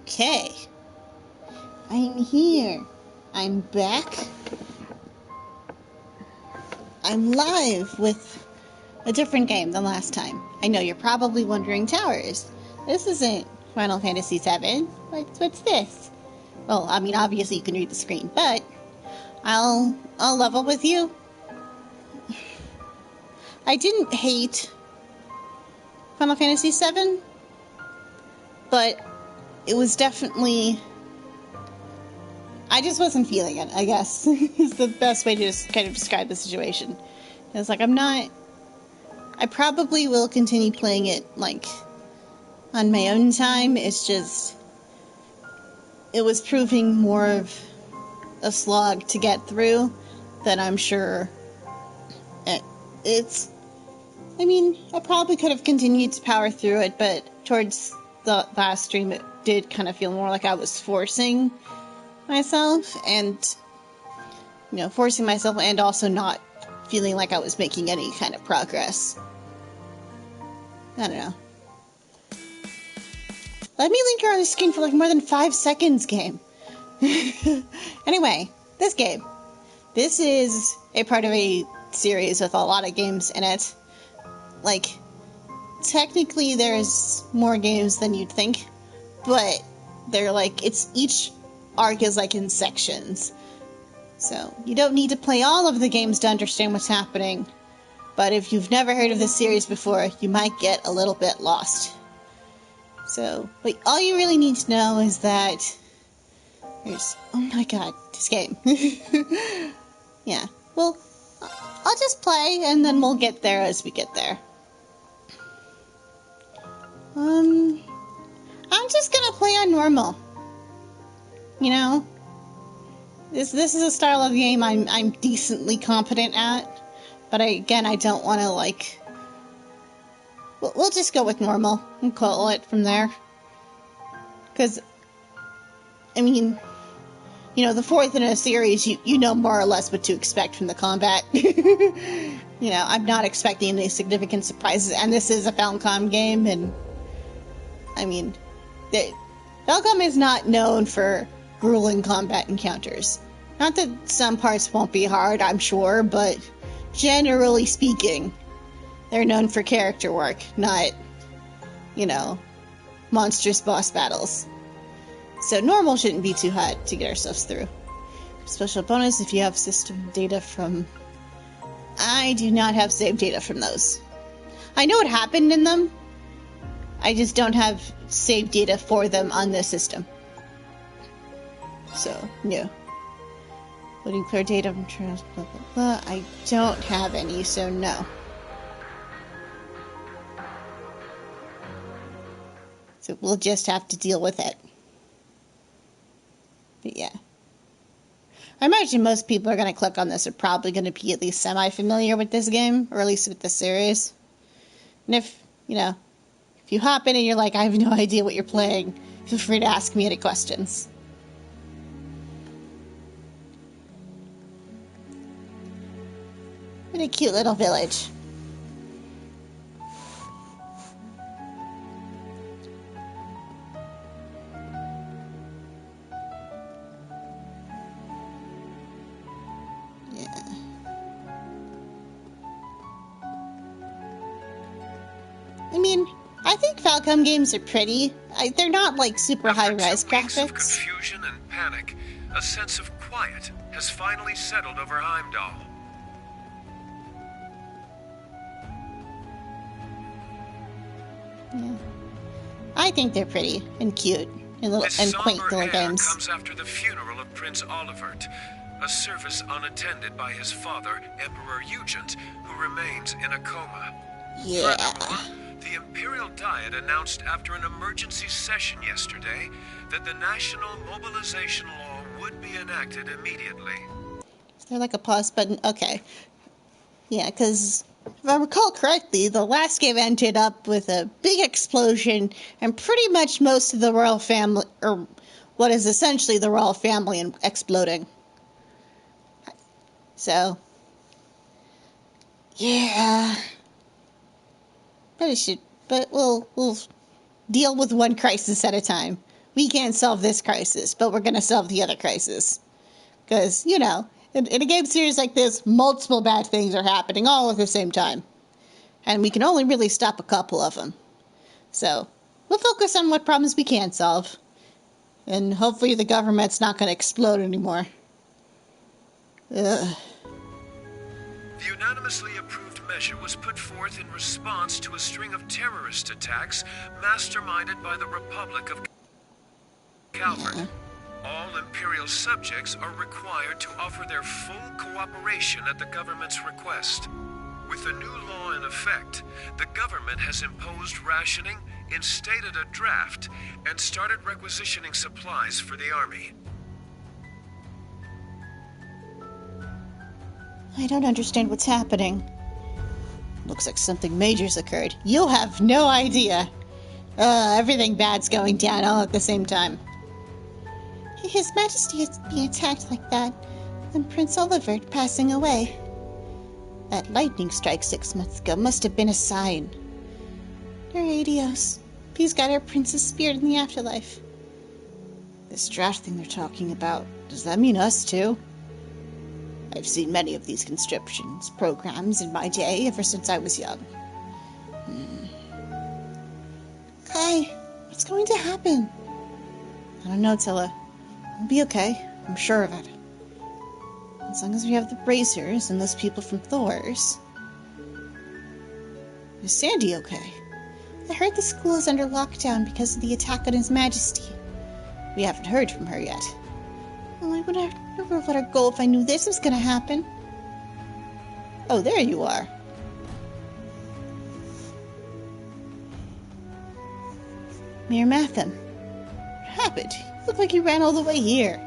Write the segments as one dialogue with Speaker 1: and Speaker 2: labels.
Speaker 1: Okay. I'm here. I'm back. I'm live with a different game than last time. I know you're probably wondering, Towers, this isn't Final Fantasy VII. What's this? Well, I mean, obviously you can read the screen, but I'll level with you. I didn't hate Final Fantasy VII, but it was definitely... I just wasn't feeling it, I guess, is the best way to just kind of describe the situation. It's like, I probably will continue playing it, like, on my own time. It's just, it was proving more of a slog to get through than I'm sure I probably could have continued to power through it, but towards the last stream, it did kind of feel more like I was forcing myself, and, forcing myself and also not feeling like I was making any kind of progress. I don't know. Let me linger on the screen for like more than 5 seconds, game. Anyway, this game. This is a part of a series with a lot of games in it. Like, technically there's more games than you'd think, but they're like, each arc is like in sections. So, you don't need to play all of the games to understand what's happening, but if you've never heard of this series before, you might get a little bit lost. So, but all you really need to know is that oh my god, this game. Yeah, well, I'll just play and then we'll get there as we get there. I'm just gonna play on normal. This is a style of game I'm decently competent at, but I don't want to, like... We'll just go with normal and call it from there. Because, the fourth in a series, you know more or less what to expect from the combat. I'm not expecting any significant surprises, and this is a Falcom game, and, Falcom is not known for grueling combat encounters. Not that some parts won't be hard, I'm sure, but generally speaking, they're known for character work, not, monstrous boss battles. So normal shouldn't be too hard to get ourselves through. Special bonus if you have system data from... I do not have save data from those. I know what happened in them. I just don't have save data for them on the system. So, no. Loading clear data from trails, blah, blah, blah. I don't have any, so no. So we'll just have to deal with it. But yeah. I imagine most people are going to click on this are probably going to be at least semi-familiar with this game, or at least with this series. And if you hop in and you're like, I have no idea what you're playing, feel free to ask me any questions. What a cute little village. I think Falcom games are pretty. They're not like super high-res graphics.
Speaker 2: Of confusion and panic, a sense of quiet has finally settled over Heimdall.
Speaker 1: Yeah. I think they're pretty and cute and quaint little games.
Speaker 2: Comes after the funeral of Prince Olivert, a service unattended by his father, Emperor Eugent, who remains in a coma.
Speaker 1: Yeah.
Speaker 2: Furthermore, the Imperial Diet announced after an emergency session yesterday that the National Mobilization Law would be enacted immediately.
Speaker 1: Is there like a pause button? Okay. Yeah, because if I recall correctly, the last game ended up with a big explosion and pretty much most of the royal family, or what is essentially the royal family, exploding. So, yeah. But we'll deal with one crisis at a time. we can't solve this crisis, but we're going to solve the other crisis. Because, you know, in a game series like this, multiple bad things are happening all at the same time. And we can only really stop a couple of them. So, we'll focus on what problems we can solve. And hopefully the government's not going to explode anymore. Ugh.
Speaker 2: The unanimously approved measure was put forth in response to a string of terrorist attacks masterminded by the Republic of Calvert.
Speaker 1: Yeah.
Speaker 2: All Imperial subjects are required to offer their full cooperation at the government's request. With the new law in effect, the government has imposed rationing, instated a draft, and started requisitioning supplies for the army.
Speaker 1: I don't understand what's happening. Looks like something major's occurred. You'll have no idea. Everything bad's going down all at the same time. His Majesty is being attacked like that, and Prince Oliver passing away. That lightning strike 6 months ago must have been a sign. Radios. He's got our prince's spirit in the afterlife. This draft thing they're talking about, does that mean us too? I've seen many of these conscriptions programs in my day, ever since I was young. Kai, what's going to happen? I don't know, Tilla. We'll be okay. I'm sure of it. As long as we have the bracers and those people from Thor's. Is Sandy okay? I heard the school is under lockdown because of the attack on His Majesty. We haven't heard from her yet. Well, I would never let her go if I knew this was going to happen. Oh, there you are. Mayor Matham. What happened? You look like you ran all the way here.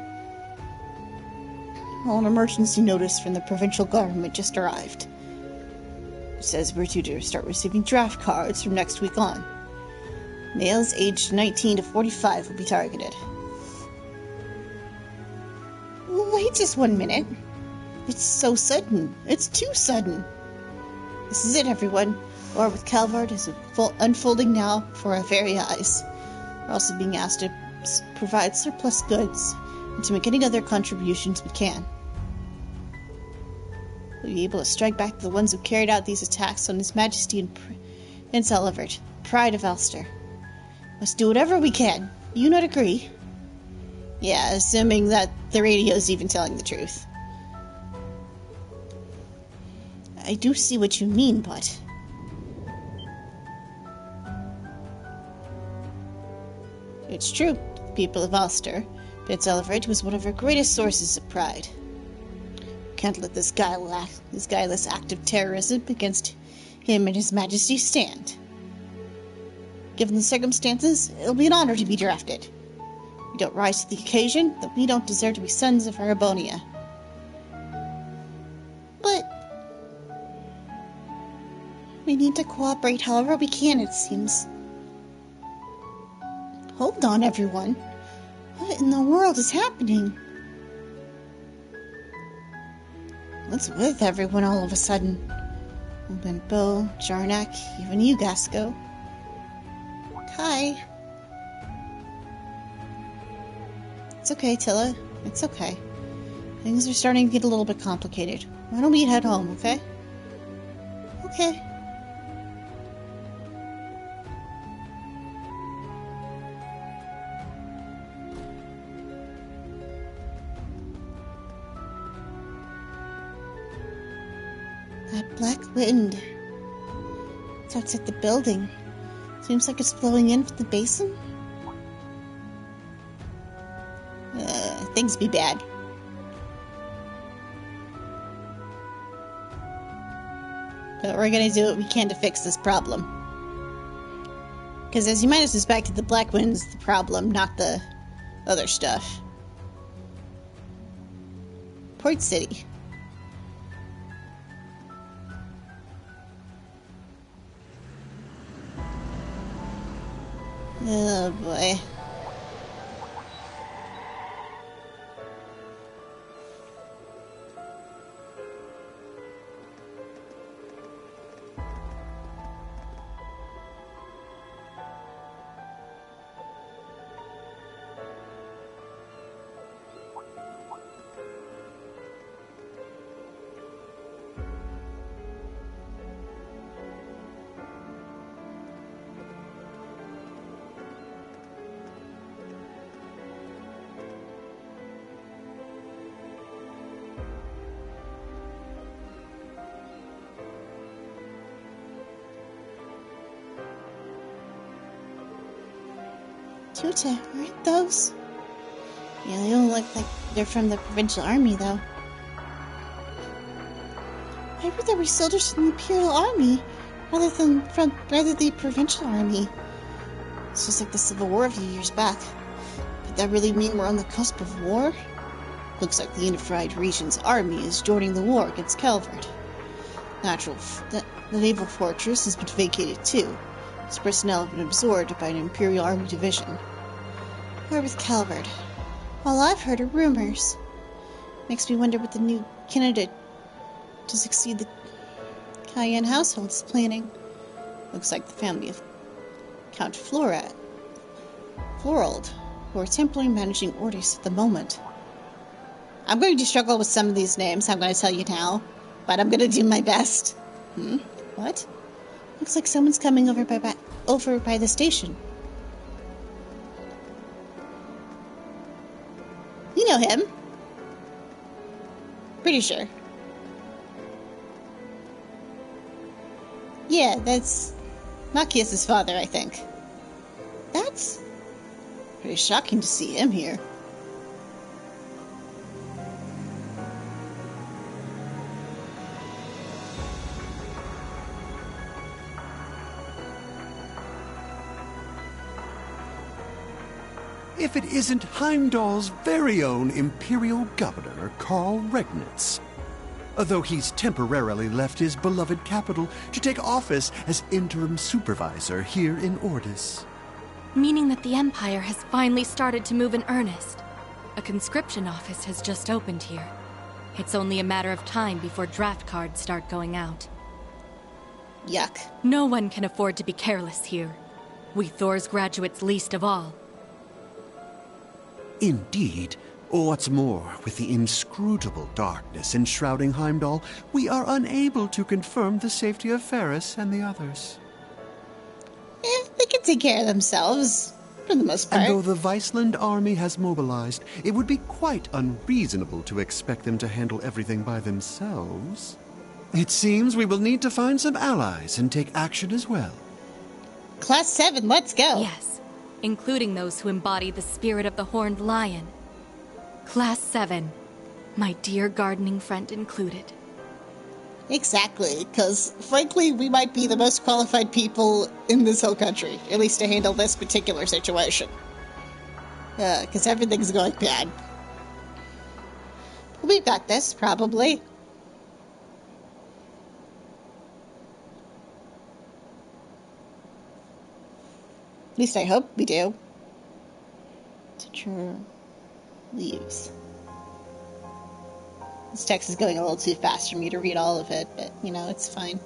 Speaker 1: Well, an emergency notice from the provincial government just arrived. It says we're due to start receiving draft cards from next week on. Males aged 19 to 45 will be targeted. Wait just 1 minute. It's so sudden. It's too sudden. This is it, everyone. War with Calvard is unfolding now before our very eyes. We're also being asked to provide surplus goods and to make any other contributions we can. We'll be able to strike back the ones who carried out these attacks on His Majesty and Prince Olivert, pride of Ulster. Must do whatever we can. You not agree? Yeah, assuming that the radio's even telling the truth. I do see what you mean, but... It's true. The people of Ulster, Prince Olivert was one of our greatest sources of pride. Can't let this guileless act of terrorism against him and His Majesty stand. Given the circumstances, it'll be an honor to be drafted. We don't rise to the occasion, that we don't deserve to be sons of Arabonia. But we need to cooperate however we can, it seems. Hold on, everyone. What in the world is happening? What's with everyone all of a sudden? Then Bo, Jarnak, even you, Gasco. Kai. It's okay, Tilla. It's okay. Things are starting to get a little bit complicated. Why don't we head home, okay? Okay. That black wind. It's outside the building. Seems like it's blowing in from the basin. Things be bad. But we're gonna do what we can to fix this problem. Because as you might have suspected, the black wind's the problem, not the other stuff. Port City. Oh boy. Tuta, aren't those? Yeah, they don't look like they're from the provincial army, though. Why would there be soldiers from the Imperial Army rather than the provincial army? It's just like the Civil War a few years back. Could that really mean we're on the cusp of war? Looks like the Unified Region's army is joining the war against Calvard. The naval fortress has been vacated too. Its personnel have been absorbed by an Imperial Army division. War with Calvard. All I've heard are rumors. Makes me wonder what the new candidate to succeed the Cayenne household is planning. Looks like the family of Count Florald, who are temporarily managing Ordis at the moment. I'm going to struggle with some of these names, I'm going to tell you now, but I'm going to do my best. What? Looks like someone's coming over by the station. You know him. Pretty sure. Yeah, that's Machias' father, I think. That's pretty shocking to see him here.
Speaker 3: If it isn't Heimdall's very own Imperial Governor, Karl Regnitz. Although he's temporarily left his beloved capital to take office as interim supervisor here in Ordis.
Speaker 4: Meaning that the Empire has finally started to move in earnest. A conscription office has just opened here. It's only a matter of time before draft cards start going out.
Speaker 1: Yuck.
Speaker 4: No one can afford to be careless here. We Thor's graduates least of all.
Speaker 3: Indeed. What's more, with the inscrutable darkness enshrouding Heimdall, we are unable to confirm the safety of Ferris and the others.
Speaker 1: They can take care of themselves, for the most part.
Speaker 3: And though the Viceland army has mobilized, it would be quite unreasonable to expect them to handle everything by themselves. It seems we will need to find some allies and take action as well.
Speaker 1: Class 7, let's go!
Speaker 4: Yes, including those who embody the spirit of the Horned Lion. Class 7, my dear gardening friend included.
Speaker 1: Exactly, because frankly, we might be the most qualified people in this whole country, at least to handle this particular situation. Because everything's going bad. We've got this, probably. At least I hope we do. Teacher leaves. This text is going a little too fast for me to read all of it, but, you know, it's fine.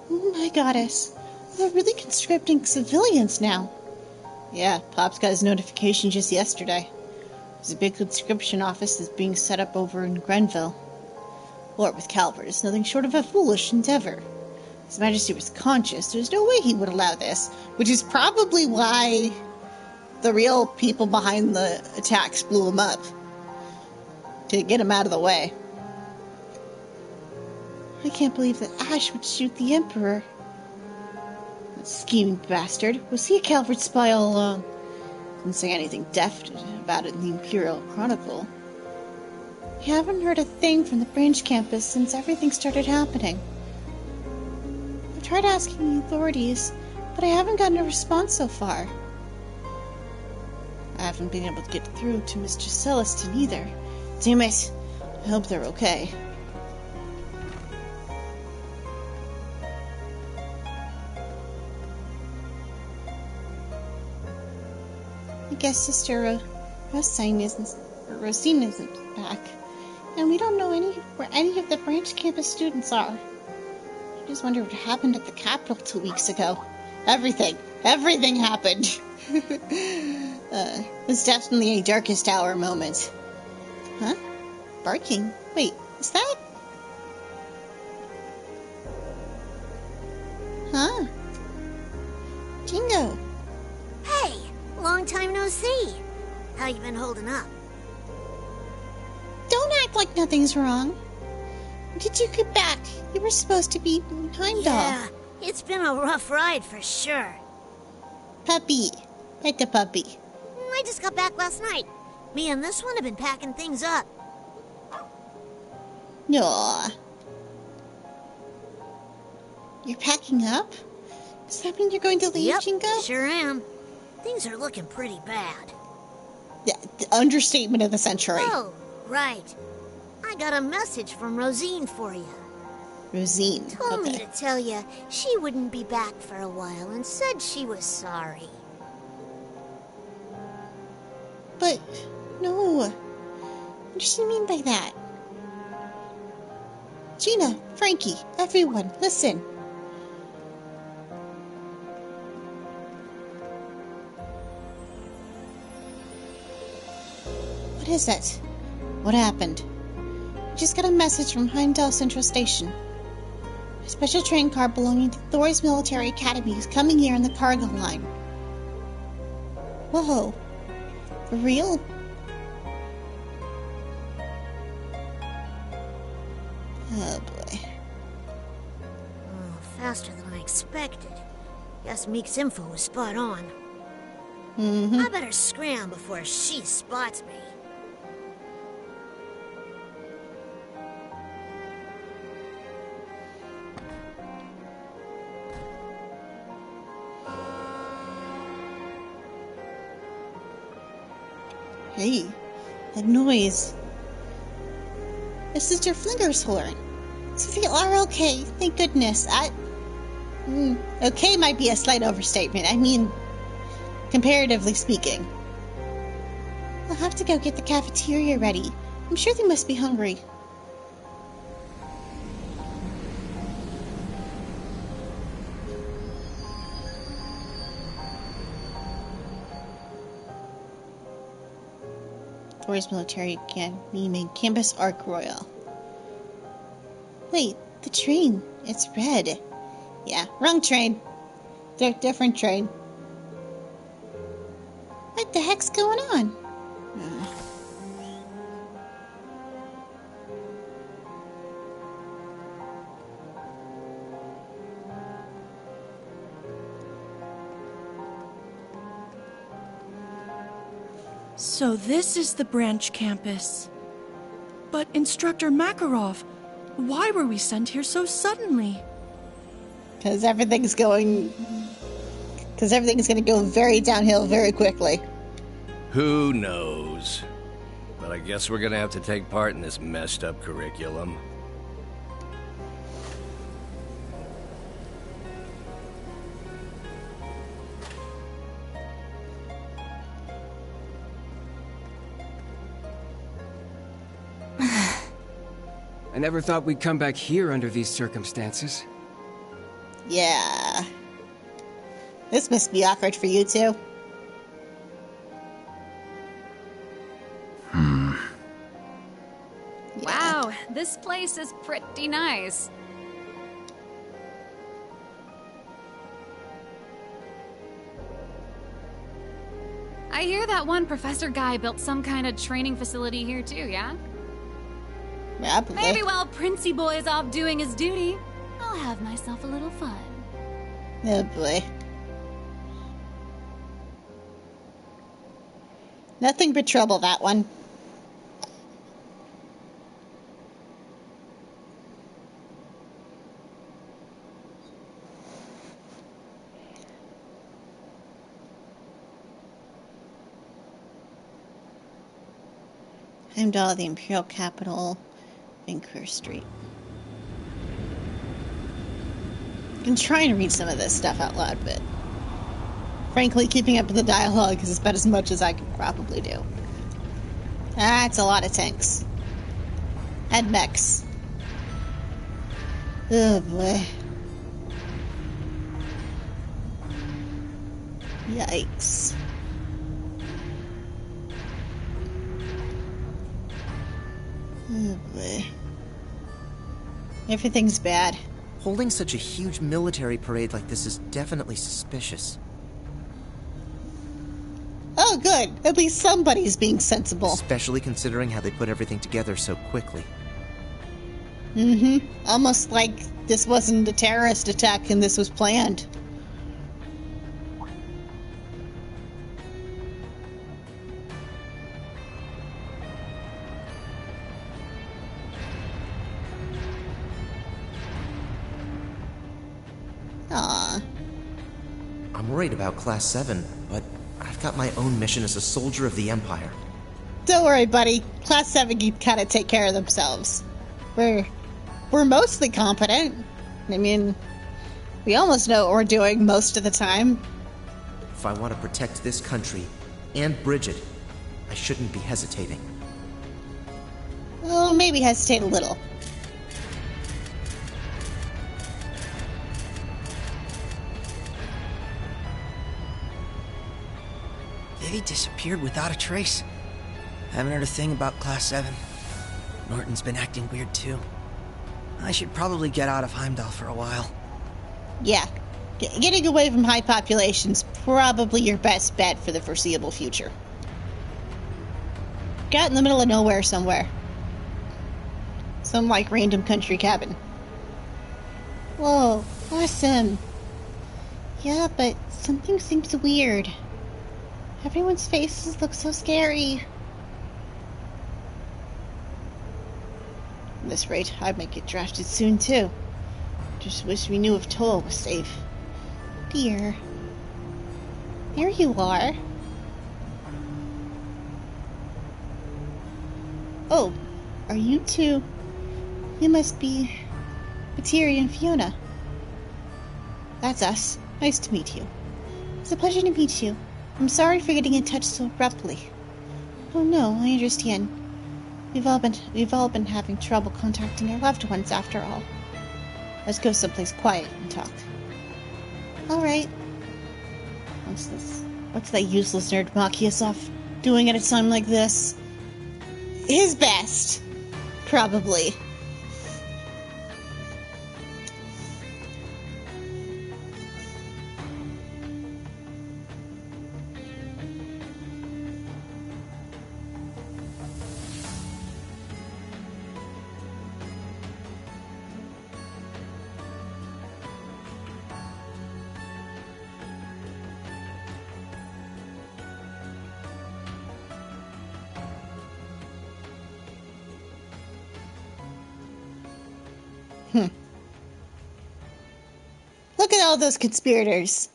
Speaker 1: Oh my goddess. They're really conscripting civilians now. Yeah, Pop's got his notification just yesterday. There's a big conscription office that's being set up over in Grenville. War with Calvard is nothing short of a foolish endeavor. His Majesty was conscious. There's no way he would allow this, which is probably why the real people behind the attacks blew him up. To get him out of the way. I can't believe that Ash would shoot the Emperor. That scheming bastard. Was he a Calvard spy all along? Didn't say anything definite about it in the Imperial Chronicle. I haven't heard a thing from the branch campus since everything started happening. I've tried asking the authorities, but I haven't gotten a response so far. I haven't been able to get through to Mr. Celestin either. Damn it. I hope they're okay. I guess Sister Rosine isn't back. And we don't know where any of the branch campus students are. I just wonder what happened at the Capitol 2 weeks ago. Everything happened. It's definitely a darkest hour moment. Huh? Barking? Wait, is that? Huh? Jingo.
Speaker 5: Hey, long time no see. How you been holding up?
Speaker 1: Don't act like nothing's wrong. When did you get back? You were supposed to be in Heimdall.
Speaker 5: Yeah, it's been a rough ride for sure.
Speaker 1: Puppy. Pet the puppy.
Speaker 5: I just got back last night. Me and this one have been packing things up.
Speaker 1: Aw. You're packing up? Does that mean you're going to leave,
Speaker 5: Yep,
Speaker 1: Jingo?
Speaker 5: sure am. Things are looking pretty bad.
Speaker 1: Yeah, the understatement of the century.
Speaker 5: Oh, right. I got a message from Rosine for you.
Speaker 1: Rosine.
Speaker 5: Told me
Speaker 1: Okay.
Speaker 5: to tell you she wouldn't be back for a while and said she was sorry.
Speaker 1: But, no. What does she mean by that? Gina, Frankie, everyone, listen. What is it? What happened? I just got a message from Heimdall Central Station. A special train car belonging to Thor's Military Academy is coming here in the cargo line. Whoa. For real? Oh boy.
Speaker 5: Oh, faster than I expected. Guess Meek's info was spot on. I better scram before she spots me.
Speaker 1: Hey, that noise. It's Sister Flinger's horn. So you are okay, thank goodness. Okay might be a slight overstatement. I mean, comparatively speaking. I'll have to go get the cafeteria ready. I'm sure they must be hungry. Thor's Military Academy main campus, Ark Royal. Wait, the train. It's red. Yeah, wrong train. Different train. What the heck's going on?
Speaker 6: So this is the branch campus. But Instructor Makarov, why were we sent here so suddenly?
Speaker 1: Because everything's going to go very downhill very quickly.
Speaker 7: Who knows? But I guess we're gonna have to take part in this messed up curriculum.
Speaker 8: I never thought we'd come back here under these circumstances.
Speaker 1: Yeah. This must be awkward for you too.
Speaker 9: Wow, this place is pretty nice. I hear that one professor guy built some kind of training facility here too, yeah?
Speaker 1: Probably.
Speaker 9: Maybe while Princey Boy is off doing his duty, I'll have myself a little fun.
Speaker 1: Oh boy. Nothing but trouble, that one. Heimdall, the Imperial Capital, Vancouver Street. I'm trying to read some of this stuff out loud, but frankly, keeping up with the dialogue is about as much as I can probably do. That's a lot of tanks. And mechs. Oh boy. Yikes. Oh boy. Everything's bad.
Speaker 10: Holding such a huge military parade like this is definitely suspicious.
Speaker 1: Oh good, at least somebody's being sensible.
Speaker 10: Especially considering how they put everything together so quickly.
Speaker 1: Almost like this wasn't a terrorist attack and this was planned.
Speaker 10: worried about Class 7, but I've got my own mission as a soldier of the Empire.
Speaker 1: Don't worry, buddy. Class 7 can kind of take care of themselves. We're mostly competent. I mean, we almost know what we're doing most of the time.
Speaker 10: If I want to protect this country and Bridget, I shouldn't be hesitating.
Speaker 1: Well, maybe hesitate a little.
Speaker 11: Vivi disappeared without a trace. Haven't heard a thing about Class 7. Norton's been acting weird too. I should probably get out of Heimdall for a while.
Speaker 1: Yeah. Getting away from high population's probably your best bet for the foreseeable future. Got in the middle of nowhere somewhere. Some, like, random country cabin. Whoa, awesome. Yeah, but something seems weird. Everyone's faces look so scary. At this rate, I might get drafted soon, too. Just wish we knew if Toa was safe. Dear. There you are. Oh, are you two? You must be Materia and Fiona. That's us. Nice to meet you. It's a pleasure to meet you. I'm sorry for getting in touch so abruptly. Oh no, I understand. We've all been having trouble contacting our loved ones after all. Let's go someplace quiet and talk. Alright. What's that useless nerd Machias off doing at a time like this? His best. Probably. Look at all those conspirators.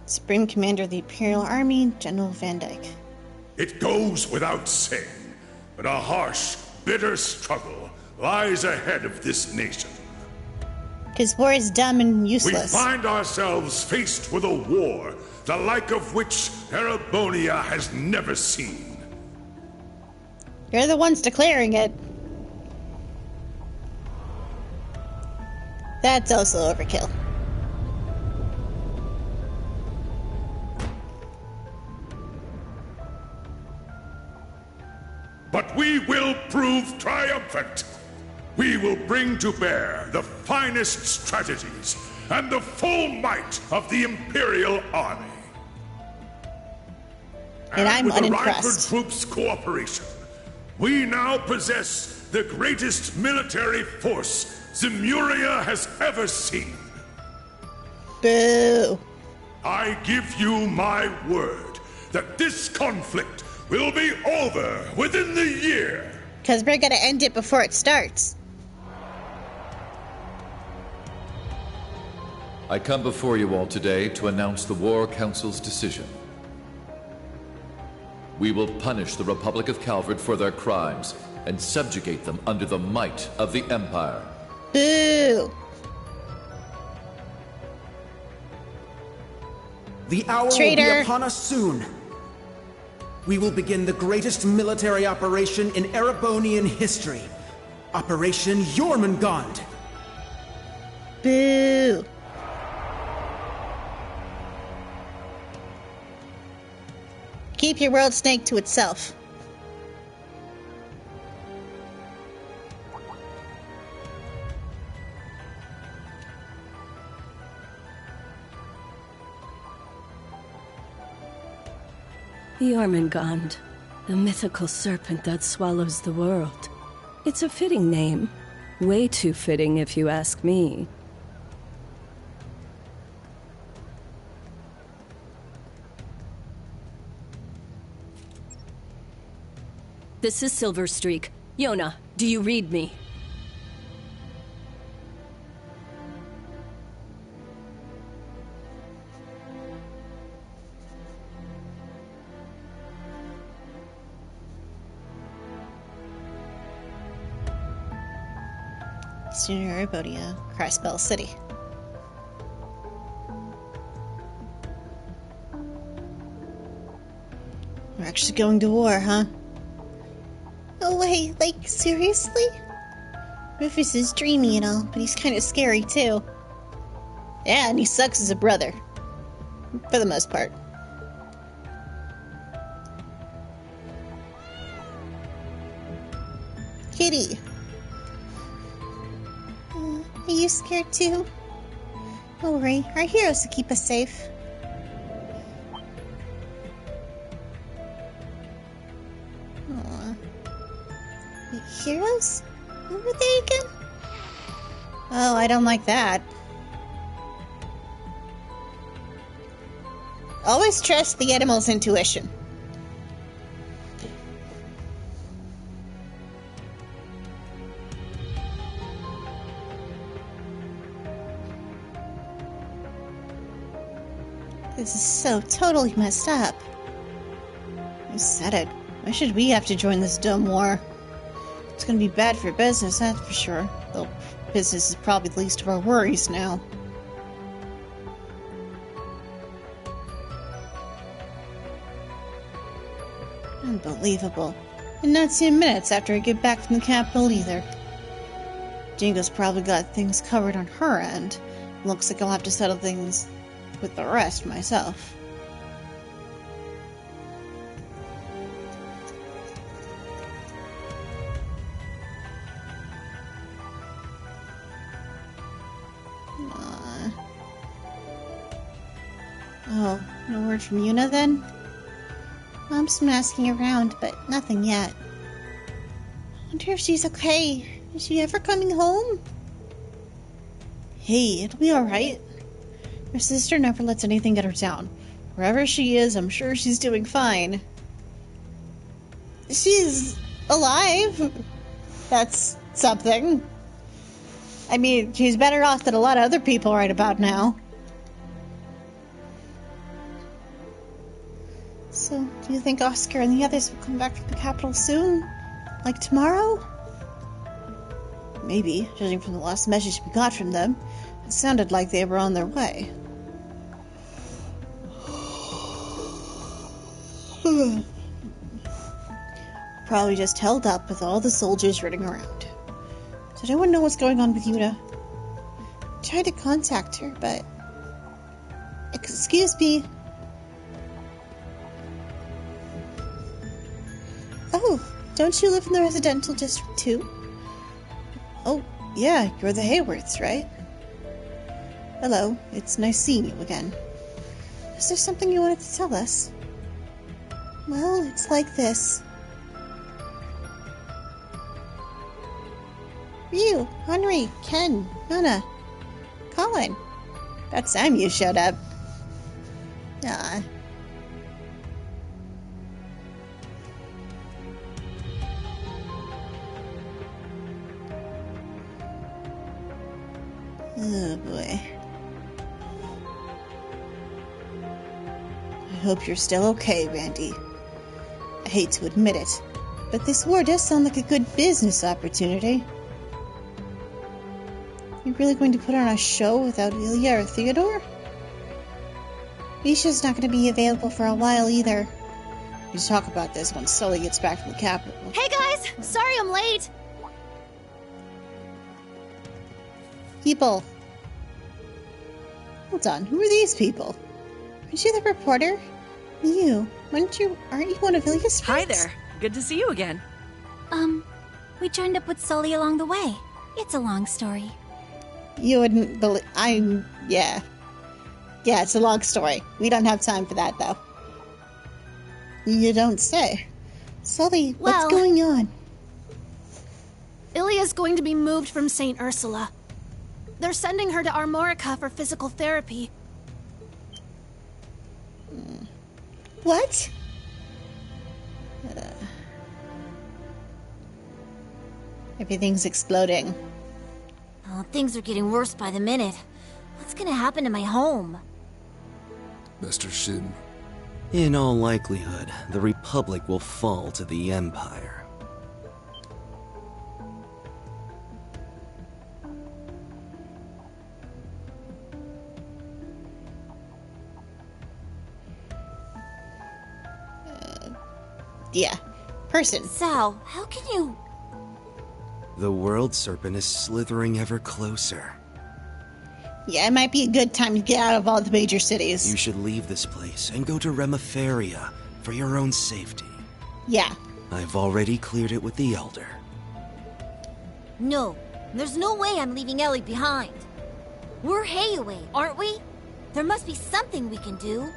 Speaker 1: Supreme Commander of the Imperial Army, General Van Dyke.
Speaker 12: It goes without saying, but a harsh, bitter struggle lies ahead of this nation.
Speaker 1: Because war is dumb and useless.
Speaker 12: We find ourselves faced with a war, the like of which Erebonia has never seen.
Speaker 1: You're the ones declaring it. That's also overkill.
Speaker 12: But we will prove triumphant. We will bring to bear the finest strategies and the full might of the Imperial Army.
Speaker 1: And I'm
Speaker 12: with
Speaker 1: unimpressed.
Speaker 12: the Reinford troops' cooperation, we now possess the greatest military force Zemuria has ever seen.
Speaker 1: Boo.
Speaker 12: I give you my word that this conflict will be over within the year.
Speaker 1: Because we're gonna end it before it starts.
Speaker 13: I come before you all today to announce the War Council's decision. We will punish the Republic of Calvard for their crimes and subjugate them under the might of the Empire.
Speaker 1: Boo!
Speaker 14: The hour will be upon us soon. We will begin the greatest military operation in Erebonian history. Operation Jormungand.
Speaker 1: Boo! Keep your world snake to itself.
Speaker 15: Jormungand, the mythical serpent that swallows the world. It's a fitting name. Way too fitting, if you ask me. This is Silverstreak. Yona, do you read me?
Speaker 1: Soon Erebonia, Crystal City. We're actually going to war, huh? No way, like, seriously? Rufus is dreamy and all, but he's kind of scary, too. Yeah, and he sucks as a brother. For the most part. Kitty. Are you scared too? Don't worry, our heroes will keep us safe. Aww. Wait, heroes? Who were they again? Oh, I don't like that. Always trust the animal's intuition. This is so totally messed up. You said it. Why should we have to join this dumb war? It's gonna be bad for business, that's for sure. Though business is probably the least of our worries now. Unbelievable. And not 10 minutes after I get back from the capital either. Jingo's probably got things covered on her end. Looks like I'll have to settle things with the rest myself. Oh, no word from Yuna then? Mom's been asking around, but nothing yet. I wonder if she's okay. Is she ever coming home? Hey, it'll be alright. Her sister never lets anything get her down. Wherever she is, I'm sure she's doing fine. She's alive. That's something. I mean, she's better off than a lot of other people right about now. So, do you think Oscar and the others will come back to the capital soon? Like tomorrow? Maybe, judging from the last message we got from them. It sounded like they were on their way. Probably just held up with all the soldiers running around. Does anyone know what's going on with Yuna? I tried to contact her, but... Excuse me. Oh, don't you live in the residential district too? Oh, yeah, you're the Hayworths, right? Hello, it's nice seeing you again. Is there something you wanted to tell us? Well, it's like this. Ryu, Henri, Ken, Nana, Colin. About time you showed up. Ah. Oh boy. I hope you're still okay, Randy. I hate to admit it, but this war does sound like a good business opportunity. You really going to put on a show without Ilya or Theodore? Misha's not going to be available for a while either. We should talk about this when Sully gets back from the capital.
Speaker 16: Hey guys! Sorry I'm late!
Speaker 1: People. Hold on, who are these people? Aren't you the reporter? Aren't you one of Ilya's friends?
Speaker 17: Hi there. Good to see you again.
Speaker 16: We joined up with Sully along the way. It's a long story.
Speaker 1: You wouldn't believe... Yeah. Yeah, it's a long story. We don't have time for that, though. You don't say. Sully, what's going on?
Speaker 16: Ilya's going to be moved from St. Ursula. They're sending her to Armorica for physical therapy.
Speaker 1: What? Everything's exploding.
Speaker 5: Oh, things are getting worse by the minute. What's gonna happen to my home?
Speaker 18: Mr. Shin.
Speaker 19: In all likelihood, the Republic will fall to the Empire.
Speaker 1: person.
Speaker 5: Sal, how can you...
Speaker 19: The world serpent is slithering ever closer.
Speaker 1: Yeah, it might be a good time to get out of all the major cities.
Speaker 19: You should leave this place and go to Remiferia for your own safety.
Speaker 1: Yeah.
Speaker 19: I've already cleared it with the Elder.
Speaker 5: No, there's no way I'm leaving Ellie behind. We're Hayaway, aren't we? There must be something we can do.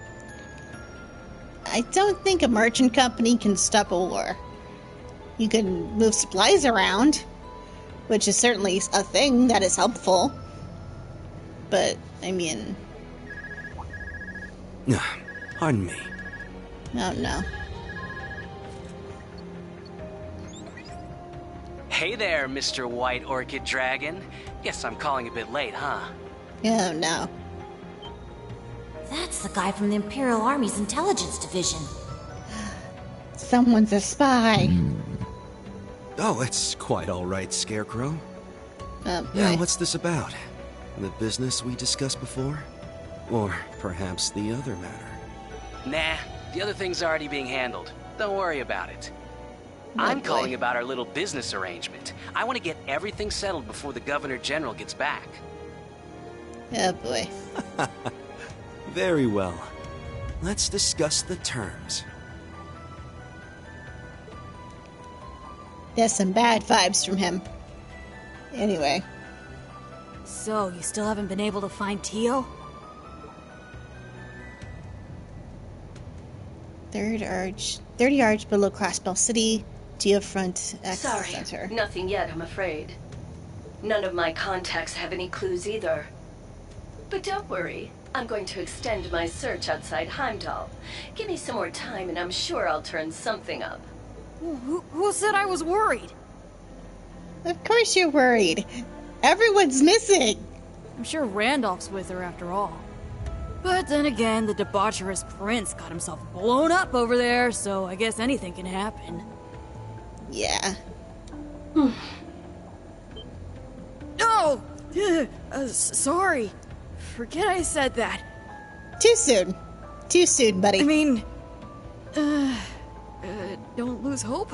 Speaker 1: I don't think a merchant company can stop a war. You can move supplies around, which is certainly a thing that is helpful. But, I mean...
Speaker 19: Pardon me.
Speaker 1: Oh, no.
Speaker 20: Hey there, Mr. White Orchid Dragon. Guess I'm calling a bit late, huh?
Speaker 1: Oh, no.
Speaker 5: That's the guy from the Imperial Army's intelligence division.
Speaker 1: Someone's a spy.
Speaker 19: Oh, it's quite all right, Scarecrow.
Speaker 1: Oh, boy.
Speaker 19: Yeah, what's this about? The business we discussed before? Or perhaps the other matter?
Speaker 20: Nah, the other thing's already being handled. Don't worry about it. I'm calling about our little business arrangement. I want to get everything settled before the Governor General gets back.
Speaker 1: Oh, boy.
Speaker 19: Very well. Let's discuss the terms.
Speaker 1: There's some bad vibes from him. Anyway.
Speaker 21: So, you still haven't been able to find Tio?
Speaker 1: 30 yards below Crossbell City, Geofront Access
Speaker 22: Sorry,
Speaker 1: Center.
Speaker 22: nothing yet, I'm afraid. None of my contacts have any clues either. But don't worry, I'm going to extend my search outside Heimdall. Give me some more time and I'm sure I'll turn something up.
Speaker 21: Who said I was worried?
Speaker 1: Of course you're worried. Everyone's missing.
Speaker 21: I'm sure Randolph's with her after all. But then again, the debaucherous prince got himself blown up over there, so I guess anything can happen.
Speaker 1: Yeah.
Speaker 21: No! Sorry. Forget I said that.
Speaker 1: Too soon. Too soon, buddy.
Speaker 21: I mean... don't lose hope?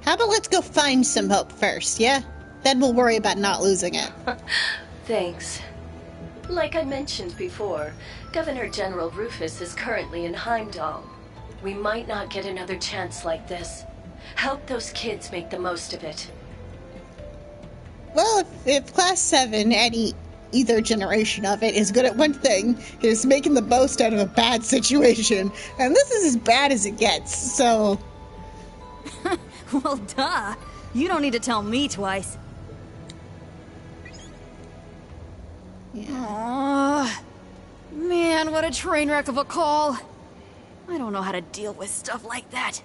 Speaker 1: How about let's go find some hope first, yeah? Then we'll worry about not losing it.
Speaker 22: Thanks. Like I mentioned before, Governor General Rufus is currently in Heimdall. We might not get another chance like this. Help those kids make the most of it.
Speaker 1: Well, if Class 7, either generation of it, is good at one thing, it is making the most out of a bad situation. And this is as bad as it gets, so...
Speaker 21: Well, duh. You don't need to tell me twice.
Speaker 1: Yeah.
Speaker 21: Man, what a train wreck of a call. I don't know how to deal with stuff like that.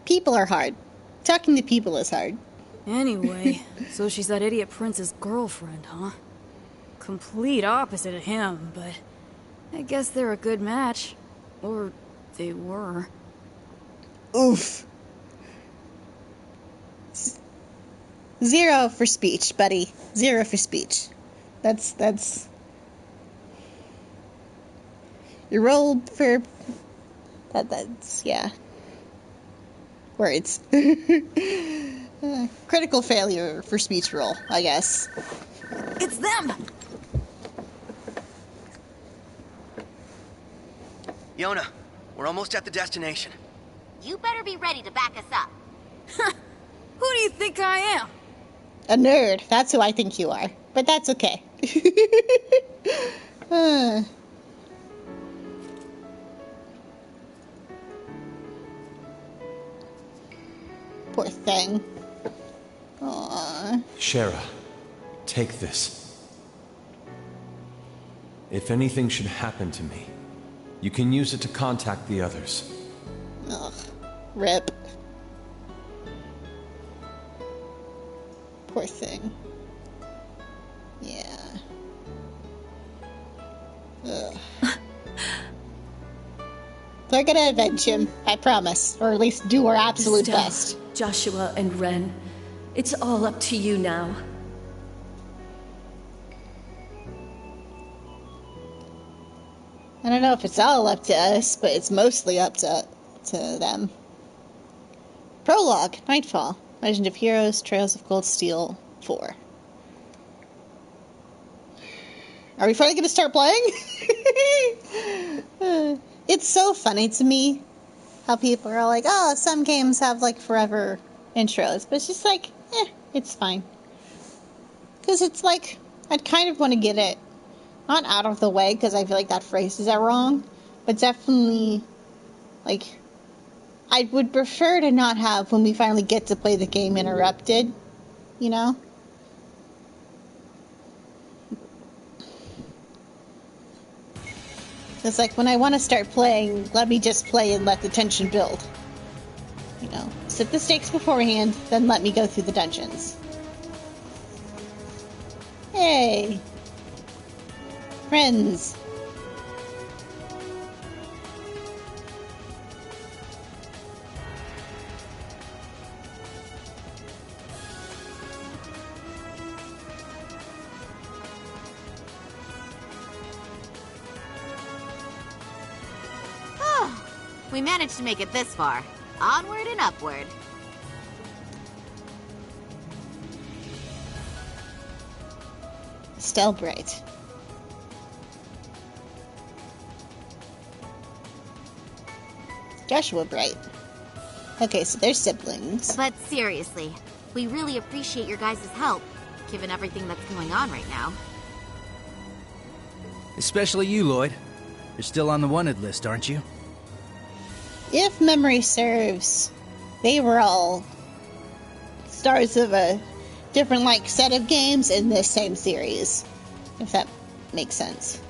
Speaker 1: People are hard. Talking to people is hard.
Speaker 21: Anyway, so she's that idiot prince's girlfriend, huh? Complete opposite of him, but I guess they're a good match. Or they were.
Speaker 1: Oof. 0 for speech, buddy. 0 for speech. That's... You rolled for... That's... yeah. Words. Critical failure for speech roll, I guess.
Speaker 21: It's them!
Speaker 11: Yona, we're almost at the destination.
Speaker 5: You better be ready to back us up.
Speaker 21: Who do you think I am?
Speaker 1: A nerd. That's who I think you are. But that's okay. Poor thing. Aww.
Speaker 23: Shara, take this. If anything should happen to me, you can use it to contact the others.
Speaker 1: Ugh. Rip. Poor thing. Yeah. Ugh. They're gonna avenge him, I promise. Or at least do our absolute
Speaker 22: Estelle,
Speaker 1: best.
Speaker 22: Joshua and Ren, it's all up to you now.
Speaker 1: I don't know if it's all up to us, but it's mostly up to them. Prologue, Nightfall, Legend of Heroes, Trails of Cold Steel 4. Are we finally going to start playing? It's so funny to me how people are like, oh, some games have like forever intros, but it's just like, it's fine. Because it's like, I'd kind of want to get it, not out of the way, because I feel like that phrase is wrong, but definitely, like, I would prefer to not have, when we finally get to play the game, interrupted, you know? It's like, when I want to start playing, let me just play and let the tension build. You know, set the stakes beforehand, then let me go through the dungeons. Hey! Friends!
Speaker 2: We managed to make it this far. Onward and upward.
Speaker 1: Estelle Bright. Joshua Bright. Okay, so they're siblings.
Speaker 2: But seriously, we really appreciate your guys' help, given everything that's going on right now.
Speaker 3: Especially you, Lloyd. You're still on the wanted list, aren't you?
Speaker 1: If memory serves, they were all stars of a different, like, set of games in this same series. If that makes sense.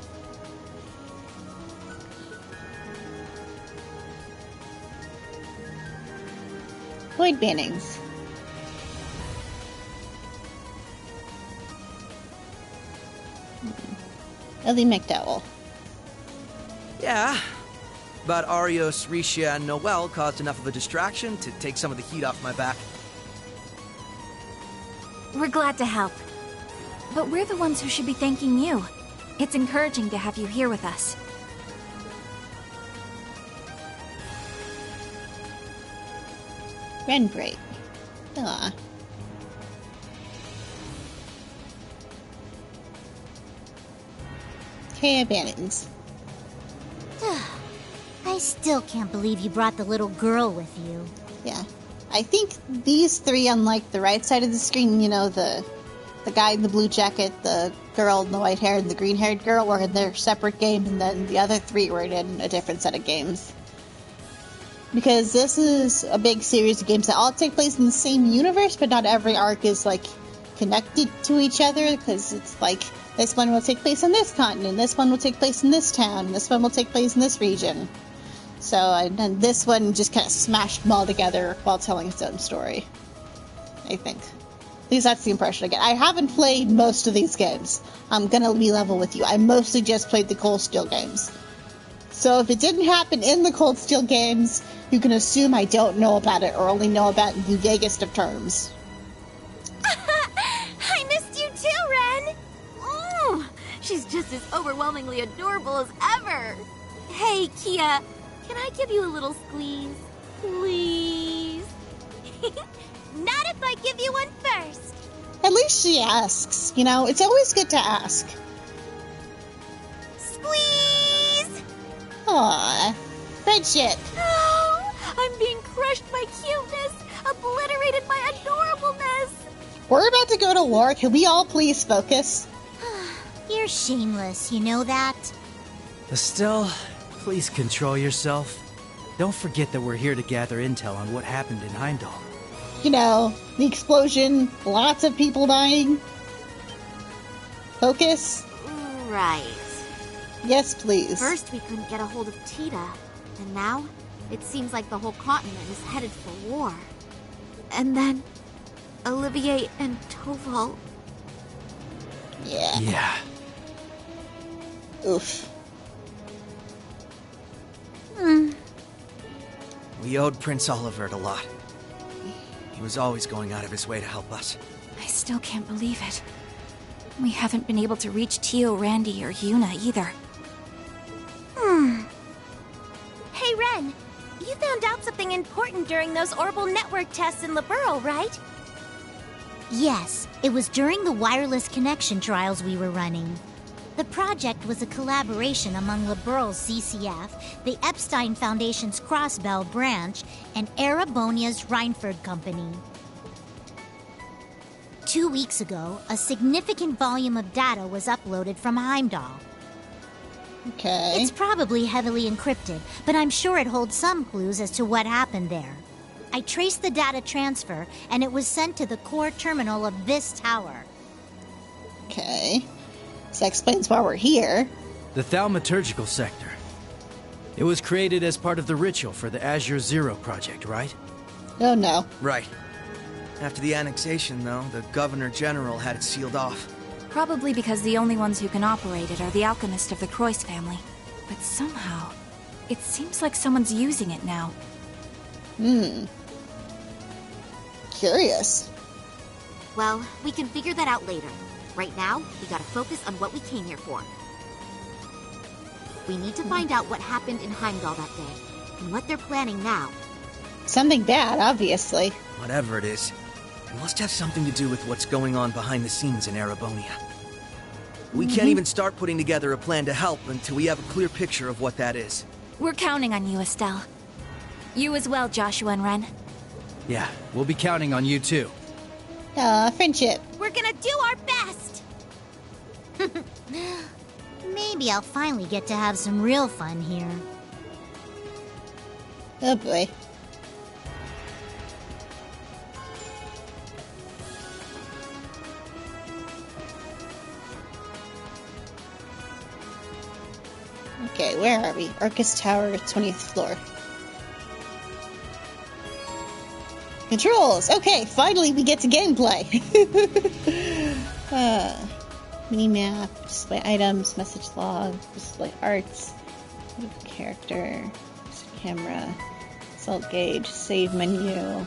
Speaker 1: Lloyd Bannings. Ellie McDowell.
Speaker 11: Yeah. But Arios, Risha, and Noel caused enough of a distraction to take some of the heat off my back.
Speaker 4: We're glad to help. But we're the ones who should be thanking you. It's encouraging to have you here with us.
Speaker 1: Renbright. Aw. Kaya Bannings.
Speaker 5: I still can't believe you brought the little girl with you.
Speaker 1: Yeah. I think these three, unlike the right side of the screen, you know, the guy in the blue jacket, the girl in the white hair, and the green haired girl were in their separate game, and then the other three were in a different set of games. Because this is a big series of games that all take place in the same universe, but not every arc is, like, connected to each other, because it's like, this one will take place on this continent, this one will take place in this town, this one will take place in this region. So, and then this one just kind of smashed them all together while telling its own story. I think. At least that's the impression I get. I haven't played most of these games. I'm gonna be level with you. I mostly just played the Cold Steel games. So if it didn't happen in the Cold Steel games, you can assume I don't know about it, or only know about it in the vaguest of terms.
Speaker 2: I missed you too, Ren! Oh, she's just as overwhelmingly adorable as ever. Hey, Kia, can I give you a little squeeze? Please? Not if I give you one first.
Speaker 1: At least she asks. You know, it's always good to ask.
Speaker 2: Squeeze!
Speaker 1: Aww. Friendship.
Speaker 2: Oh, I'm being crushed by cuteness, obliterated by adorableness.
Speaker 1: We're about to go to war. Can we all please focus?
Speaker 5: You're shameless, you know that?
Speaker 3: Estelle, please control yourself. Don't forget that we're here to gather intel on what happened in Heimdall.
Speaker 1: You know, the explosion, lots of people dying. Focus.
Speaker 2: Right.
Speaker 1: Yes, please.
Speaker 2: First, we couldn't get a hold of Tita, and now it seems like the whole continent is headed for war. And then Olivier and Toval.
Speaker 1: Yeah.
Speaker 3: Yeah.
Speaker 1: Oof.
Speaker 11: We owed Prince Olivert a lot. He was always going out of his way to help us.
Speaker 4: I still can't believe it. We haven't been able to reach Tio, Randy, or Yuna either.
Speaker 5: Hey, Ren, you've
Speaker 6: found out something important during those orbital network tests in Liberl, right?
Speaker 5: Yes, it was during the wireless connection trials we were running. The project was a collaboration among Liberl's CCF, the Epstein Foundation's Crossbell branch, and Erebonia's Reinford Company. 2 weeks ago, a significant volume of data was uploaded from Heimdall.
Speaker 1: Okay.
Speaker 5: It's probably heavily encrypted, but I'm sure it holds some clues as to what happened there. I traced the data transfer, and it was sent to the core terminal of this tower.
Speaker 1: Okay. So that explains why we're here.
Speaker 3: The Thaumaturgical Sector. It was created as part of the ritual for the Azure Zero project, right?
Speaker 1: Oh no.
Speaker 11: Right. After the annexation, though, the Governor General had it sealed off.
Speaker 4: Probably because the only ones who can operate it are the alchemists of the Croix family. But somehow, it seems like someone's using it now.
Speaker 1: Curious.
Speaker 7: Well, we can figure that out later. Right now, we gotta focus on what we came here for. We need to find out what happened in Heimdall that day, and what they're planning now.
Speaker 1: Something bad, obviously.
Speaker 11: Whatever it is, it must have something to do with what's going on behind the scenes in Erebonia. We can't even start putting together a plan to help until we have a clear picture of what that is.
Speaker 4: We're counting on you, Estelle. You as well, Joshua and Ren.
Speaker 3: Yeah, we'll be counting on you too.
Speaker 1: Friendship.
Speaker 6: We're gonna do our best!
Speaker 5: Maybe I'll finally get to have some real fun here.
Speaker 1: Oh boy. Okay, where are we? Orcus Tower, 20th floor. Controls! Okay, finally we get to gameplay! Minimap, display items, message log, display arts, character, camera, salt gauge, save menu,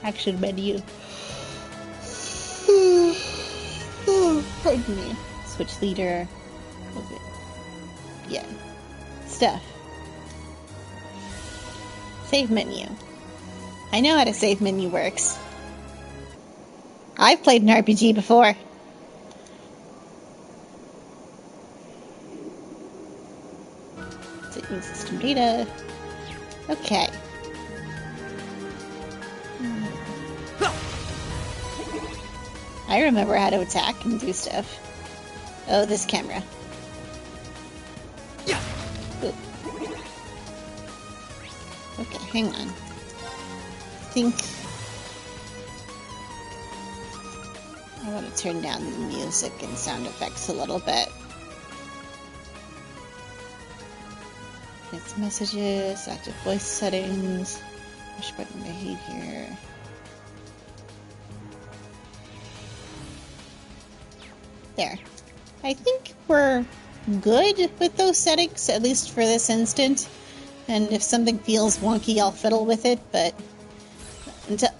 Speaker 1: action menu. Pardon me. Switch leader. Okay. Yeah. Stuff. Save menu. I know how to save menu works. I've played an RPG before. Saving system data. Okay. I remember how to attack and do stuff. Oh, this camera.
Speaker 11: Yeah.
Speaker 1: Ooh. Okay, hang on. I think I want to turn down the music and sound effects a little bit. It's messages, active voice settings, push button behavior. There. I think we're good with those settings, at least for this instant. And if something feels wonky, I'll fiddle with it, but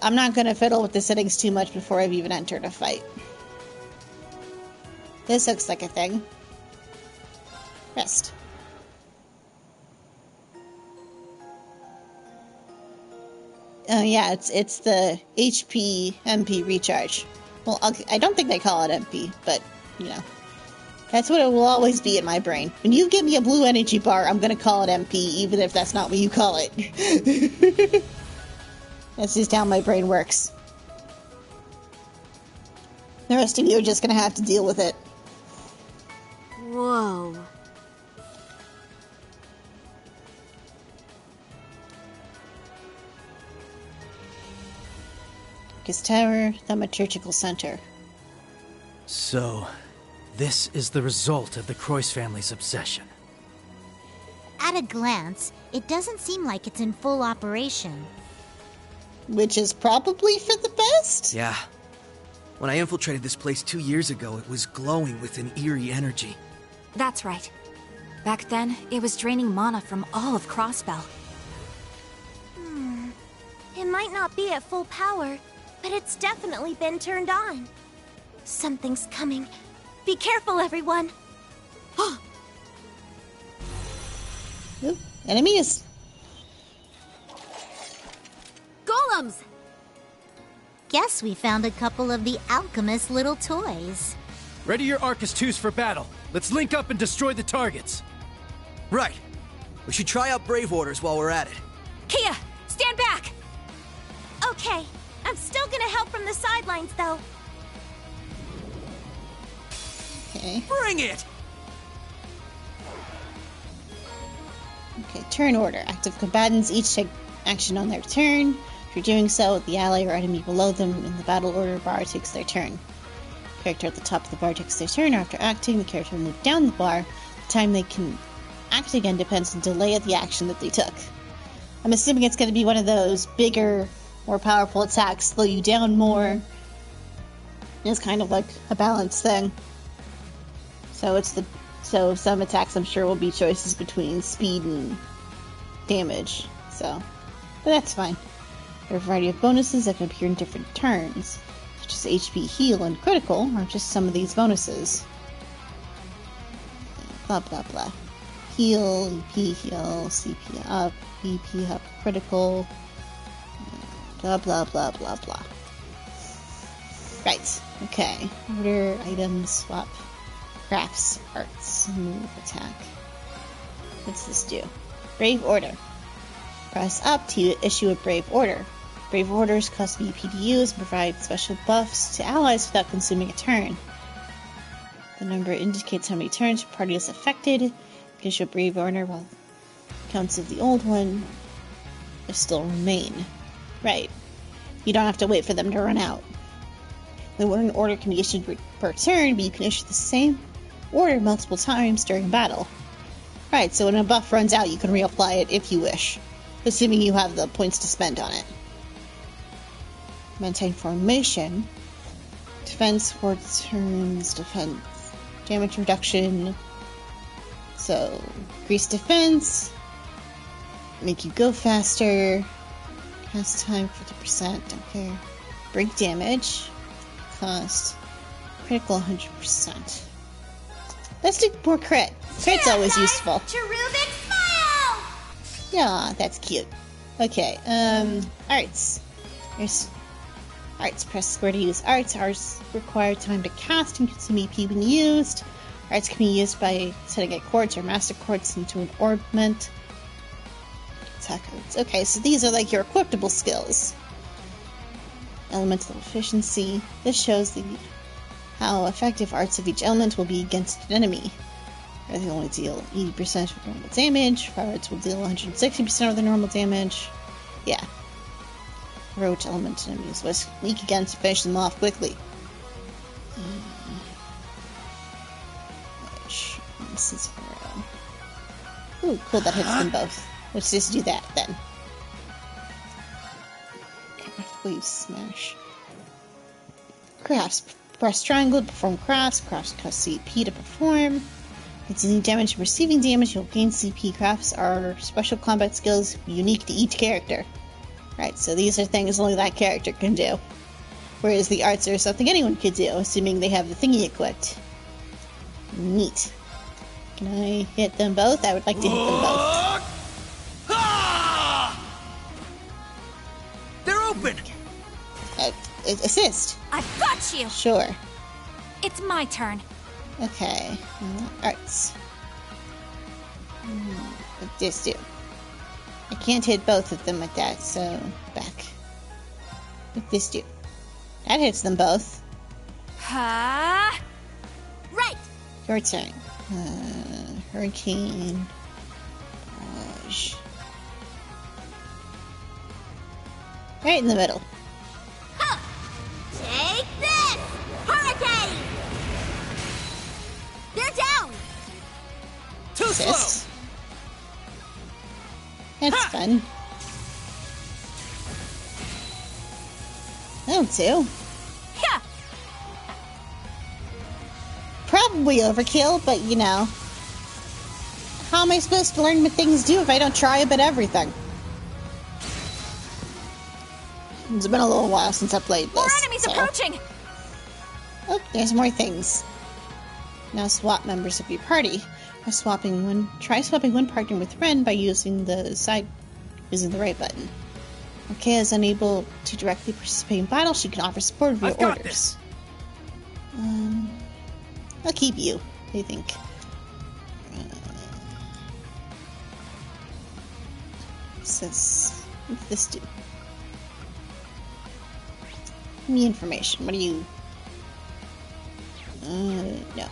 Speaker 1: I'm not going to fiddle with the settings too much before I've even entered a fight. This looks like a thing. Rest. Oh yeah, it's the HP MP recharge. Well, I don't think they call it MP, but, you know. That's what it will always be in my brain. When you give me a blue energy bar, I'm going to call it MP, even if that's not what you call it. That's just how my brain works. The rest of you are just going to have to deal with it.
Speaker 7: Whoa.
Speaker 1: Orcus Tower, Thaumaturgical Center.
Speaker 3: So, this is the result of the Croix family's obsession.
Speaker 5: At a glance, it doesn't seem like it's in full operation.
Speaker 1: Which is probably for the best?
Speaker 11: Yeah. When I infiltrated this place 2 years ago, it was glowing with an eerie energy.
Speaker 4: That's right. Back then, it was draining mana from all of Crossbell.
Speaker 6: It might not be at full power, but it's definitely been turned on. Something's coming. Be careful, everyone.
Speaker 1: Ooh, enemies.
Speaker 2: bombs!
Speaker 5: Guess we found a couple of the alchemist's little toys.
Speaker 3: Ready your Arcus 2s for battle. Let's link up and destroy the targets.
Speaker 11: Right. We should try out Brave Orders while we're at it.
Speaker 6: Kia, stand back! Okay, I'm still gonna help from the sidelines, though.
Speaker 1: Okay.
Speaker 11: Bring it!
Speaker 1: Okay, turn order. Active combatants each take action on their turn. If you're doing so, the ally or enemy below them in the battle order bar takes their turn. The character at the top of the bar takes their turn. After acting, the character will move down the bar. The time they can act again depends on the delay of the action that they took. I'm assuming it's going to be one of those bigger, more powerful attacks, slow you down more. It's kind of like a balance thing. So some attacks I'm sure will be choices between speed and damage. But that's fine. There are a variety of bonuses that can appear in different turns, such as HP heal and critical, or just some of these bonuses. Blah blah blah. Heal, EP heal, CP up, EP up, critical, blah blah blah blah blah. Right, okay. Order, items, swap, crafts, arts, move, attack. What's this do? Brave Order. Press up to issue a Brave Order. Brave Orders cost BP to use and provide special buffs to allies without consuming a turn. The number indicates how many turns your party is affected. You can issue a Brave Order while counts of the old one still remain. Right. You don't have to wait for them to run out. The one order can be issued per turn, but you can issue the same order multiple times during battle. Right, so when a buff runs out, you can reapply it if you wish, assuming you have the points to spend on it. Maintain formation. Defense for turns, defense, damage reduction. So, increase defense, make you go faster, cast time 50%, don't care. Break damage, cost, critical 100%. Let's do more crit. Crit's always useful.
Speaker 6: Cherubic smile!
Speaker 1: Yeah, that's cute. Okay, arts. There's arts. Press square to use arts. Arts require time to cast and consume EP when used. Arts can be used by setting a quartz or master quartz into an orbment. Attack arts. Okay, so these are like your equipable skills. Elemental efficiency. This shows how effective arts of each element will be against an enemy. They only deal 80% of normal damage. Fire arts will deal 160% of the normal damage. Yeah. Which element enemies was weak against to finish them off quickly. This is ooh, cool, that hits them both. Let's just do that then. Craft, wave, smash. Crafts. Press triangle to perform crafts. Crafts cost CP to perform. Dealing damage and receiving damage, you'll gain CP. Crafts are special combat skills unique to each character. Right, so these are things only that character can do. Whereas the arts are something anyone could do, assuming they have the thingy equipped. Neat. Can I hit them both? I would like to hit them both.
Speaker 11: They're open!
Speaker 1: Assist.
Speaker 4: I've got you!
Speaker 1: Sure.
Speaker 4: It's my turn.
Speaker 1: Okay. Arts. What this do? I can't hit both of them with that, so back. What this do? That hits them both.
Speaker 4: Ha!
Speaker 2: Right!
Speaker 1: Your turn. Hurricane. Barrage. Right in the middle.
Speaker 2: Huh. Take this! Hurricane! They're down!
Speaker 11: Too
Speaker 1: Assist. That's fun. That'll do.
Speaker 2: Yeah.
Speaker 1: Probably overkill, but you know. How am I supposed to learn what things do if I don't try about everything? It's been a little while since I played this.
Speaker 4: More enemies approaching!
Speaker 1: Oh, there's more things. Now swap members of your party. Try swapping one partner with Ren by using the right button. Kea is unable to directly participate in battle. She can offer support via orders. I'll keep you, I think. What's this do? Give me information. What do you... no.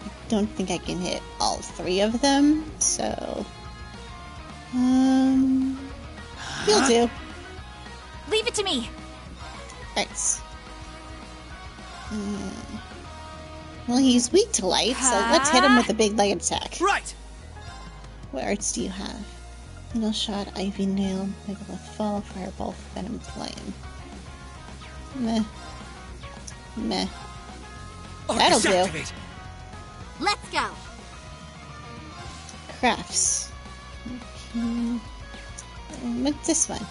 Speaker 1: I don't think I can hit all 3 of them, so... You'll do.
Speaker 4: Leave it to me.
Speaker 1: Right. Well, he's weak to light, so let's hit him with a big light attack.
Speaker 3: Right.
Speaker 1: What arts do you have? Needle shot, ivy nail, megalith fall, fireball, venom flame. Meh. Meh. That'll do.
Speaker 7: Let's go.
Speaker 1: Crafts. Okay. What's this one?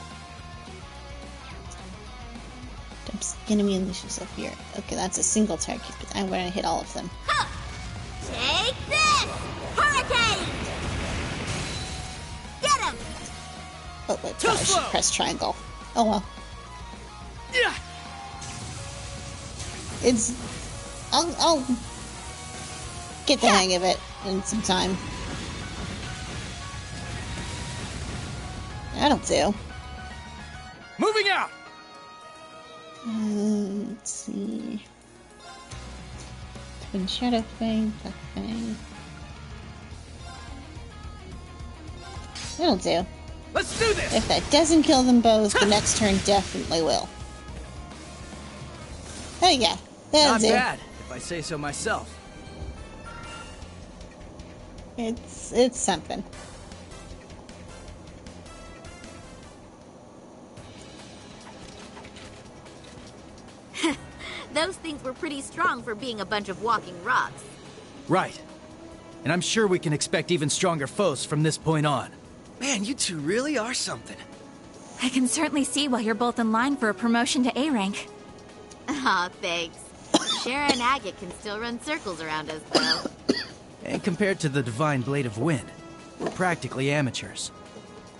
Speaker 1: Enemy unleash yourself here. Okay, that's a single target, but I'm going to hit all of them.
Speaker 7: Huh. Take this! Hurricane! Get him!
Speaker 1: Oh, wait, I should press triangle. Oh well.
Speaker 3: Yeah.
Speaker 1: It's... I'll get the hang of it in some time. That'll do.
Speaker 3: Moving out!
Speaker 1: Let's see. Twin Shadow Fang, Black Fang. That'll do.
Speaker 3: Let's do this!
Speaker 1: If that doesn't kill them both, the next turn definitely will. Oh yeah, that'll
Speaker 3: Not
Speaker 1: do.
Speaker 3: bad, if I say so myself.
Speaker 1: It's something.
Speaker 7: Those things were pretty strong for being a bunch of walking rocks.
Speaker 3: Right. And I'm sure we can expect even stronger foes from this point on.
Speaker 11: Man, you two really are something.
Speaker 4: I can certainly see why you're both in line for a promotion to A rank.
Speaker 7: Aw, thanks. Shara and Agate can still run circles around us, though.
Speaker 3: And compared to the Divine Blade of Wind, we're practically amateurs.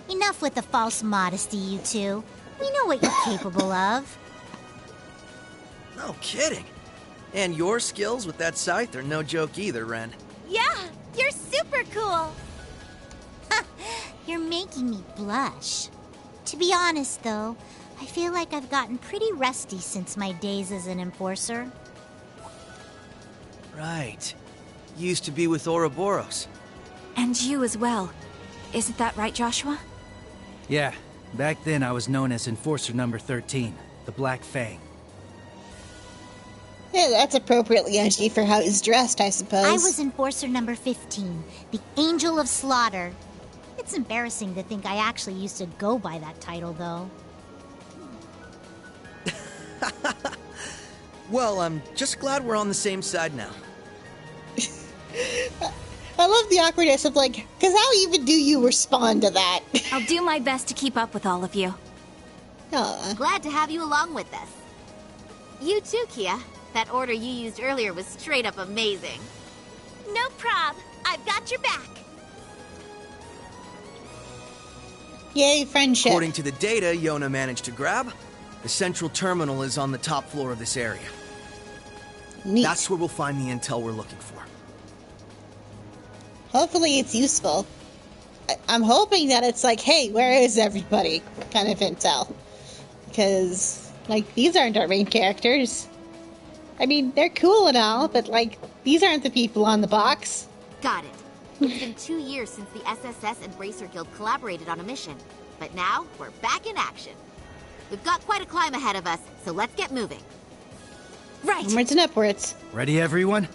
Speaker 5: Enough with the false modesty, you two. We know what you're capable of.
Speaker 11: No kidding. And your skills with that scythe are no joke either, Ren.
Speaker 6: Yeah, you're super cool.
Speaker 5: You're making me blush. To be honest, though, I feel like I've gotten pretty rusty since my days as an enforcer.
Speaker 11: Right. Used to be with Ouroboros.
Speaker 4: And you as well. Isn't that right, Joshua?
Speaker 3: Yeah, back then I was known as Enforcer Number 13, the Black Fang.
Speaker 1: Yeah, that's appropriately edgy for how he's dressed, I suppose.
Speaker 5: I was Enforcer number 15, the Angel of Slaughter. It's embarrassing to think I actually used to go by that title, though.
Speaker 11: Well, I'm just glad we're on the same side now.
Speaker 1: I love the awkwardness of like, because how even do you respond to that?
Speaker 4: I'll do my best to keep up with all of you.
Speaker 7: Glad to have you along with us. You too, Kea. That order you used earlier was straight up amazing.
Speaker 6: No prob. I've got your back.
Speaker 1: Yay, friendship.
Speaker 11: According to the data Yona managed to grab, the central terminal is on the top floor of this area.
Speaker 1: Neat.
Speaker 11: That's where we'll find the intel we're looking for.
Speaker 1: Hopefully it's useful. I'm hoping that it's like, hey, where is everybody? Kind of intel. Because, like, these aren't our main characters. I mean, they're cool and all, but, like, these aren't the people on the box.
Speaker 7: Got it. It's been 2 years since the SSS and Racer Guild collaborated on a mission. But now, we're back in action. We've got quite a climb ahead of us, so let's get moving.
Speaker 4: Right.
Speaker 1: Onwards and upwards.
Speaker 3: Ready, everyone?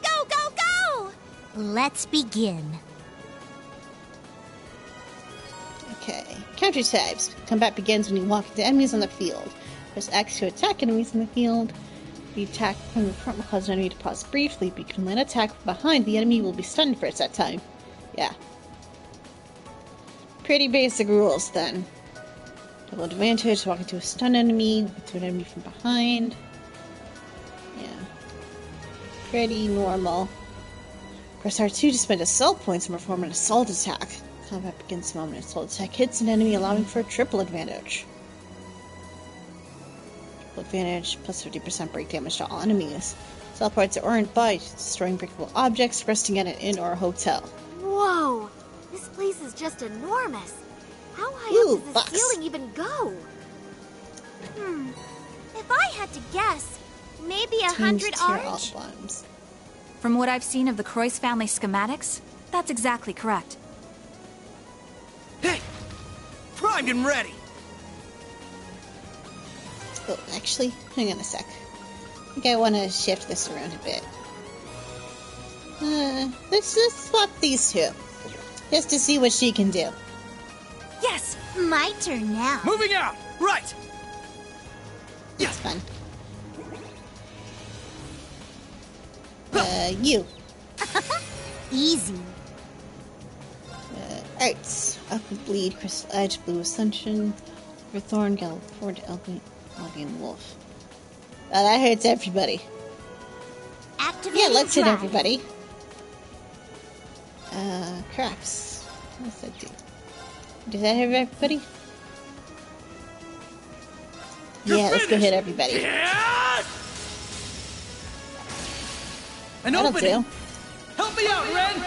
Speaker 6: Go, go, go!
Speaker 5: Let's begin.
Speaker 1: Okay. Counter types. Combat begins when you walk into enemies on the field. Press X to attack enemies in the field. The attack from the front will cause an enemy to pause briefly, but you can land attack from behind. The enemy will be stunned for a set time. Yeah. Pretty basic rules, then. Double advantage, walk into a stunned enemy, walk into an enemy from behind. Yeah. Pretty normal. Press R2 to spend assault points and perform an assault attack. Combat begins the moment its full attack hits an enemy, allowing for a triple advantage. Triple advantage plus 50% break damage to all enemies. Teleports are earned by destroying breakable objects, resting at an inn or a hotel.
Speaker 7: Whoa! This place is just enormous. How high up does the ceiling even go?
Speaker 6: If I had to guess, maybe 100 arch?
Speaker 4: From what I've seen of the Croix family schematics, that's exactly correct.
Speaker 11: Hey! Primed and ready!
Speaker 1: Oh, actually, hang on a sec. I think I want to shift this around a bit. Let's just swap these two. Just to see what she can do.
Speaker 5: Yes! My turn now.
Speaker 11: Moving out! Right!
Speaker 1: It's fun. You.
Speaker 5: Easy.
Speaker 1: Arts. Aqua Bleed, Crystal Edge, Blue Ascension, Thorn, Galliford, Albion Wolf. That hurts everybody.
Speaker 5: Activating
Speaker 1: let's hit
Speaker 5: drive.
Speaker 1: everybody. Crafts. What does that do? Does that hit everybody? Let's go hit everybody.
Speaker 3: An
Speaker 1: That'll
Speaker 3: opening!
Speaker 1: do.
Speaker 3: Help me out, Ren!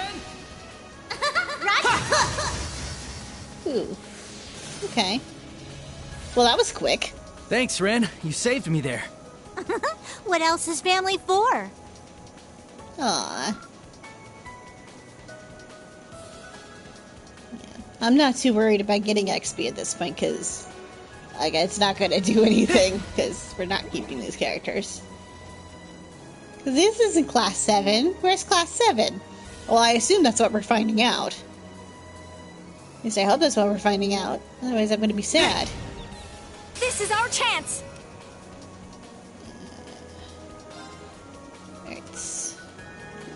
Speaker 1: Ooh. Okay. Well, that was quick.
Speaker 3: Thanks, Ren. You saved me there.
Speaker 5: What else is family for?
Speaker 1: Aww. Yeah. I'm not too worried about getting XP at this point, because it's not going to do anything, because we're not keeping these characters. Because this isn't Class 7. Where's Class 7? Well, I assume that's what we're finding out. At least I hope that's what we're finding out. Otherwise, I'm going to be sad.
Speaker 4: This is our chance!
Speaker 1: Alright.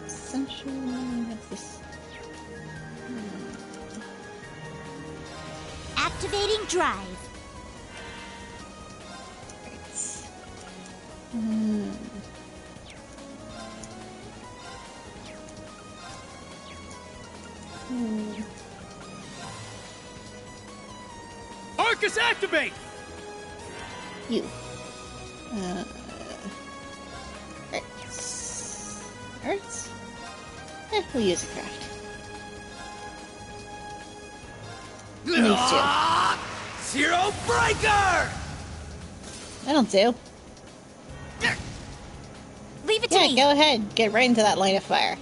Speaker 1: Essential. What's this?
Speaker 5: Activating drive.
Speaker 3: Arcus, activate!
Speaker 1: You. Arts. Arts? We'll use a craft.
Speaker 11: Zero breaker!
Speaker 1: That'll do.
Speaker 4: Leave it to me!
Speaker 1: Go ahead. Get right into that line of fire.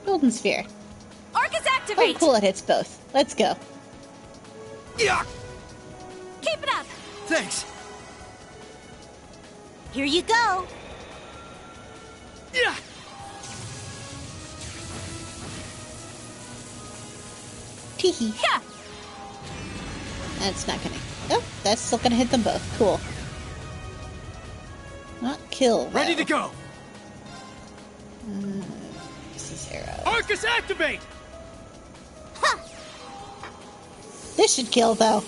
Speaker 1: Golden Sphere.
Speaker 4: Arcus, activate!
Speaker 1: Oh, cool, it hits both. Let's go.
Speaker 11: Yeah.
Speaker 4: Keep it up!
Speaker 11: Thanks.
Speaker 5: Here you go.
Speaker 11: Yeah.
Speaker 1: Teehee.
Speaker 4: Yeah.
Speaker 1: That's not gonna... Oh, that's still gonna hit them both. Cool. Not kill, though.
Speaker 3: Ready to go!
Speaker 1: This is arrow.
Speaker 3: Arcus, activate!
Speaker 1: This should kill, though.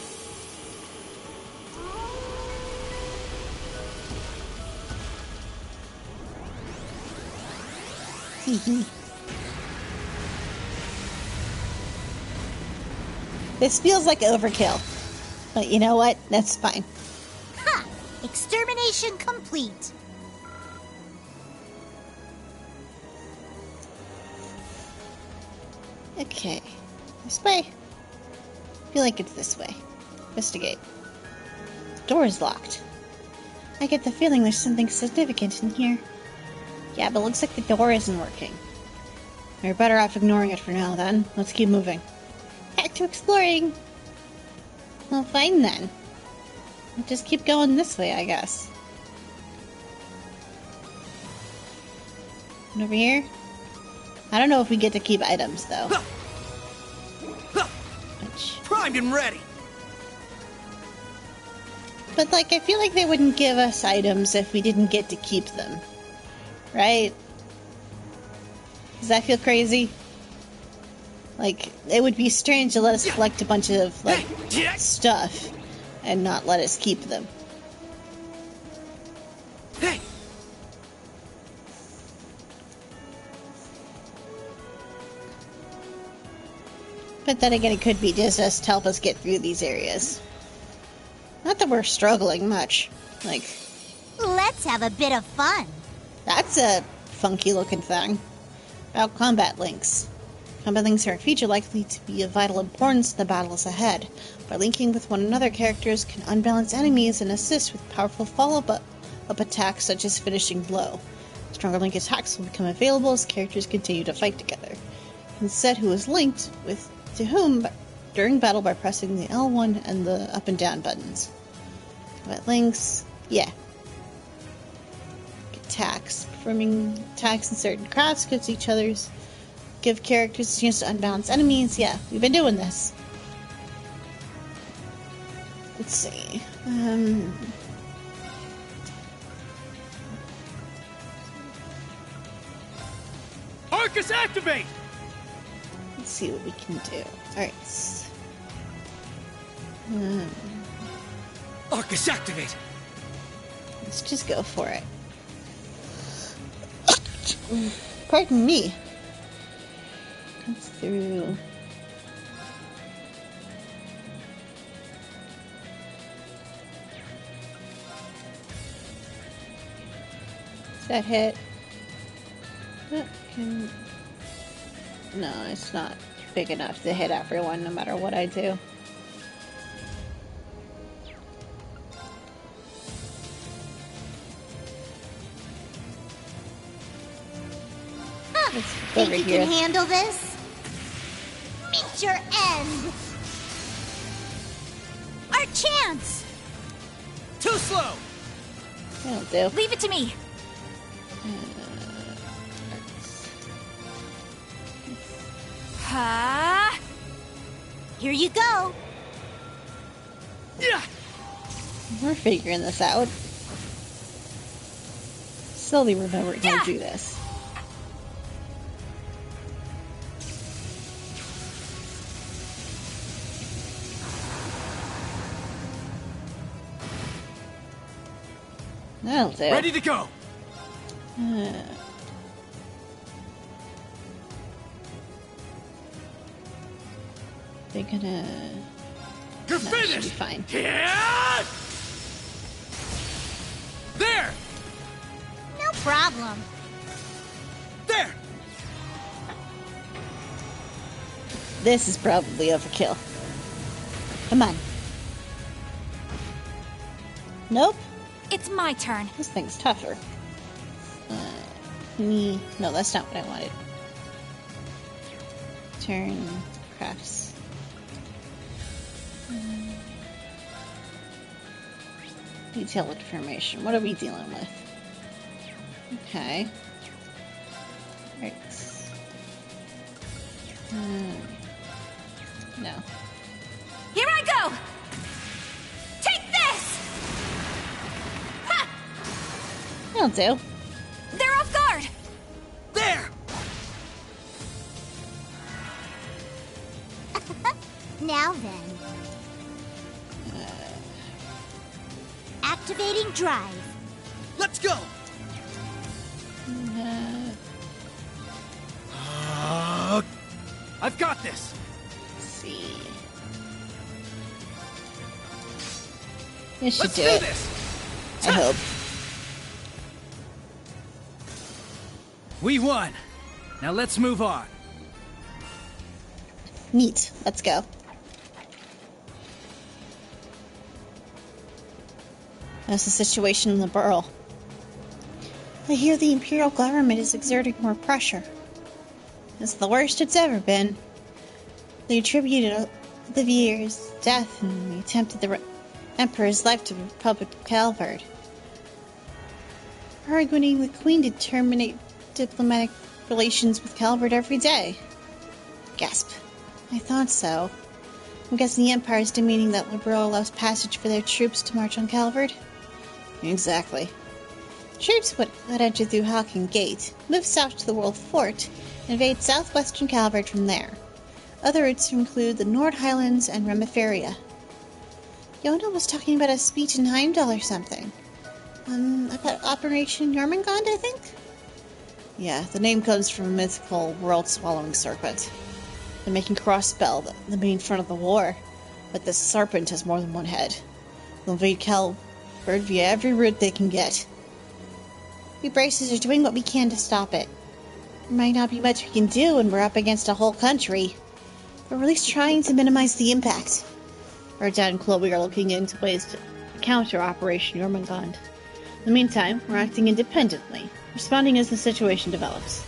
Speaker 1: This feels like overkill. But you know what? That's fine.
Speaker 5: Ha! Extermination complete.
Speaker 1: Okay. This way. I feel like it's this way. Investigate. The door is locked. I get the feeling there's something significant in here. Yeah, but looks like the door isn't working. We're better off ignoring it for now, then. Let's keep moving. Back to exploring! Well, fine then. We'll just keep going this way, I guess. And over here? I don't know if we get to keep items, though.
Speaker 11: Primed and ready!
Speaker 1: But, I feel like they wouldn't give us items if we didn't get to keep them. Right? Does that feel crazy? It would be strange to let us collect a bunch of, stuff and not let us keep them.
Speaker 11: Hey!
Speaker 1: But then again, it could be just to help us get through these areas. Not that we're struggling much. Like,
Speaker 5: let's have a bit of fun.
Speaker 1: That's a funky looking thing. About combat links. Combat links are a feature likely to be of vital importance in the battles ahead. By linking with one another, characters can unbalance enemies and assist with powerful follow-up attacks such as finishing blow. Stronger link attacks will become available as characters continue to fight together. You can set who is linked to whom during battle by pressing the L1 and the up and down buttons. Combat links, yeah. Attacks. Performing attacks in certain crafts give characters a chance to unbalance enemies. Yeah, we've been doing this. Let's see.
Speaker 3: Arcus, activate!
Speaker 1: Let's see what we can do. Alright.
Speaker 3: Arcus, activate!
Speaker 1: Let's just go for it. Pardon me. Comes through. Does that hit? No, it's not big enough to hit everyone no matter what I do.
Speaker 5: Think you can handle this? Meet your end! Our chance!
Speaker 3: Too slow!
Speaker 1: That'll do.
Speaker 4: Leave it to me!
Speaker 5: Here you go!
Speaker 3: Yeah!
Speaker 1: We're figuring this out. Slowly remembering how to do this. That'll do.
Speaker 3: Ready to go!
Speaker 1: They're gonna...
Speaker 3: You're
Speaker 1: no,
Speaker 3: finished!
Speaker 1: should be fine.
Speaker 3: Yeah! There!
Speaker 5: No problem.
Speaker 3: There!
Speaker 1: This is probably overkill. Come on. Nope.
Speaker 4: It's my turn.
Speaker 1: This thing's tougher. No, that's not what I wanted. Turn crafts. Detailed information. What are we dealing with? Okay. Right. No.
Speaker 4: Here I go! Take this! Ha!
Speaker 1: That'll do.
Speaker 4: They're off guard!
Speaker 3: There!
Speaker 5: Now then. Activating drive.
Speaker 3: Let's go! I've got this!
Speaker 1: Let's see. This should
Speaker 3: Let's
Speaker 1: do
Speaker 3: do
Speaker 1: it.
Speaker 3: This!
Speaker 1: I hope.
Speaker 3: We won! Now let's move on.
Speaker 1: Neat. Let's go. How's the situation in the Burl? I hear the Imperial government is exerting more pressure. It's the worst it's ever been. They attributed Olivier's death and the attempt at the Emperor's life to the Republic of Calvard. Arguing the Queen to terminate diplomatic relations with Calvard every day. Gasp. I thought so. I'm guessing the Empire is demanding that Liberl allows passage for their troops to march on Calvard? Exactly. Troops would enter through Hawking Gate, move south to the World Fort, and invade southwestern Calvard from there. Other routes include the Nord Highlands and Remiferia. Yona was talking about a speech in Heimdall or something. About Operation Jormungand, I think? Yeah, the name comes from a mythical world-swallowing serpent. They're making Crossbell the main front of the war, but the Serpent has more than one head. They'll invade Calvard via every route they can get. We Bracers are doing what we can to stop it. There might not be much we can do when we're up against a whole country, but we're at least trying to minimize the impact. Our dad and Chloe are looking into ways to counter Operation Jormungand. In the meantime, we're acting independently, responding as the situation develops.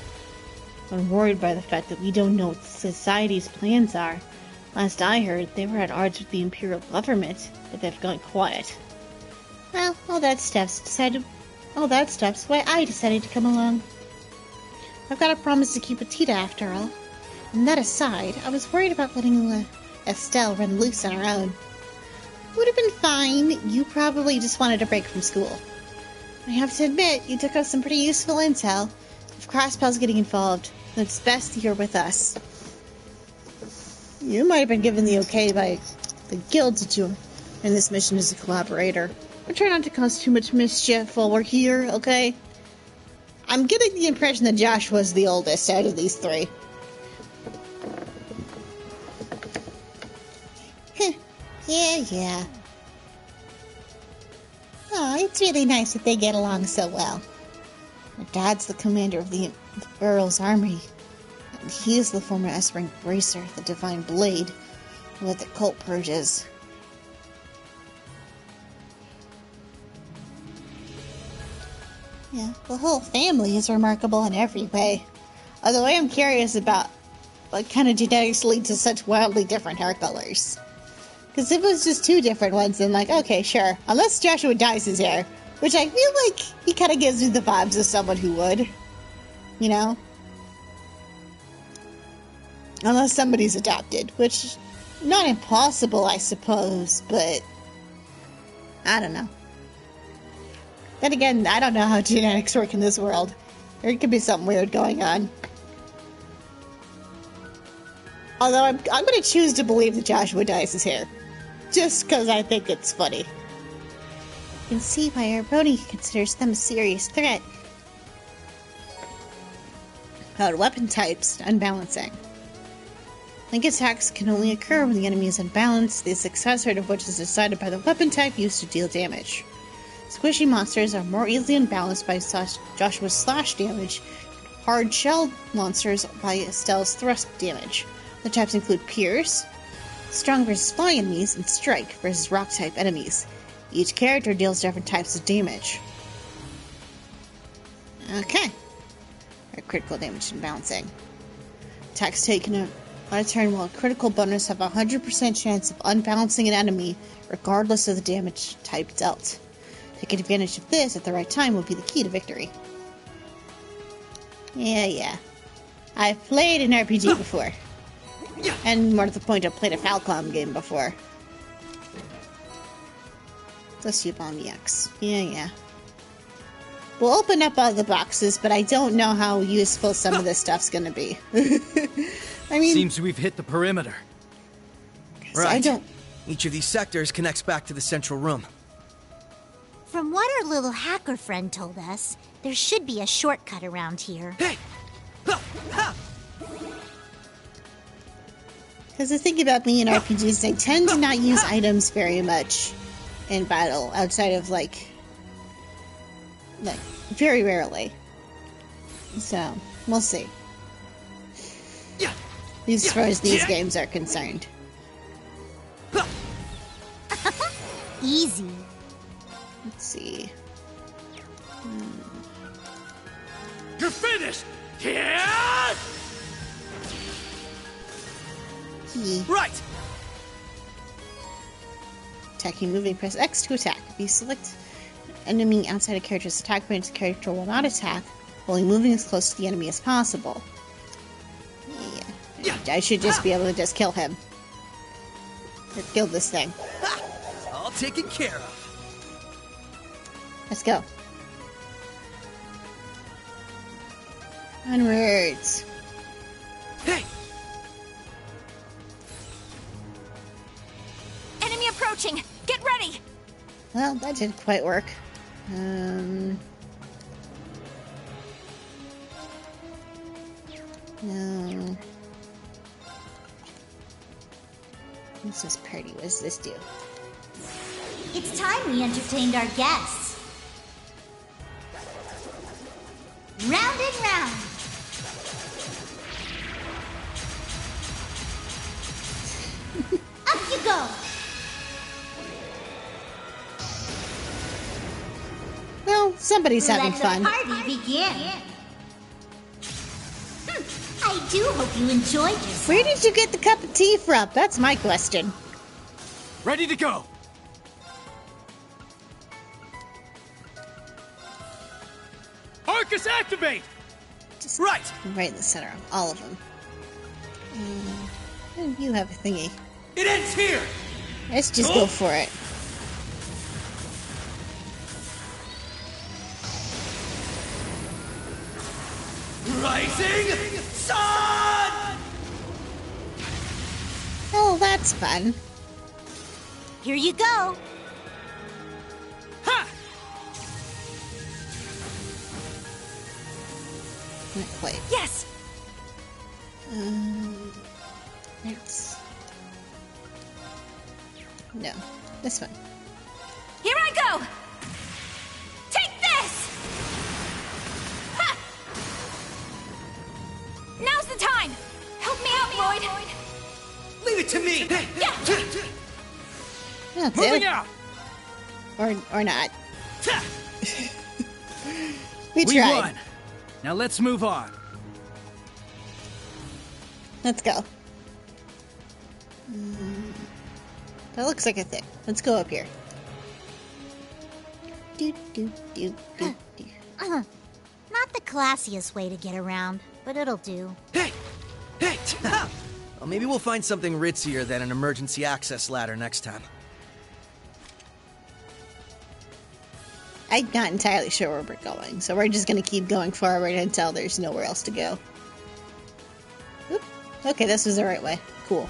Speaker 1: I'm worried by the fact that we don't know what society's plans are. Last I heard, they were at odds with the Imperial government, but they've gone quiet. Well, all that stuff's why I decided to come along. I've got a promise to keep with Tita after all. And that aside, I was worried about letting Estelle run loose on her own. Would have been fine. You probably just wanted a break from school. I have to admit, you took us some pretty useful intel. If Crossbell's getting involved, then it's best you're with us. You might have been given the okay by the guild to join in this mission as a collaborator. But try not to cause too much mischief while we're here, okay? I'm getting the impression that Joshua's the oldest out of these three. Yeah. Oh, it's really nice that they get along so well. Her dad's the commander of the Earl's army, and he is the former S-rank bracer, the Divine Blade, who led the cult purges. Yeah, the whole family is remarkable in every way. Although I am curious about what kind of genetics lead to such wildly different hair colors. Because if it was just two different ones, then like, okay, sure. Unless Joshua dyes his hair. Which I feel like he kind of gives me the vibes of someone who would. You know? Unless somebody's adopted. Which, not impossible, I suppose, but I don't know. Then again, I don't know how genetics work in this world. There could be something weird going on. Although I'm going to choose to believe that Joshua dyes his hair. Just because I think it's funny. You can see why Ereboni considers them a serious threat. About weapon types, unbalancing. Link attacks can only occur when the enemy is unbalanced, the success rate of which is decided by the weapon type used to deal damage. Squishy monsters are more easily unbalanced by Joshua's slash damage, and hard shell monsters by Estelle's thrust damage. The types include Pierce, Strong versus Fly enemies, and Strike versus Rock-type enemies. Each character deals different types of damage. Okay. Critical damage and balancing. Attacks taken on a turn while a critical bonus have a 100% chance of unbalancing an enemy, regardless of the damage type dealt. Taking advantage of this at the right time will be the key to victory. Yeah. I've played an RPG before. And more to the point, I've played a Falcom game before. Let's do Bomb EX. Yeah. We'll open up all the boxes, but I don't know how useful some of this stuff's gonna be. I mean...
Speaker 3: Seems we've hit the perimeter.
Speaker 11: Right. Each of these sectors connects back to the central room.
Speaker 5: From what our little hacker friend told us, there should be a shortcut around here.
Speaker 11: Hey!
Speaker 1: Because the thing about me in RPGs, they tend to not use items very much in battle, outside of, like, very rarely. So, we'll see. As far as these games are concerned.
Speaker 5: Easy.
Speaker 1: Let's see.
Speaker 12: You're finished! Yeah!
Speaker 11: Right!
Speaker 1: Attacking, moving, press X to attack. If you select enemy outside a character's attack range, the character will not attack, only moving as close to the enemy as possible. Yeah. I should just be able to just kill him. Or kill this thing.
Speaker 11: All taken care of.
Speaker 1: Let's go. Onwards.
Speaker 11: Hey!
Speaker 2: Enemy approaching! Get ready!
Speaker 1: Well, that didn't quite work. No. Christmas party. What does this do?
Speaker 5: It's time we entertained our guests. Round and round. Up you go.
Speaker 1: Well, somebody's having fun.
Speaker 5: Let the party begin. I do hope you enjoyed yourself.
Speaker 1: Where did you get the cup of tea from? That's my question.
Speaker 3: Ready to go. Arcus, activate!
Speaker 1: Just right in the center of all of them. And you have a thingy.
Speaker 3: It ends here!
Speaker 1: Let's just go for it.
Speaker 3: Rising Sun!
Speaker 1: Oh, that's fun.
Speaker 5: Here you go.
Speaker 3: Ha!
Speaker 1: Not quite.
Speaker 21: Yes!
Speaker 1: It's... No, this one.
Speaker 21: Here I go! Take this! Ha! Now's the time! Help me out, Lloyd!
Speaker 11: Leave it to me!
Speaker 21: Yeah!
Speaker 1: That's
Speaker 3: Moving
Speaker 1: it.
Speaker 3: out!
Speaker 1: Or not.
Speaker 3: We
Speaker 1: tried.
Speaker 3: won. Now let's move on.
Speaker 1: Let's go. That looks like a thing. Let's go up here.
Speaker 5: Not the classiest way to get around, but it'll do.
Speaker 11: Hey! Well, maybe we'll find something ritzier than an emergency access ladder next time.
Speaker 1: I'm not entirely sure where we're going, so we're just going to keep going forward until there's nowhere else to go. Oop. Okay, this was the right way. Cool.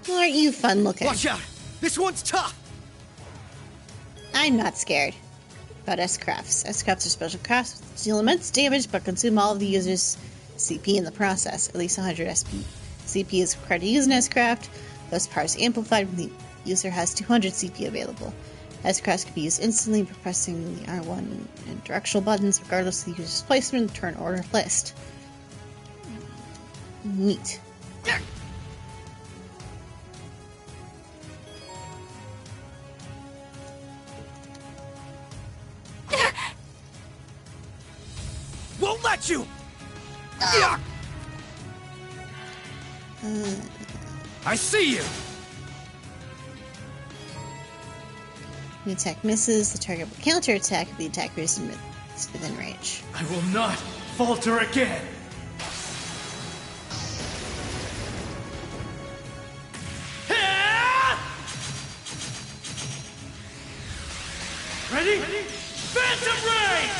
Speaker 1: Aren't you fun looking?
Speaker 11: Watch out! This one's tough!
Speaker 1: I'm not scared. About S-Crafts. S-Crafts are special crafts that deal immense damage but consume all of the user's CP in the process. At least 100 CP is required to use an S-Craft. Those powers amplified when the user has 200 CP available. S-Crafts can be used instantly by pressing the R1 and directional buttons regardless of the user's placement in the turn order list. Neat.
Speaker 11: Won't let you!
Speaker 3: I see you!
Speaker 1: The attack misses, the target will counterattack if the attack is within range.
Speaker 3: I will not falter again! Ready? Phantom Ray!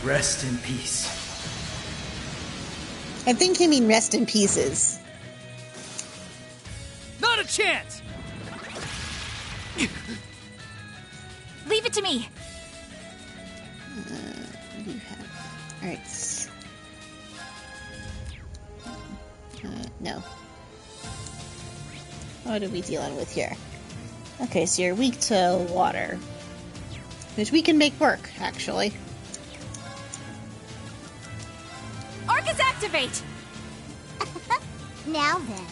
Speaker 3: Rest in peace.
Speaker 1: I think you mean rest in pieces.
Speaker 3: Not a chance!
Speaker 21: Leave it to me!
Speaker 1: What do you have? Alright. No. What are we dealing with here? Okay, so you're weak to water. Which we can make work, actually.
Speaker 21: Arcus, activate!
Speaker 5: Now then.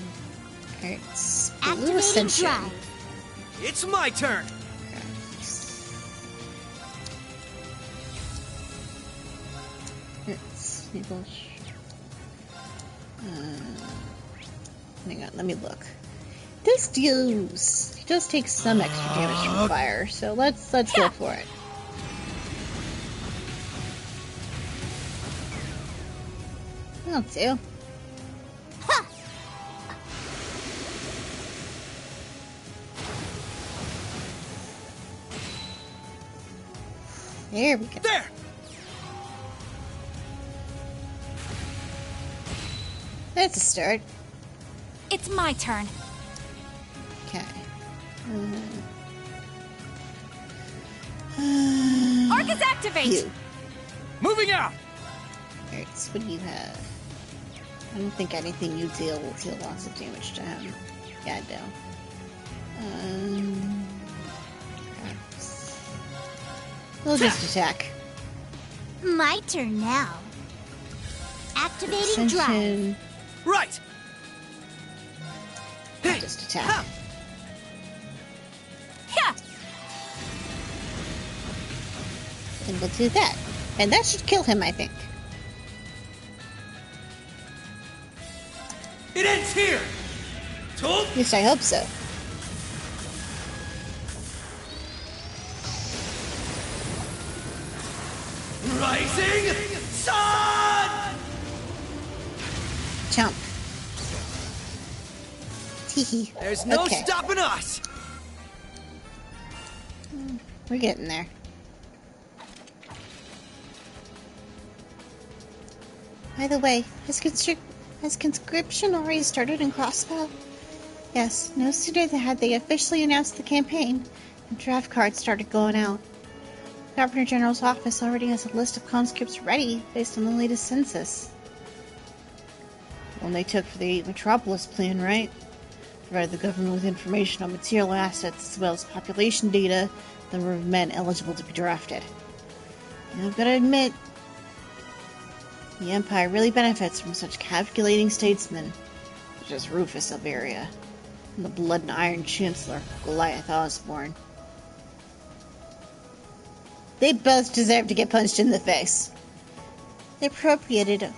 Speaker 1: Alright,
Speaker 5: Activating
Speaker 1: Ascension.
Speaker 5: drive.
Speaker 11: It's my turn!
Speaker 1: Hang on, let me look. This he does take some extra damage from fire, so let's go for it. That'll do. There we go.
Speaker 11: There!
Speaker 1: That's a start.
Speaker 21: It's my turn.
Speaker 1: Okay.
Speaker 21: Arcus, activate!
Speaker 1: You.
Speaker 3: Moving out!
Speaker 1: Alright, so what do you have? I don't think anything you deal will deal lots of damage to him. Yeah, no. We'll just attack.
Speaker 5: My turn now. Activating drive.
Speaker 3: Right!
Speaker 1: I'll just attack. And we'll do that. And that should kill him, I think.
Speaker 3: It ends here!
Speaker 1: At least I hope so.
Speaker 3: Rising sun!
Speaker 1: Jump. Teehee.
Speaker 3: There's no stopping us!
Speaker 1: We're getting there. By the way, has conscription already started in Crossbow? Yes, no sooner had they officially announced the campaign, and draft cards started going out. The Governor General's office already has a list of conscripts ready based on the latest census. One they took for the Metropolis plan, right? Provided the government with information on material assets as well as population data, the number of men eligible to be drafted. And I've got to admit, the Empire really benefits from such calculating statesmen, such as Rufus Averia, and the Blood and Iron Chancellor, Goliath Osborne. They both deserve to get punched in the face. They appropriated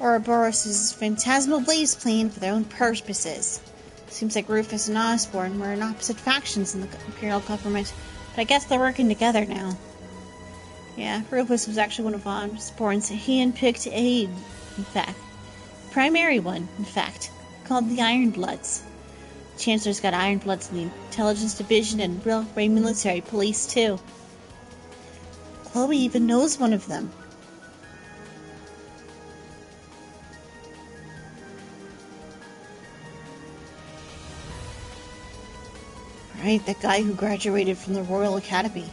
Speaker 1: Ouroboros' phantasmal blaze plan for their own purposes. Seems like Rufus and Osborne were in opposite factions in the Imperial government, but I guess they're working together now. Yeah, Rufus was actually one of Osborne's hand-picked aide, in fact. Primary one, in fact, called the Ironbloods. The Chancellor's got Ironbloods in the Intelligence Division and Railway Military Police, too. Chloe even knows one of them. Right, that guy who graduated from the Royal Academy.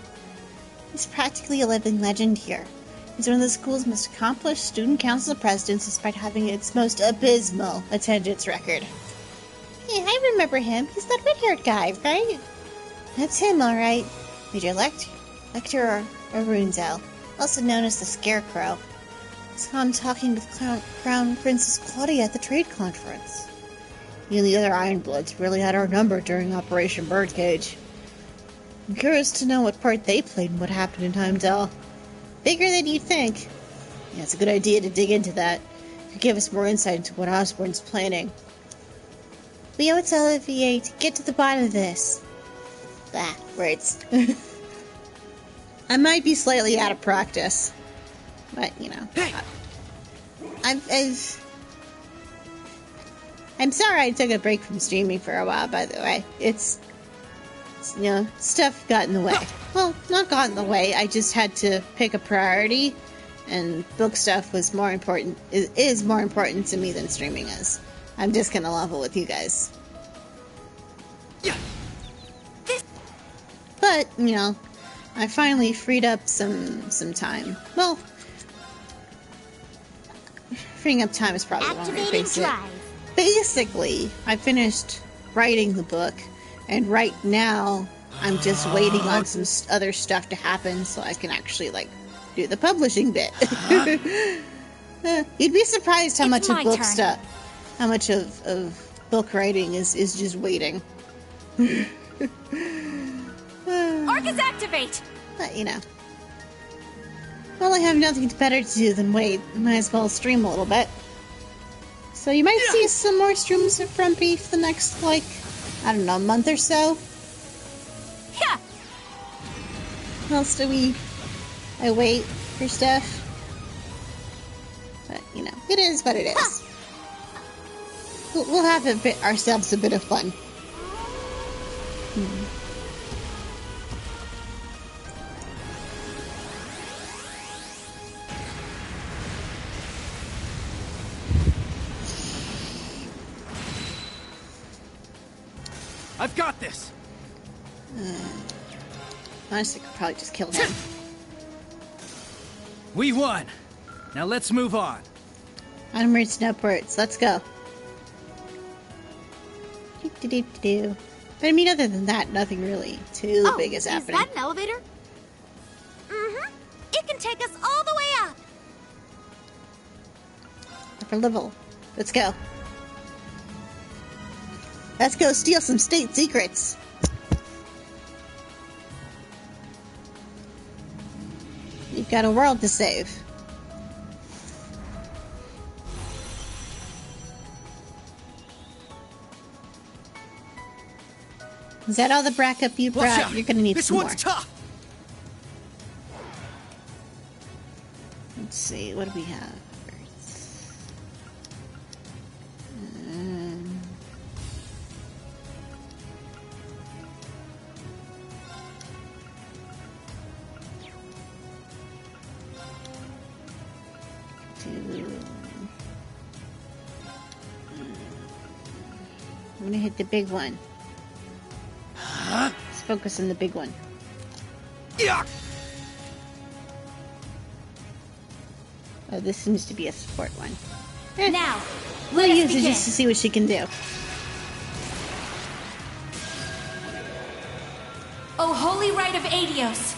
Speaker 1: He's practically a living legend here. He's one of the school's most accomplished student council presidents despite having its most abysmal attendance record. Hey, I remember him. He's that red-haired guy, right? That's him, alright. Major Lecter Arunzel, also known as the Scarecrow. I saw him talking with Crown Princess Claudia at the trade conference. You and the other Ironbloods really had our number during Operation Birdcage. I'm curious to know what part they played in what happened in Heimdall. Bigger than you'd think. Yeah, it's a good idea to dig into that. It could give us more insight into what Osborne's planning. We owe it to Olivier to get to the bottom of this. Ah, words. I might be slightly out of practice. But, you know. I'm sorry I took a break from streaming for a while, by the way. It's you know, stuff got in the way. Well, not got in the way, I just had to pick a priority, and book stuff was more important, is more important to me than streaming is. I'm just gonna level with you guys. But, you know, I finally freed up some time. Well, freeing up time is probably the wrong way to face it. Basically, I finished writing the book, and right now I'm just waiting on some other stuff to happen so I can actually, like, do the publishing bit. You'd be surprised how much of book stuff, how much of book writing is just waiting.
Speaker 4: Arcus activate!
Speaker 1: But, you know. Well, I have nothing better to do than wait. Might as well stream a little bit. So you might see some more streams from me for the next, like, I don't know, month or so.
Speaker 4: Yeah.
Speaker 1: What else do I wait for stuff? But, you know, it is what it is. We'll have ourselves a bit of fun.
Speaker 3: I've got this!
Speaker 1: Honestly, I could probably just kill him.
Speaker 3: We won! Now let's move on.
Speaker 1: Onwards and upwards. Let's go. Do-do-do-do-do. But I mean, other than that, nothing really too big is happening.
Speaker 7: Is that an elevator?
Speaker 6: Mm-hmm. It can take us all the way up.
Speaker 1: Upper level. Let's go. Let's go steal some state secrets. You've got a world to save. Is that all the backup you brought? You're gonna need some more.
Speaker 3: This one's tough.
Speaker 1: Let's see, what do we have? I'm gonna hit the big one. Let's focus on the big one.
Speaker 3: Yeah.
Speaker 1: Oh, this seems to be a support one.
Speaker 6: Now,
Speaker 1: we'll use it just to see what she can do.
Speaker 4: O holy rite of Adios!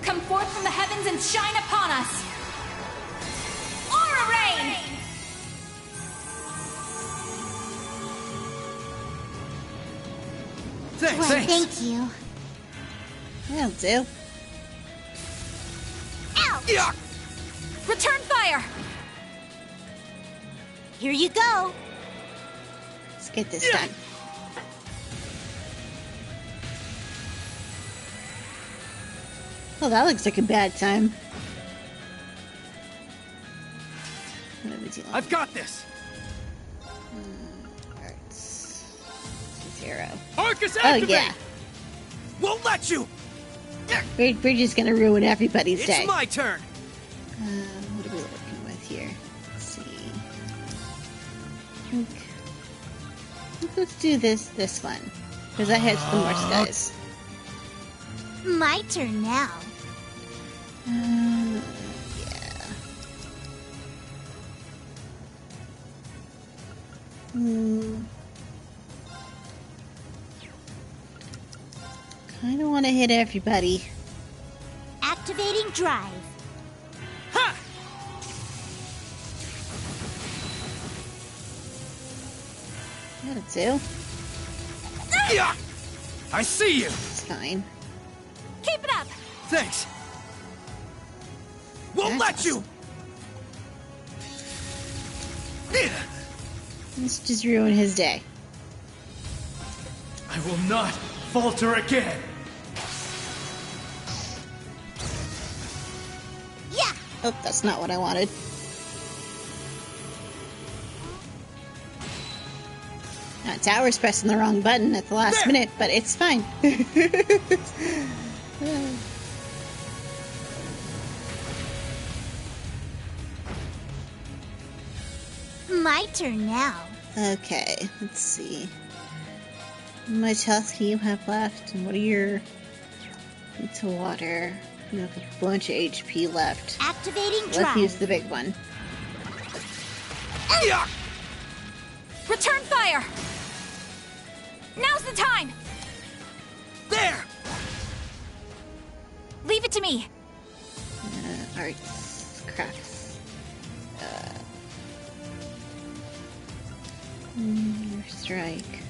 Speaker 4: Come forth from the heavens and shine upon us! Aura Rain!
Speaker 3: Thanks.
Speaker 5: Well, thank you.
Speaker 1: That'll do.
Speaker 6: Ow!
Speaker 3: Yeah.
Speaker 4: Return fire!
Speaker 6: Here you go.
Speaker 1: Let's get this done. Oh, that looks like a bad time. What are we doing?
Speaker 3: I've got this.
Speaker 1: Arts. 0.
Speaker 3: Arcus,
Speaker 1: Oh,
Speaker 3: activate!
Speaker 1: yeah.
Speaker 3: Won't let you!
Speaker 1: We're just gonna ruin everybody's day.
Speaker 3: It's my turn!
Speaker 1: What are we working with here? Let's see. I think let's do this one. Because that has the more skies.
Speaker 5: My turn now.
Speaker 1: Yeah. Kind of want to hit everybody.
Speaker 5: Activating drive.
Speaker 3: Ha!
Speaker 1: That'll do.
Speaker 3: Yeah! I see you!
Speaker 1: It's fine.
Speaker 6: Keep it up.
Speaker 3: Thanks. Won't let you!
Speaker 1: Let's just ruin his day.
Speaker 3: I will not falter again!
Speaker 6: Yeah!
Speaker 1: Oh, that's not what I wanted. Tower's pressing the wrong button at the last minute, but it's fine.
Speaker 5: My turn now.
Speaker 1: Okay, let's see. How much health do you have left? And what are your... Into water. You have a bunch of HP left.
Speaker 5: Activating
Speaker 1: Let's
Speaker 5: drive.
Speaker 1: use the big one.
Speaker 3: Yeah!
Speaker 4: Return fire! Now's the time!
Speaker 3: There!
Speaker 4: Leave it to me.
Speaker 1: Arts, crafts. Your strike.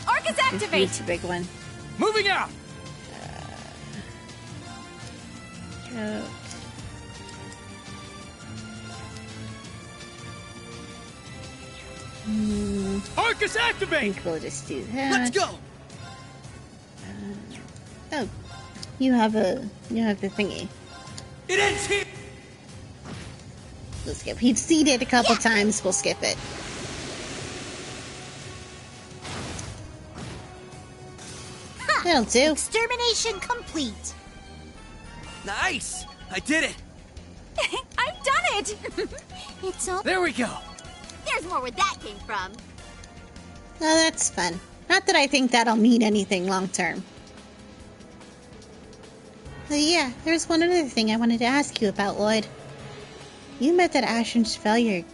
Speaker 4: Arcus activate!
Speaker 1: Use the big one.
Speaker 3: Moving out!
Speaker 1: Out.
Speaker 3: Arcus
Speaker 1: I
Speaker 3: activate!
Speaker 1: think we'll just do that.
Speaker 3: Let's go!
Speaker 1: Oh, you have the thingy.
Speaker 3: It ends here!
Speaker 1: We'll skip. He'd seen it a couple times. We'll skip it. That'll do.
Speaker 5: Extermination complete.
Speaker 3: Nice! I did it!
Speaker 4: I've done it!
Speaker 5: It's all.
Speaker 3: There we go!
Speaker 7: There's more where that came from.
Speaker 1: Oh, that's fun. Not that I think that'll mean anything long term. Yeah, there's one other thing I wanted to ask you about, Lloyd. You met that Ashen Chevalier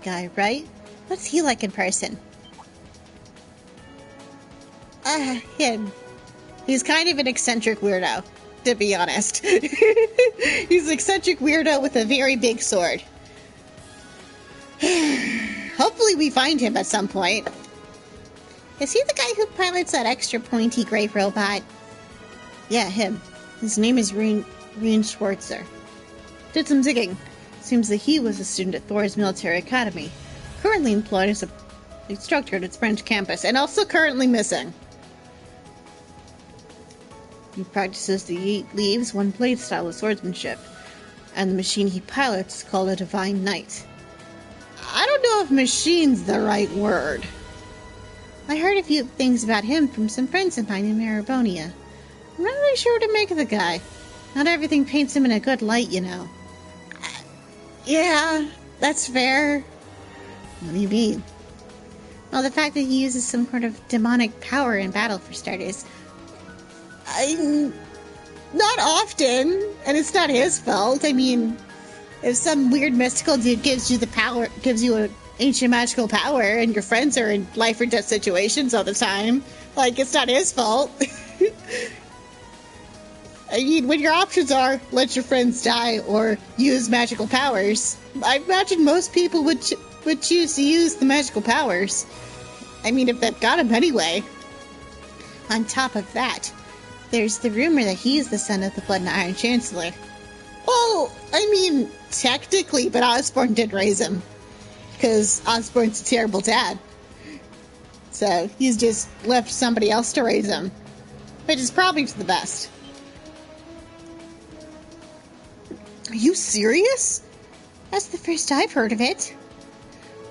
Speaker 1: guy, right? What's he like in person? Him. He's kind of an eccentric weirdo, to be honest. He's an eccentric weirdo with a very big sword. Hopefully we find him at some point. Is he the guy who pilots that extra pointy gray robot? Yeah, him. His name is Reen Schwartzer. Did some digging. Seems that he was a student at Thor's Military Academy. Currently employed as an instructor at its French campus, and also currently missing. He practices the 8 leaves, 1 blade style of swordsmanship, and the machine he pilots is called a Divine Knight. I don't know if machine's the right word. I heard a few things about him from some friends of mine in Marebonia. I'm not really sure what to make of the guy. Not everything paints him in a good light, you know. Yeah, that's fair. What do you mean? Well, the fact that he uses some sort of demonic power in battle, for starters. Not often, and it's not his fault. I mean, if some weird mystical dude gives you the power, gives you an ancient magical power, and your friends are in life or death situations all the time, like, it's not his fault. I mean, when your options are let your friends die or use magical powers, I imagine most people would choose to use the magical powers. I mean, if they've got them anyway. On top of that, there's the rumor that he's the son of the Blood and Iron Chancellor. Well, I mean, technically, but Osborn did raise him. Because Osborn's a terrible dad. So, he's just left somebody else to raise him. Which is probably for the best. Are you serious? That's the first I've heard of it.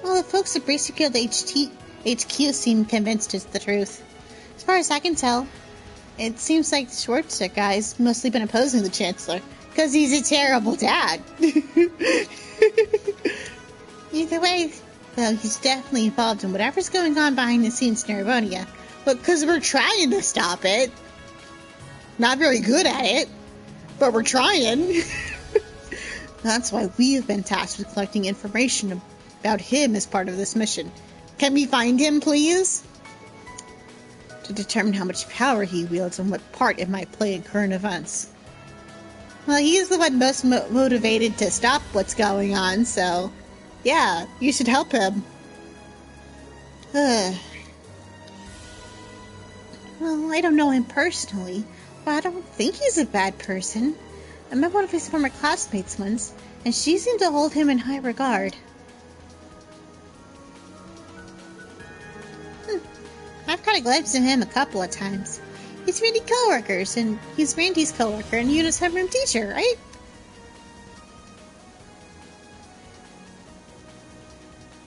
Speaker 1: Well, the folks at Bracer Guild HQ seem convinced it's the truth. As far as I can tell, it seems like the Schwartzer guy's mostly been opposing the Chancellor, because he's a terrible dad. Either way, though, he's definitely involved in whatever's going on behind the scenes in Erebonia. But because we're trying to stop it. Not very good at it, but we're trying. That's why we have been tasked with collecting information about him as part of this mission. Can we find him, please? To determine how much power he wields and what part it might play in current events. Well, he's the one most motivated to stop what's going on, so... yeah, you should help him. Well, I don't know him personally, but I don't think he's a bad person. I met one of his former classmates once, and she seemed to hold him in high regard. I've caught a glimpse of him a couple of times. He's Randy's co-workers, and he's Randy's co-worker and Yuna's homeroom teacher, right?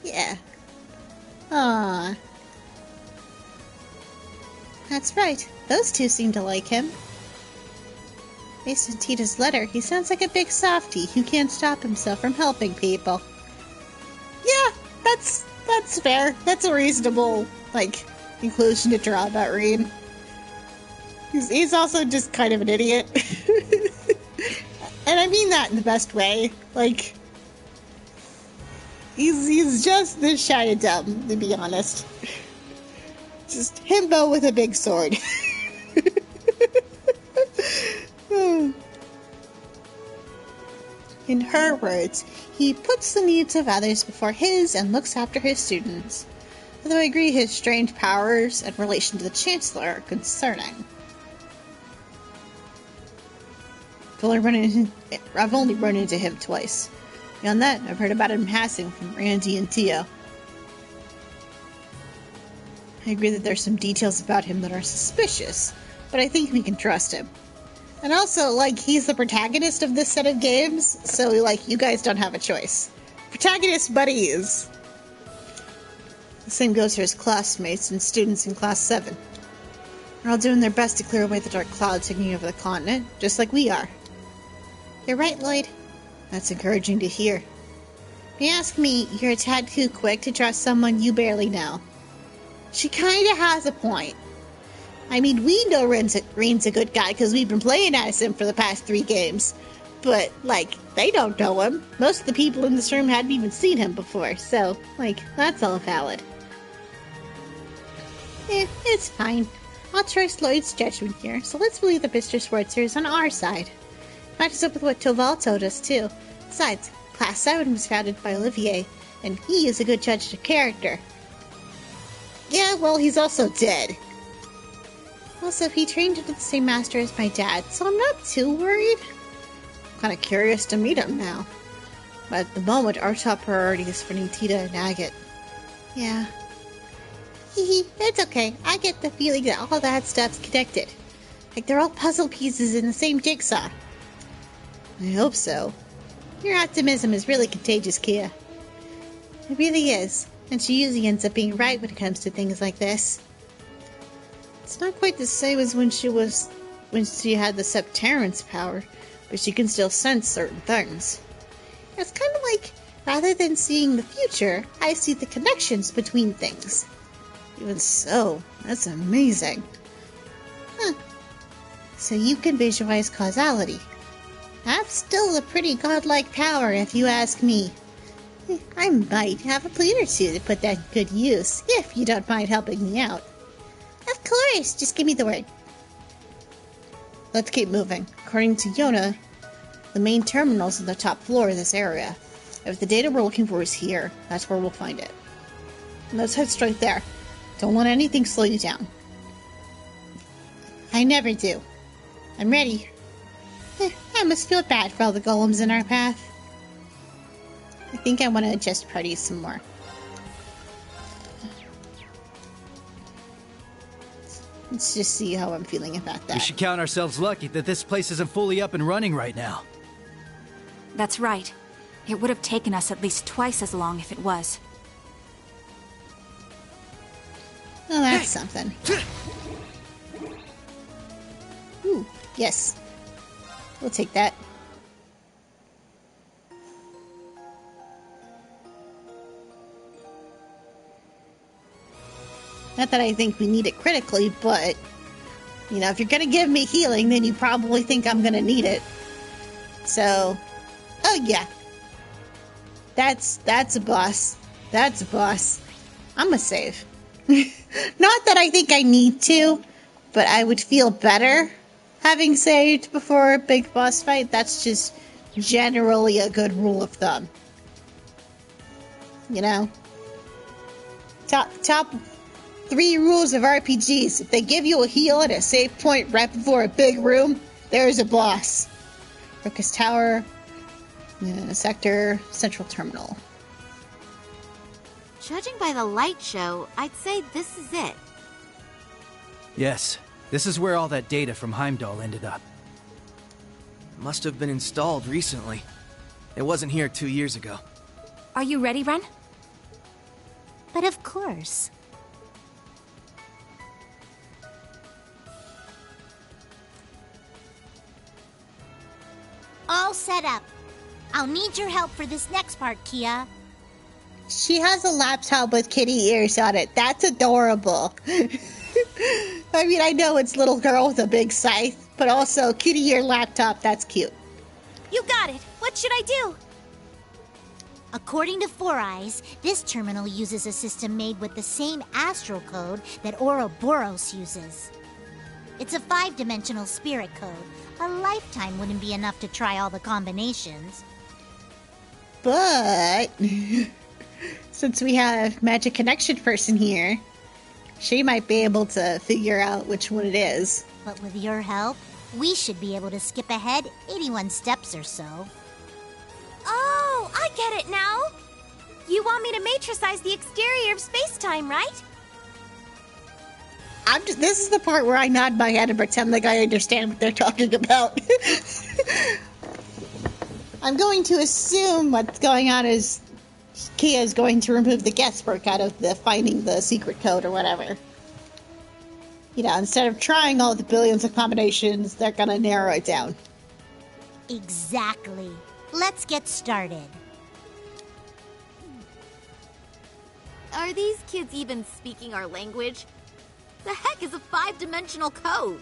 Speaker 1: Yeah. Aww. That's right. Those two seem to like him. Based on Tita's letter, he sounds like a big softie who can't stop himself from helping people. Yeah, that's fair. That's a reasonable, conclusion to draw about Reed. He's also just kind of an idiot. And I mean that in the best way. He's just this shy and dumb, to be honest. Just himbo with a big sword. In her words, he puts the needs of others before his and looks after his students. Although I agree his strange powers and relation to the Chancellor are concerning. I've only run into him twice. Beyond that, I've heard about him passing from Randy and Tio. I agree that there's some details about him that are suspicious, but I think we can trust him. And also, he's the protagonist of this set of games, so, you guys don't have a choice. Protagonist buddies! The same goes for his classmates and students in Class 7. They're all doing their best to clear away the dark clouds hanging over the continent, just like we are. You're right, Lloyd. That's encouraging to hear. If you ask me, you're a tad too quick to trust someone you barely know. She kinda has a point. I mean, we know Rain's a good guy because we've been playing as him for the past 3 games. But, like, they don't know him. Most of the people in this room hadn't even seen him before, so, like, that's all valid. It's fine. I'll trust Lloyd's judgment here, so let's believe that Mr. Schwartzer is on our side. Matches up with what Toval told us, too. Besides, Class 7 was founded by Olivier, and he is a good judge of character. Yeah, well, he's also dead. Also, he trained under the same master as my dad, so I'm not too worried. I'm kind of curious to meet him now. But at the moment, our top priority is finding Tita and Agate. Yeah. It's okay. I get the feeling that all that stuff's connected. Like they're all puzzle pieces in the same jigsaw. I hope so. Your optimism is really contagious, Kia. It really is. And she usually ends up being right when it comes to things like this. It's not quite the same as when she had the Septerran's power, but she can still sense certain things. It's kind of like, rather than seeing the future, I see the connections between things. Even so, that's amazing. Huh. So you can visualize causality. That's still a pretty godlike power, if you ask me. I might have a plea or two to put that in good use, if you don't mind helping me out. Of course, just give me the word. Let's keep moving. According to Yona, the main terminal's on the top floor of this area. If the data we're looking for is here, that's where we'll find it. Let's head straight there. Don't let anything slow you down. I never do. I'm ready. I must feel bad for all the golems in our path. I think I want to adjust parties some more. Let's just see how I'm feeling about that.
Speaker 3: We should count ourselves lucky that this place isn't fully up and running right now.
Speaker 4: That's right. It would have taken us at least twice as long if it was.
Speaker 1: Oh, that's something. Ooh, yes. We'll take that. Not that I think we need it critically, but, you know, if you're gonna give me healing, then you probably think I'm gonna need it. So, oh yeah. That's a boss. That's a boss. I'm gonna save. Not that I think I need to, but I would feel better having saved before a big boss fight. That's just generally a good rule of thumb. You know? Top 3 rules of RPGs. If they give you a heal at a save point right before a big room, there's a boss. Ruckus Tower, Sector, Central Terminal.
Speaker 7: Judging by the light show, I'd say this is it.
Speaker 3: Yes, this is where all that data from Heimdall ended up.
Speaker 11: Must have been installed recently. It wasn't here 2 years ago.
Speaker 4: Are you ready, Ren?
Speaker 5: But of course. All set up. I'll need your help for this next part, Kia.
Speaker 1: She has a laptop with kitty ears on it. That's adorable. I mean, I know it's little girl with a big scythe, but also kitty ear laptop, that's cute.
Speaker 6: You got it. What should I do?
Speaker 5: According to Four Eyes, this terminal uses a system made with the same astral code that Ouroboros uses. It's a 5-dimensional spirit code. A lifetime wouldn't be enough to try all the combinations.
Speaker 1: But since we have Magic Connection person here, she might be able to figure out which one it is.
Speaker 5: But with your help, we should be able to skip ahead 81 steps or so.
Speaker 6: Oh, I get it now! You want me to matricize the exterior of space-time, right?
Speaker 1: This is the part where I nod my head and pretend like I understand what they're talking about. I'm going to assume what's going on is Kia is going to remove the guesswork out of the finding the secret code or whatever. You know, instead of trying all the billions of combinations, they're gonna narrow it down.
Speaker 5: Exactly. Let's get started.
Speaker 7: Are these kids even speaking our language? The heck is a 5-dimensional code?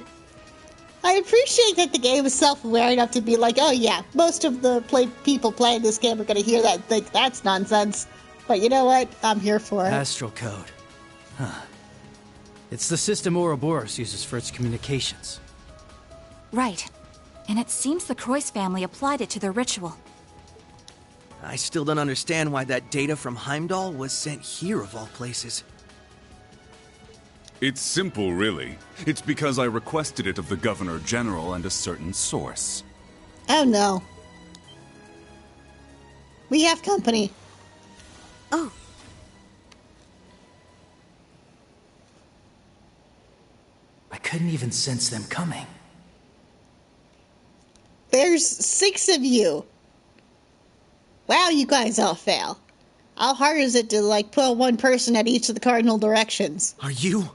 Speaker 1: I appreciate that the game is self-aware enough to be like, oh yeah, most of the people playing this game are going to hear that and think that's nonsense. But you know what? I'm here for it.
Speaker 3: Astral code. Huh. It's the system Ouroboros uses for its communications.
Speaker 4: Right. And it seems the Croix family applied it to their ritual.
Speaker 11: I still don't understand why that data from Heimdall was sent here of all places.
Speaker 8: It's simple, really. It's because I requested it of the Governor General and a certain source.
Speaker 1: Oh no. We have company.
Speaker 7: Oh.
Speaker 3: I couldn't even sense them coming.
Speaker 1: There's 6 of you. Wow, you guys all fail. How hard is it to, put one person at each of the cardinal directions?
Speaker 11: Are you?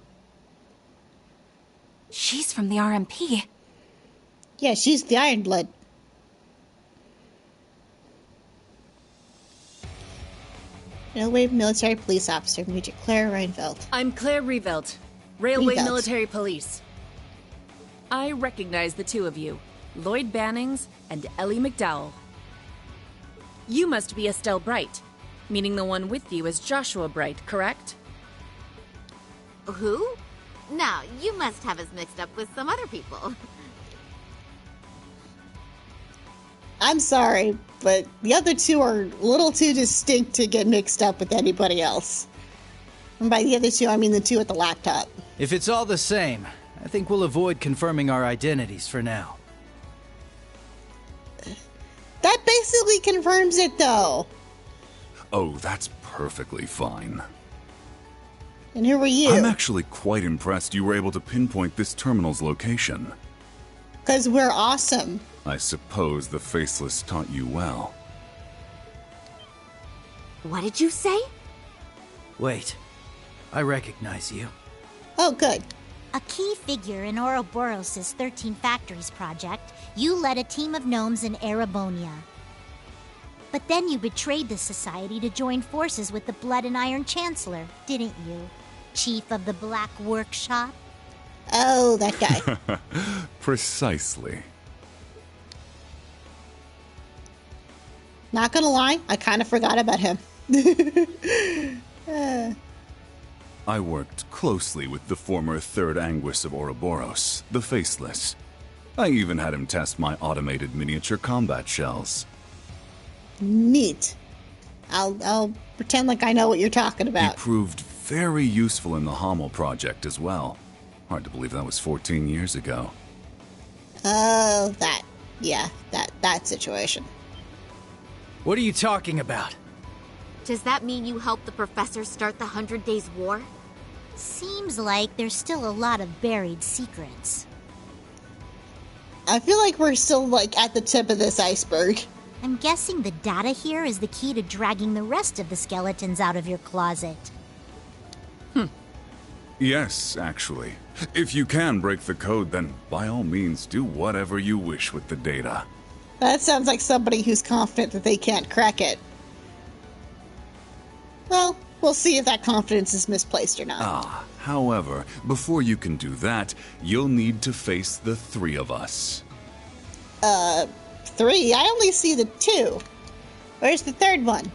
Speaker 4: She's from the RMP.
Speaker 1: Yeah, she's the Ironblood. Railway Military Police Officer, Major Claire Reinfeldt.
Speaker 17: I'm Claire Revelt, Railway
Speaker 1: Revelt.
Speaker 17: Military Police. I recognize the two of you, Lloyd Bannings and Ellie McDowell. You must be Estelle Bright, meaning the one with you is Joshua Bright, correct?
Speaker 7: Who? No, you must have us mixed up with some other people.
Speaker 1: I'm sorry, but the other two are a little too distinct to get mixed up with anybody else. And by the other two, I mean the two at the laptop.
Speaker 3: If it's all the same, I think we'll avoid confirming our identities for now.
Speaker 1: That basically confirms it, though.
Speaker 8: Oh, that's perfectly fine.
Speaker 1: And who are you?
Speaker 8: I'm actually quite impressed you were able to pinpoint this terminal's location.
Speaker 1: Because we're awesome.
Speaker 8: I suppose the Faceless taught you well.
Speaker 7: What did you say?
Speaker 3: Wait, I recognize you.
Speaker 1: Oh, good.
Speaker 5: A key figure in Ouroboros' 13 Factories project, you led a team of gnomes in Erebonia. But then you betrayed the society to join forces with the Blood and Iron Chancellor, didn't you? Chief of the Black Workshop?
Speaker 1: Oh, that guy.
Speaker 8: Precisely.
Speaker 1: Not gonna lie, I kind of forgot about him.
Speaker 8: I worked closely with the former Third Anguis of Ouroboros, the Faceless. I even had him test my automated miniature combat shells.
Speaker 1: Neat. I'll pretend like I know what you're talking about.
Speaker 8: He proved very useful in the Hamel project as well. Hard to believe that was 14 years ago.
Speaker 1: Oh, that. Yeah, that situation.
Speaker 3: What are you talking about?
Speaker 7: Does that mean you helped the professor start the 100 Days War?
Speaker 5: Seems like there's still a lot of buried secrets.
Speaker 1: I feel like we're still, at the tip of this iceberg.
Speaker 5: I'm guessing the data here is the key to dragging the rest of the skeletons out of your closet.
Speaker 8: Yes, actually. If you can break the code, then by all means do whatever you wish with the data.
Speaker 1: That sounds like somebody who's confident that they can't crack it. Well, we'll see if that confidence is misplaced or not.
Speaker 8: However, before you can do that, you'll need to face the 3 of us.
Speaker 1: 3? I only see the 2. Where's the 3rd one?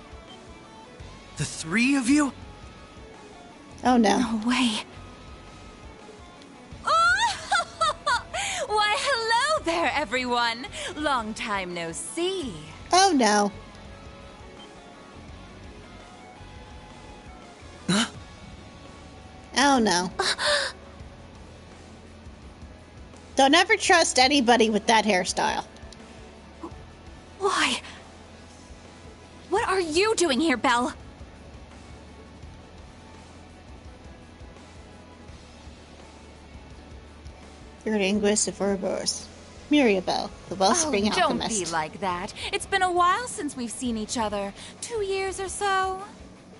Speaker 11: The 3 of you?
Speaker 1: Oh no.
Speaker 4: No way.
Speaker 9: Why, hello there, everyone. Long time no see.
Speaker 1: Oh no.
Speaker 11: Huh?
Speaker 1: Oh no. Don't ever trust anybody with that hairstyle.
Speaker 4: Why? What are you doing here, Belle?
Speaker 1: Third Anguis of Ouroboros. Mirabelle, the Wellspring
Speaker 9: Don't
Speaker 1: Alchemist.
Speaker 9: be like that. It's been a while since we've seen each other. 2 years or so.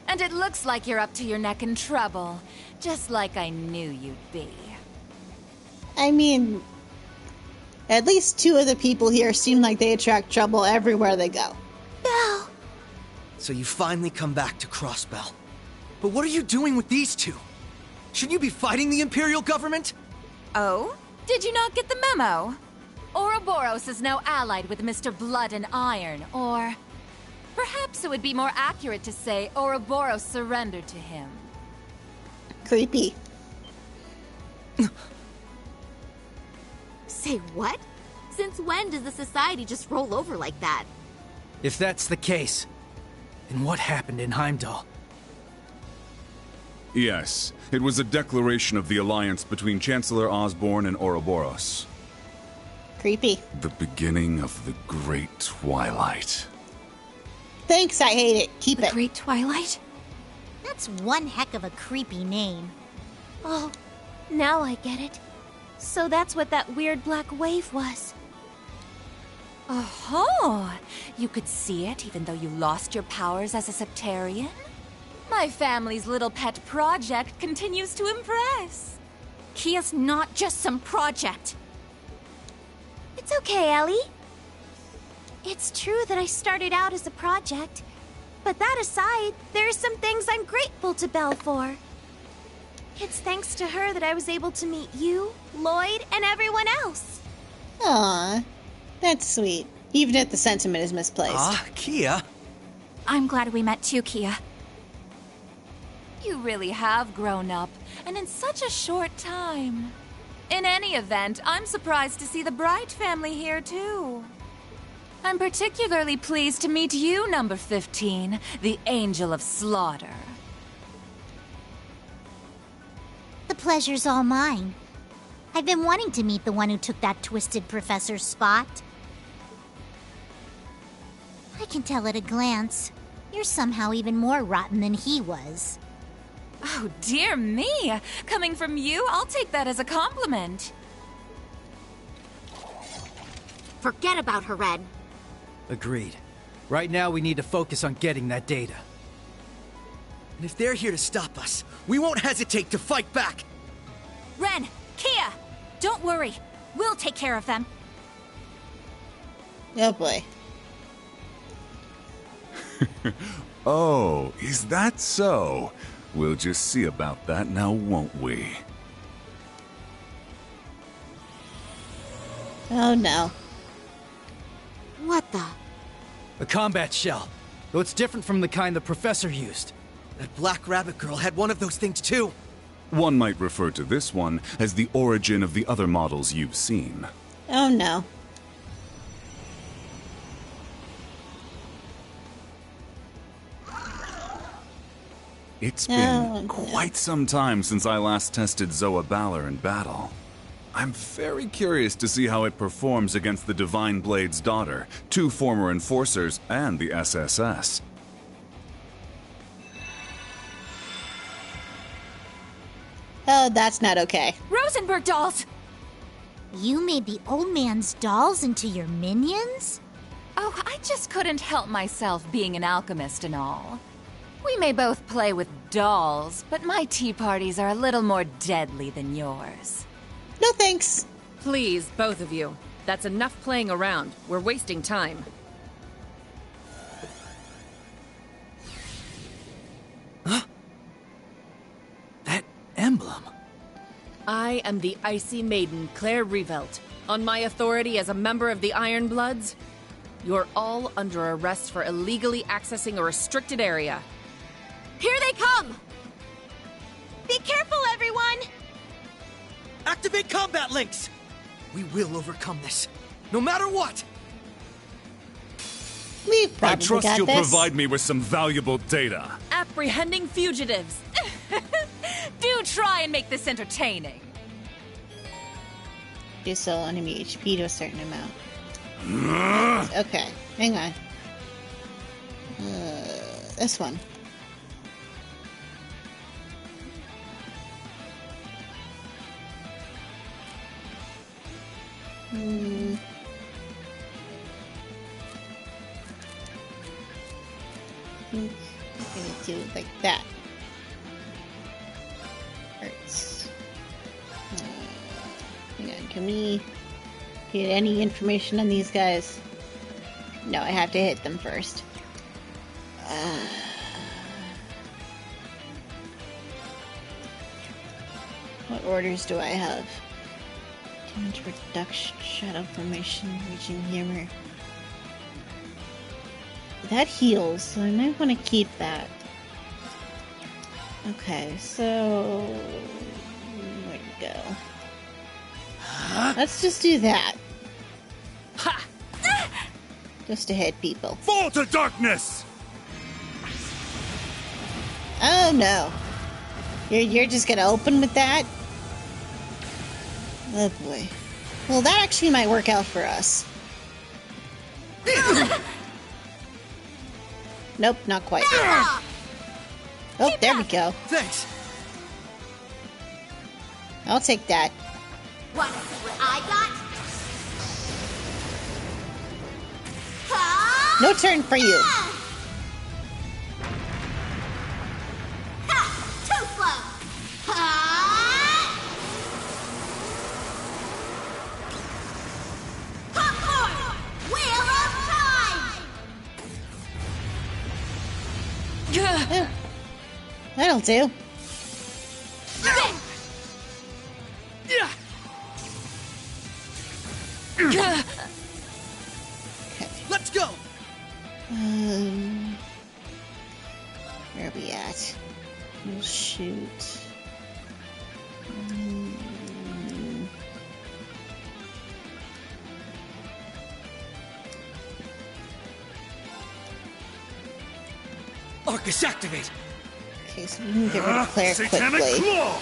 Speaker 9: And it looks like you're up to your neck in trouble. Just like I knew you'd be.
Speaker 1: I mean, at least 2 of the people here seem like they attract trouble everywhere they go.
Speaker 5: Belle!
Speaker 11: So you finally come back to Crossbell. But what are you doing with these 2? Should you be fighting the Imperial government?
Speaker 9: Oh? Did you not get the memo? Ouroboros is now allied with Mr. Blood and Iron, or... perhaps it would be more accurate to say Ouroboros surrendered to him.
Speaker 1: Creepy.
Speaker 7: Say what? Since when does the society just roll over like that?
Speaker 3: If that's the case, then what happened in Heimdall?
Speaker 8: Yes, it was a declaration of the alliance between Chancellor Osborn and Ouroboros.
Speaker 1: Creepy.
Speaker 8: The beginning of the Great Twilight.
Speaker 1: Thanks, I hate it. Keep it.
Speaker 4: Great Twilight?
Speaker 5: That's one heck of a creepy name.
Speaker 6: Oh, now I get it. So that's what that weird black wave was.
Speaker 9: Oh, you could see it even though you lost your powers as a Septarian? My family's little pet project continues to impress.
Speaker 4: Kia's not just some project.
Speaker 6: It's okay, Ellie. It's true that I started out as a project, but that aside, there are some things I'm grateful to Belle for. It's thanks to her that I was able to meet you, Lloyd, and everyone else.
Speaker 1: Aw, that's sweet. Even if the sentiment is misplaced.
Speaker 11: Ah, Kia.
Speaker 4: I'm glad we met too, Kia.
Speaker 9: You really have grown up, and in such a short time. In any event, I'm surprised to see the Bright family here too. I'm particularly pleased to meet you, number 15, the Angel of Slaughter.
Speaker 5: The pleasure's all mine. I've been wanting to meet the one who took that twisted professor's spot. I can tell at a glance. You're somehow even more rotten than he was.
Speaker 9: Oh, dear me! Coming from you, I'll take that as a compliment.
Speaker 7: Forget about her, Ren.
Speaker 3: Agreed. Right now, we need to focus on getting that data.
Speaker 11: And if they're here to stop us, we won't hesitate to fight back!
Speaker 4: Ren! Kia! Don't worry. We'll take care of them.
Speaker 1: Oh boy.
Speaker 8: Oh, is that so? We'll just see about that now, won't we?
Speaker 1: Oh no.
Speaker 7: What the?
Speaker 3: A combat shell. Though it's different from the kind the professor used.
Speaker 11: That Black Rabbit girl had one of those things too.
Speaker 8: One might refer to this one as the origin of the other models you've seen.
Speaker 1: Oh no.
Speaker 8: It's been quite some time since I last tested Zoa Balor in battle. I'm very curious to see how it performs against the Divine Blade's daughter, 2 former enforcers, and the SSS.
Speaker 1: Oh, that's not okay.
Speaker 4: Rosenberg dolls!
Speaker 5: You made the old man's dolls into your minions?
Speaker 9: Oh, I just couldn't help myself being an alchemist and all. We may both play with dolls, but my tea parties are a little more deadly than yours.
Speaker 1: No thanks.
Speaker 17: Please, both of you. That's enough playing around. We're wasting time.
Speaker 3: Huh? That emblem.
Speaker 17: I am the Icy Maiden, Claire Revelt. On my authority as a member of the Iron Bloods, you're all under arrest for illegally accessing a restricted area.
Speaker 6: Here they come! Be careful, everyone!
Speaker 11: Activate combat links! We will overcome this, no matter what!
Speaker 1: We
Speaker 8: I
Speaker 1: probably
Speaker 8: trust
Speaker 1: got
Speaker 8: you'll
Speaker 1: this.
Speaker 8: provide me with some valuable data.
Speaker 9: Apprehending fugitives. Do try and make this entertaining.
Speaker 1: Do so enemy HP to a certain amount. Okay, hang on. This one. I think I'm gonna do it like that. Hurts. Hang on, can we get any information on these guys? No, I have to hit them first. What orders do I have? Damage reduction, shadow formation, reaching hammer. That heals, so I might want to keep that. Okay, so where'd it go? Let's just do that.
Speaker 10: Ha!
Speaker 1: Just to hit people.
Speaker 10: Fall to darkness!
Speaker 1: Oh no. You're just gonna open with that? Oh boy. Well, that actually might work out for us. Nope, not quite. Oh, there we go.
Speaker 10: Thanks.
Speaker 1: I'll take that.
Speaker 7: Wanna see what I got?
Speaker 1: No turn for you.
Speaker 7: Ha! Too slow! Ha! Popcorn! Wheel of time!
Speaker 1: That'll do.
Speaker 10: Okay. Let's go.
Speaker 1: Where are we at? Oh, shoot.
Speaker 10: Arcus, activate.
Speaker 1: Okay, so we can get rid of Claire
Speaker 10: Satanic
Speaker 1: quickly.
Speaker 10: Claw!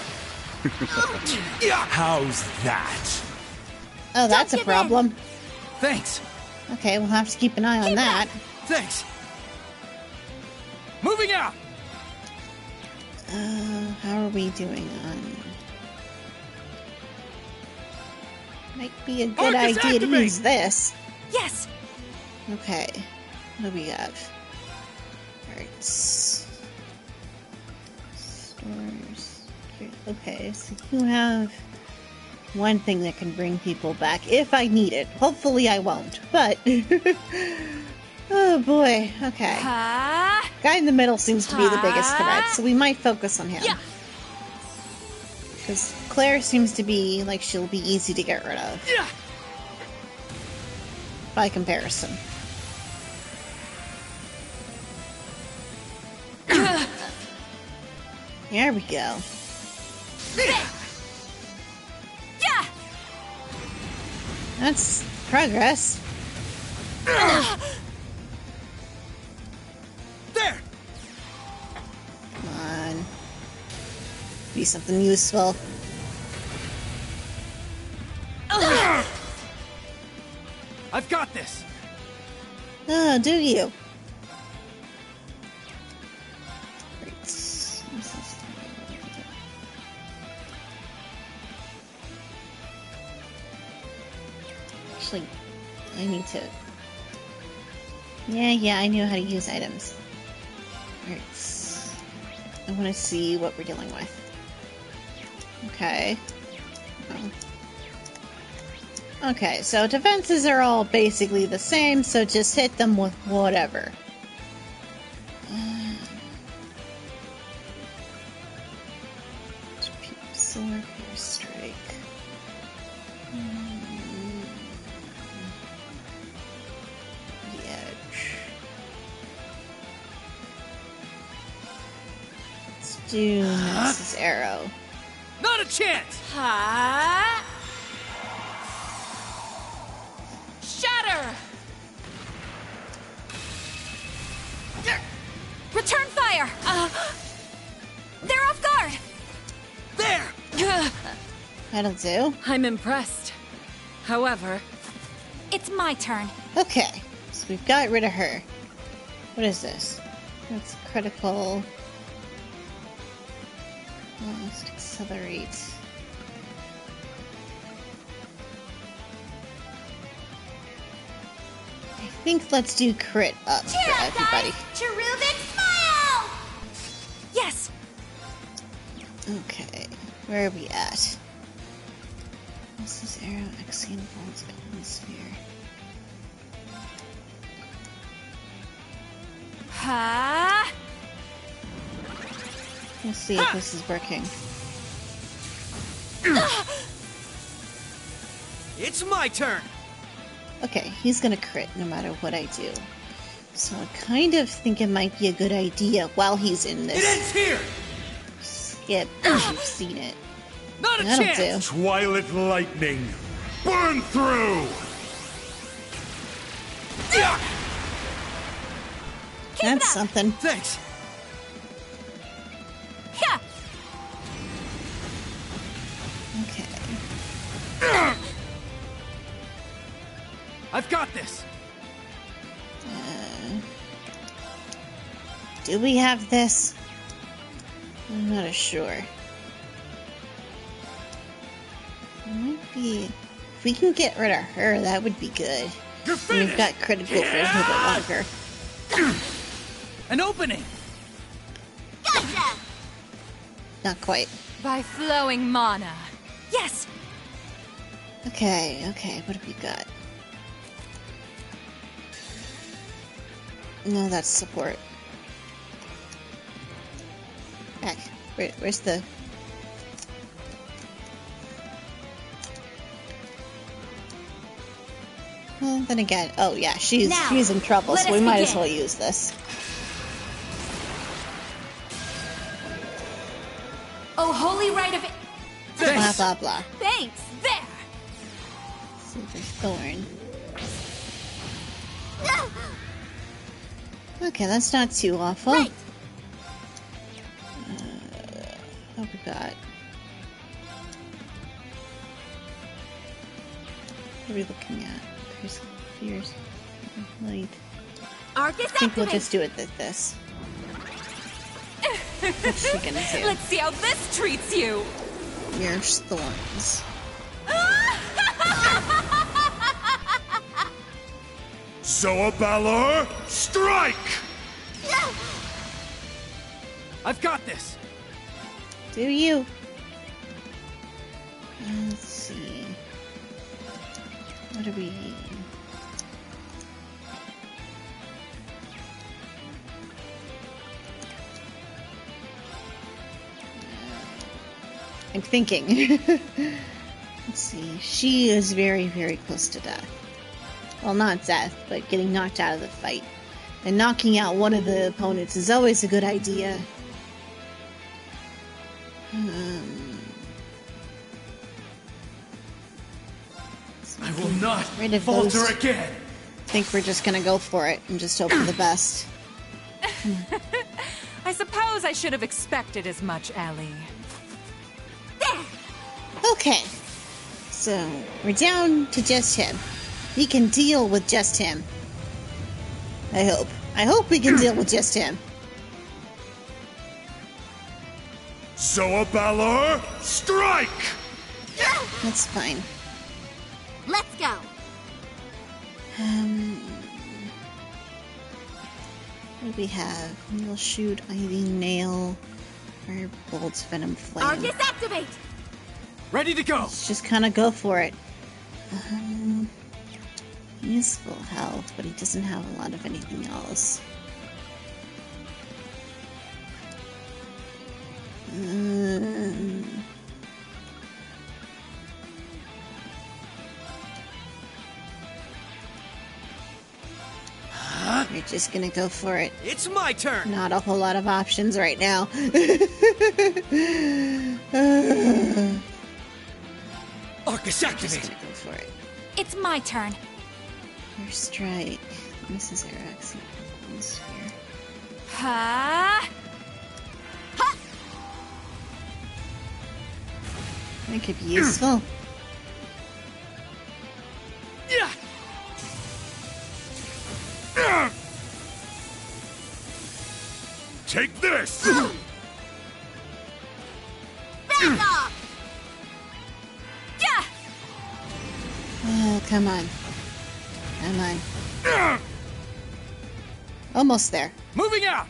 Speaker 10: How's that?
Speaker 1: Oh, that's a problem.
Speaker 10: Thanks.
Speaker 1: Okay, we'll have to keep an eye on that.
Speaker 10: Thanks. Moving out.
Speaker 1: How are we doing on? Might be a good
Speaker 10: Arcus,
Speaker 1: idea to
Speaker 10: activate!
Speaker 1: use this.
Speaker 9: Yes.
Speaker 1: Okay, what do we have? Alright. Stores. Okay, so you have one thing that can bring people back if I need it. Hopefully I won't, but oh boy. Okay. Guy in the middle seems to be the biggest threat, so we might focus on him. Because Claire seems to be like she'll be easy to get rid of. By comparison. There we go. That's progress.
Speaker 10: There.
Speaker 1: Come on. Be something useful.
Speaker 10: I've got this.
Speaker 1: Oh, do you? Actually, I need to... Yeah, I know how to use items. Alright. I want to see what we're dealing with. Okay. Oh. Okay, so defenses are all basically the same, so just hit them with whatever. Solar Air Strike. The Edge. Let's do Nexus Arrow.
Speaker 10: Not a chance.
Speaker 9: Shatter! Return fire! They're off guard!
Speaker 10: There!
Speaker 1: That'll do.
Speaker 17: I'm impressed. However...
Speaker 4: It's my turn.
Speaker 1: Okay, so we've got rid of her. What is this? That's critical. Let's accelerate. I think let's do crit up for everybody.
Speaker 7: Cherubic smile!
Speaker 4: Yes!
Speaker 1: Okay, where are we at? This is Arrow, Exian, Bronze, Golden Sphere. Let's see if this is working.
Speaker 10: It's my turn!
Speaker 1: Okay, he's gonna crit no matter what I do. So I kind of think it might be a good idea while he's in this.
Speaker 10: It ends here!
Speaker 1: Skip, because you've seen it.
Speaker 10: Not a
Speaker 1: That'll
Speaker 10: chance!
Speaker 1: do.
Speaker 12: Twilight lightning! Burn through!
Speaker 1: That's something.
Speaker 10: Thanks.
Speaker 1: Okay.
Speaker 10: I've got this.
Speaker 1: Do we have this? I'm not sure. It might be... If we can get rid of her, that would be good. And we've got critical for a little bit longer.
Speaker 10: An opening!
Speaker 2: Gotcha!
Speaker 1: Not quite.
Speaker 9: By flowing mana. Yes!
Speaker 1: Okay, what have we got? No, that's support. Heck, where's the... Well, then again, oh yeah, she's in trouble, so we might as well use this.
Speaker 9: Oh, holy right of it.
Speaker 1: Blah, blah, blah.
Speaker 9: Thanks. There.
Speaker 1: Silver Thorn. Okay, that's not too awful.
Speaker 2: Right.
Speaker 1: What we got? What are we looking at? Fierce light.
Speaker 2: Arcus,
Speaker 1: I think we'll just do it with this. What's she gonna do?
Speaker 9: Let's see how this treats you.
Speaker 1: Fierce Thorns.
Speaker 12: Zoa Balor, strike!
Speaker 10: I've got this.
Speaker 1: Do you? Let's see. What do we... I'm thinking. Let's see. She is very, very close to death. Well, not death, but getting knocked out of the fight. And knocking out one of the opponents is always a good idea.
Speaker 10: I will not
Speaker 1: rid of
Speaker 10: falter
Speaker 1: those.
Speaker 10: again.
Speaker 1: I think we're just gonna go for it and just hope for the best.
Speaker 9: I suppose I should have expected as much, Ellie.
Speaker 1: Okay. So, we're down to just him. We can deal with just him. I hope. I hope we can deal with just him.
Speaker 12: Zoa Balor, strike!
Speaker 1: That's fine.
Speaker 2: Let's go.
Speaker 1: What do we have? Needle Shoot, Ivy Nail, Firebolt, Venom Flame.
Speaker 2: Arcus, activate!
Speaker 10: Ready to go!
Speaker 1: Let's just kind of go for it. He's full health, but he doesn't have a lot of anything else. We're just gonna go for it.
Speaker 10: It's my turn!
Speaker 1: Not a whole lot of options right now.
Speaker 10: Arcus, activate!
Speaker 1: Just go for it.
Speaker 4: It's my turn.
Speaker 1: First strike. Mrs. Araxi. Sphere.
Speaker 4: Ha!
Speaker 1: That could be useful.
Speaker 12: Take this!
Speaker 2: Back off!
Speaker 9: Yeah!
Speaker 1: Oh, come on. Come on. Almost there.
Speaker 10: Moving out!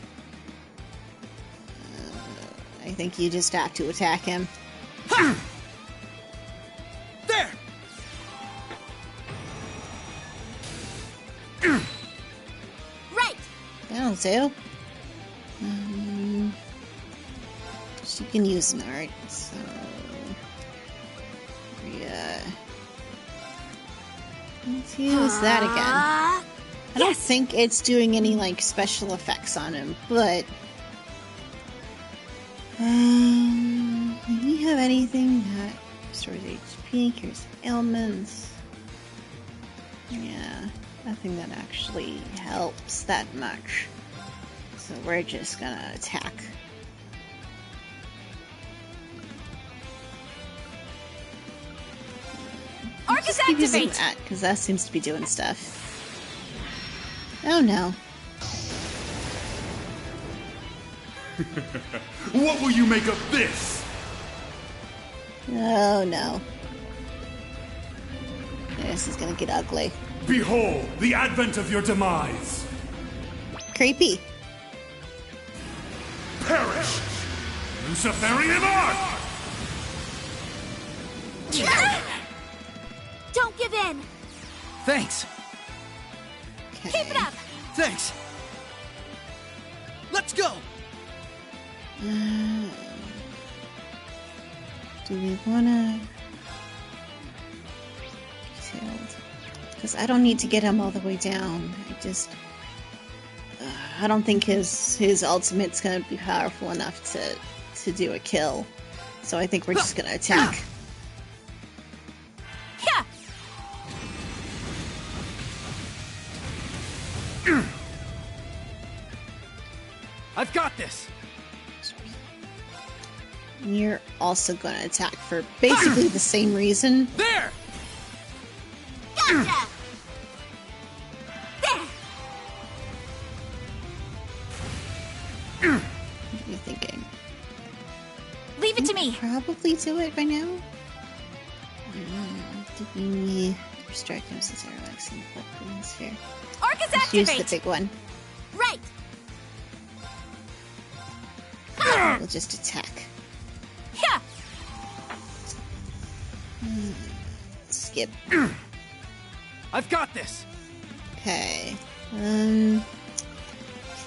Speaker 1: I think you just have to attack him.
Speaker 10: There!
Speaker 2: Right!
Speaker 1: That'll do. She can use an art, so... Yeah. Let's use that again. I don't think it's doing any, like, special effects on him, but... do we have anything that restores HP, cures ailments? Yeah, nothing that actually helps that much. So we're just gonna attack.
Speaker 2: Arcus activate!
Speaker 1: Because that seems to be doing stuff. Oh no.
Speaker 12: What will you make of this?
Speaker 1: Oh no. This is gonna get ugly.
Speaker 12: Behold the advent of your demise.
Speaker 1: Creepy.
Speaker 12: Perish, Luciferian art!
Speaker 2: Don't give in!
Speaker 3: Thanks.
Speaker 2: Keep it up!
Speaker 3: Thanks. Let's go.
Speaker 1: Do we wanna... Because I don't need to get him all the way down. I don't think his ultimate's gonna be powerful enough to do a kill. So I think we're just gonna attack.
Speaker 3: I've got this.
Speaker 1: You're also gonna attack for basically the same reason.
Speaker 3: There.
Speaker 2: Gotcha!
Speaker 1: What are you thinking?
Speaker 4: Leave it to me.
Speaker 1: Probably do it by now. Do we need distract him since our vaccine is here?
Speaker 2: Arcus
Speaker 1: Let's
Speaker 2: activate!
Speaker 1: use the big one.
Speaker 2: Right!
Speaker 1: We'll just attack.
Speaker 2: Yeah.
Speaker 1: Skip.
Speaker 3: I've got this.
Speaker 1: Okay. I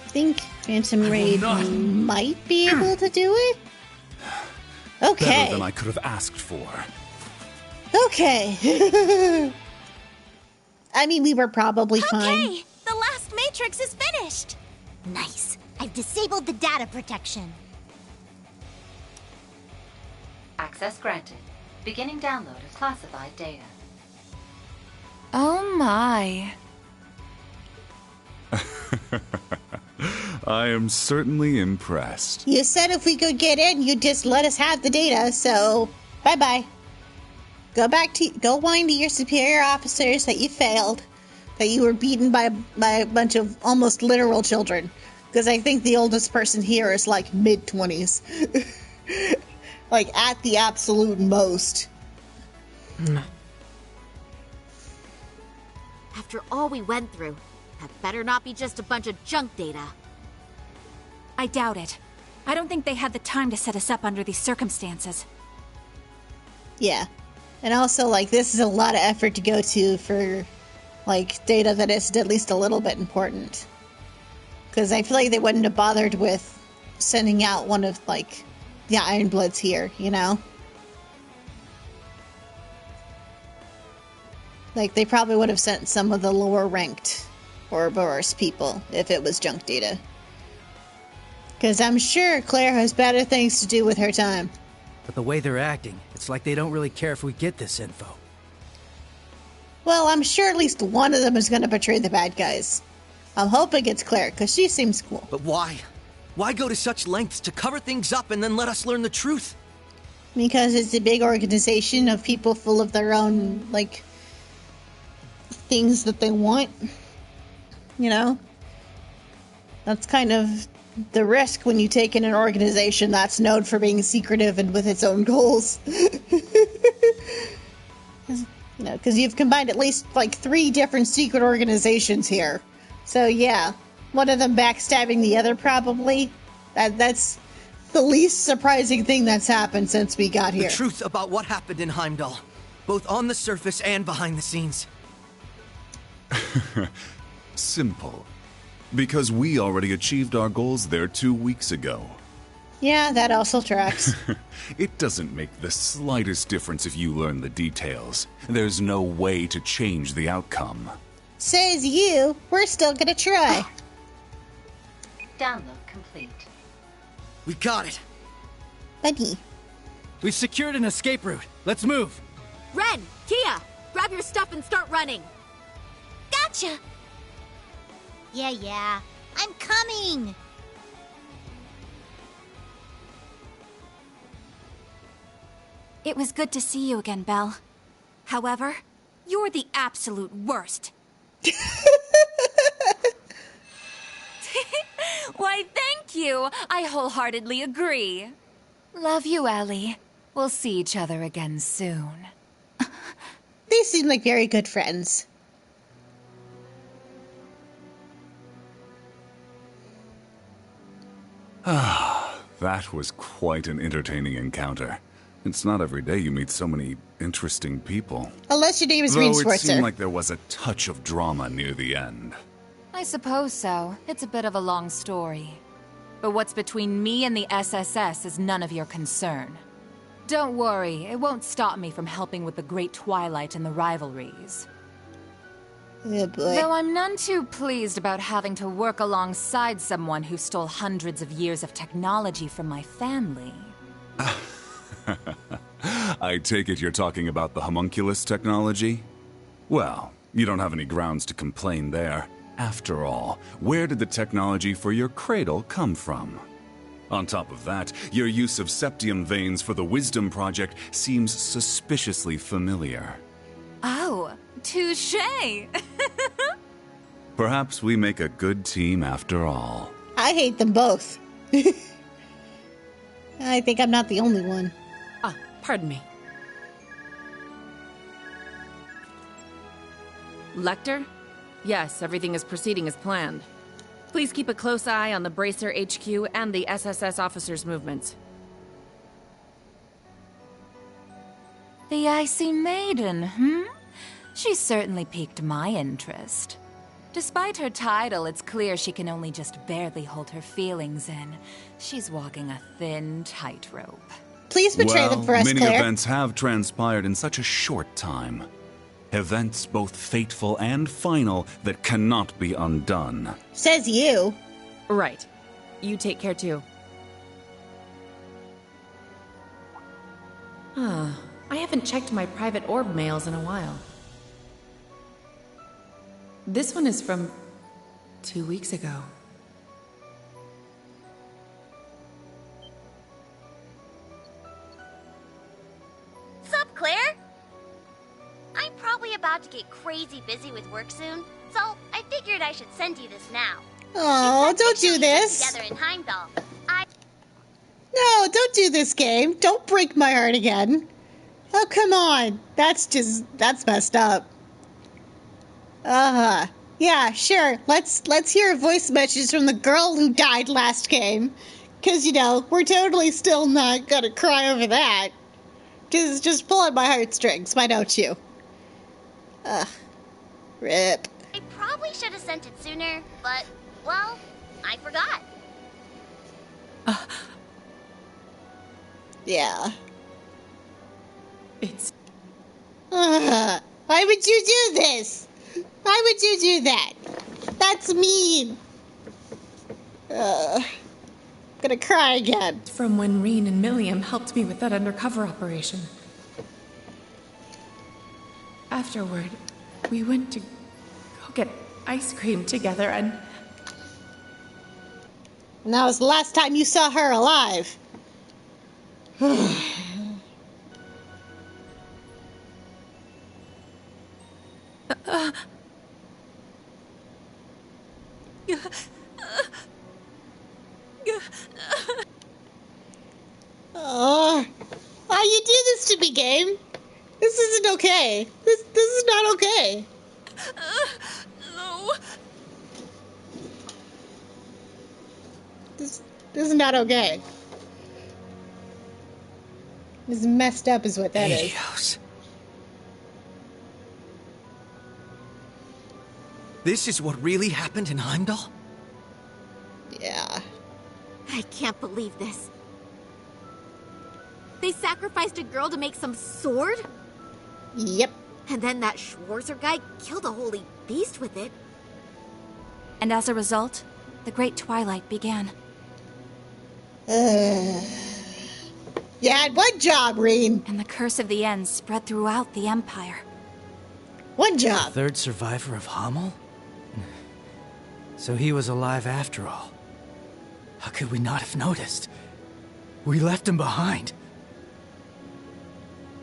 Speaker 1: think Phantom Raid might be able to do it. Okay.
Speaker 8: Better than I could have asked for.
Speaker 1: Okay. I mean, we were probably fine.
Speaker 6: Okay, the last matrix is finished.
Speaker 5: Nice. I've disabled the data protection.
Speaker 13: Access granted. Beginning download of classified data.
Speaker 9: Oh my.
Speaker 8: I am certainly impressed.
Speaker 1: You said if we could get in, you'd just let us have the data, so bye-bye. Go whine to your superior officers that you failed, that you were beaten by a bunch of almost literal children. Because I think the oldest person here is like mid-20s. Like at the absolute most.
Speaker 7: After all we went through, that better not be just a bunch of junk data.
Speaker 4: I doubt it. I don't think they had the time to set us up under these circumstances.
Speaker 1: Yeah. And also, like, this is a lot of effort to go to for, like, data that is at least a little bit important. Because I feel like they wouldn't have bothered with sending out one of, like, the Ironbloods here, you know? Like, they probably would have sent some of the lower-ranked Ouroboros people if it was junk data. Because I'm sure Claire has better things to do with her time.
Speaker 3: But the way they're acting, it's like they don't really care if we get this info.
Speaker 1: Well, I'm sure at least one of them is going to betray the bad guys. I'm hoping it's Claire, because she seems cool.
Speaker 11: But why? Why go to such lengths to cover things up and then let us learn the truth?
Speaker 1: Because it's a big organization of people full of their own, like, things that they want. You know? That's kind of the risk when you take in an organization that's known for being secretive and with its own goals. You know, because you've combined at least, like, 3 different secret organizations here. So, yeah. One of them backstabbing the other, probably. That's the least surprising thing that's happened since we got here.
Speaker 11: The truth about what happened in Heimdall. Both on the surface and behind the scenes.
Speaker 8: Simple. Because we already achieved our goals there 2 weeks ago.
Speaker 1: Yeah, that also tracks.
Speaker 8: It doesn't make the slightest difference if you learn the details. There's no way to change the outcome.
Speaker 1: Says you, we're still gonna try.
Speaker 13: Download complete.
Speaker 11: We got it.
Speaker 1: Buddy.
Speaker 3: We've secured an escape route. Let's move.
Speaker 7: Ren, Kia, grab your stuff and start running.
Speaker 5: Gotcha! Yeah, I'm coming!
Speaker 4: It was good to see you again, Belle. However, you're the absolute worst.
Speaker 9: Why, thank you. I wholeheartedly agree. Love you, Ellie. We'll see each other again soon.
Speaker 1: They seem like very good friends.
Speaker 8: That was quite an entertaining encounter. It's not every day you meet so many interesting people.
Speaker 1: Unless your name is
Speaker 8: Though
Speaker 1: Reed
Speaker 8: it
Speaker 1: Swartzer.
Speaker 8: seemed like there was a touch of drama near the end.
Speaker 9: I suppose so. It's a bit of a long story. But what's between me and the SSS is none of your concern. Don't worry, it won't stop me from helping with the Great Twilight and the rivalries.
Speaker 1: Oh boy.
Speaker 9: Though I'm none too pleased about having to work alongside someone who stole hundreds of years of technology from my family.
Speaker 8: I take it you're talking about the homunculus technology? Well, you don't have any grounds to complain there. After all, where did the technology for your cradle come from? On top of that, your use of septium veins for the Wisdom Project seems suspiciously familiar.
Speaker 9: Oh, touché!
Speaker 8: Perhaps we make a good team after all.
Speaker 1: I hate them both. I think I'm not the only one.
Speaker 17: Ah, pardon me. Lecter? Yes, everything is proceeding as planned. Please keep a close eye on the Bracer HQ and the SSS officers' movements.
Speaker 9: The Icy Maiden, She certainly piqued my interest. Despite her title, it's clear she can only just barely hold her feelings in. She's walking a thin tightrope.
Speaker 1: Please betray them for us,
Speaker 8: many
Speaker 1: Claire.
Speaker 8: events have transpired in such a short time. Events both fateful and final that cannot be undone.
Speaker 1: Says you.
Speaker 17: Right. You take care too. I haven't checked my private orb mails in a while. This one is from 2 weeks ago.
Speaker 6: Sup, Claire? I'm probably about to get crazy busy with work soon, so I figured I should send you this now.
Speaker 1: Oh, don't do this.
Speaker 6: Together in Heimdall.
Speaker 1: No, don't do this game. Don't break my heart again. Oh, come on. That's messed up. Yeah, sure. Let's hear a voice message from the girl who died last game. 'Cause, we're totally still not gonna cry over that. Just pull at my heartstrings, why don't you? Rip.
Speaker 6: I probably should have sent it sooner, but, well, I forgot.
Speaker 1: Yeah.
Speaker 17: It's...
Speaker 1: Why would you do this? Why would you do that? That's mean. Gonna cry again.
Speaker 17: From when Reen and Milliam helped me with that undercover operation. Afterward, we went to go get ice cream together and
Speaker 1: that was the last time you saw her alive. Why you do this to me, game? This isn't okay. This is not okay.
Speaker 9: No.
Speaker 1: This is not okay. This is messed up is what that is.
Speaker 11: This is what really happened in Heimdall?
Speaker 1: Yeah.
Speaker 7: I can't believe this. They sacrificed a girl to make some sword?
Speaker 1: Yep.
Speaker 7: And then that Schwarzer guy killed a holy beast with it.
Speaker 4: And as a result, the Great Twilight began.
Speaker 1: You had one job, Rean.
Speaker 4: And the curse of the End spread throughout the Empire.
Speaker 1: One job.
Speaker 3: The third survivor of Hamel? So he was alive after all. How could we not have noticed? We left him behind.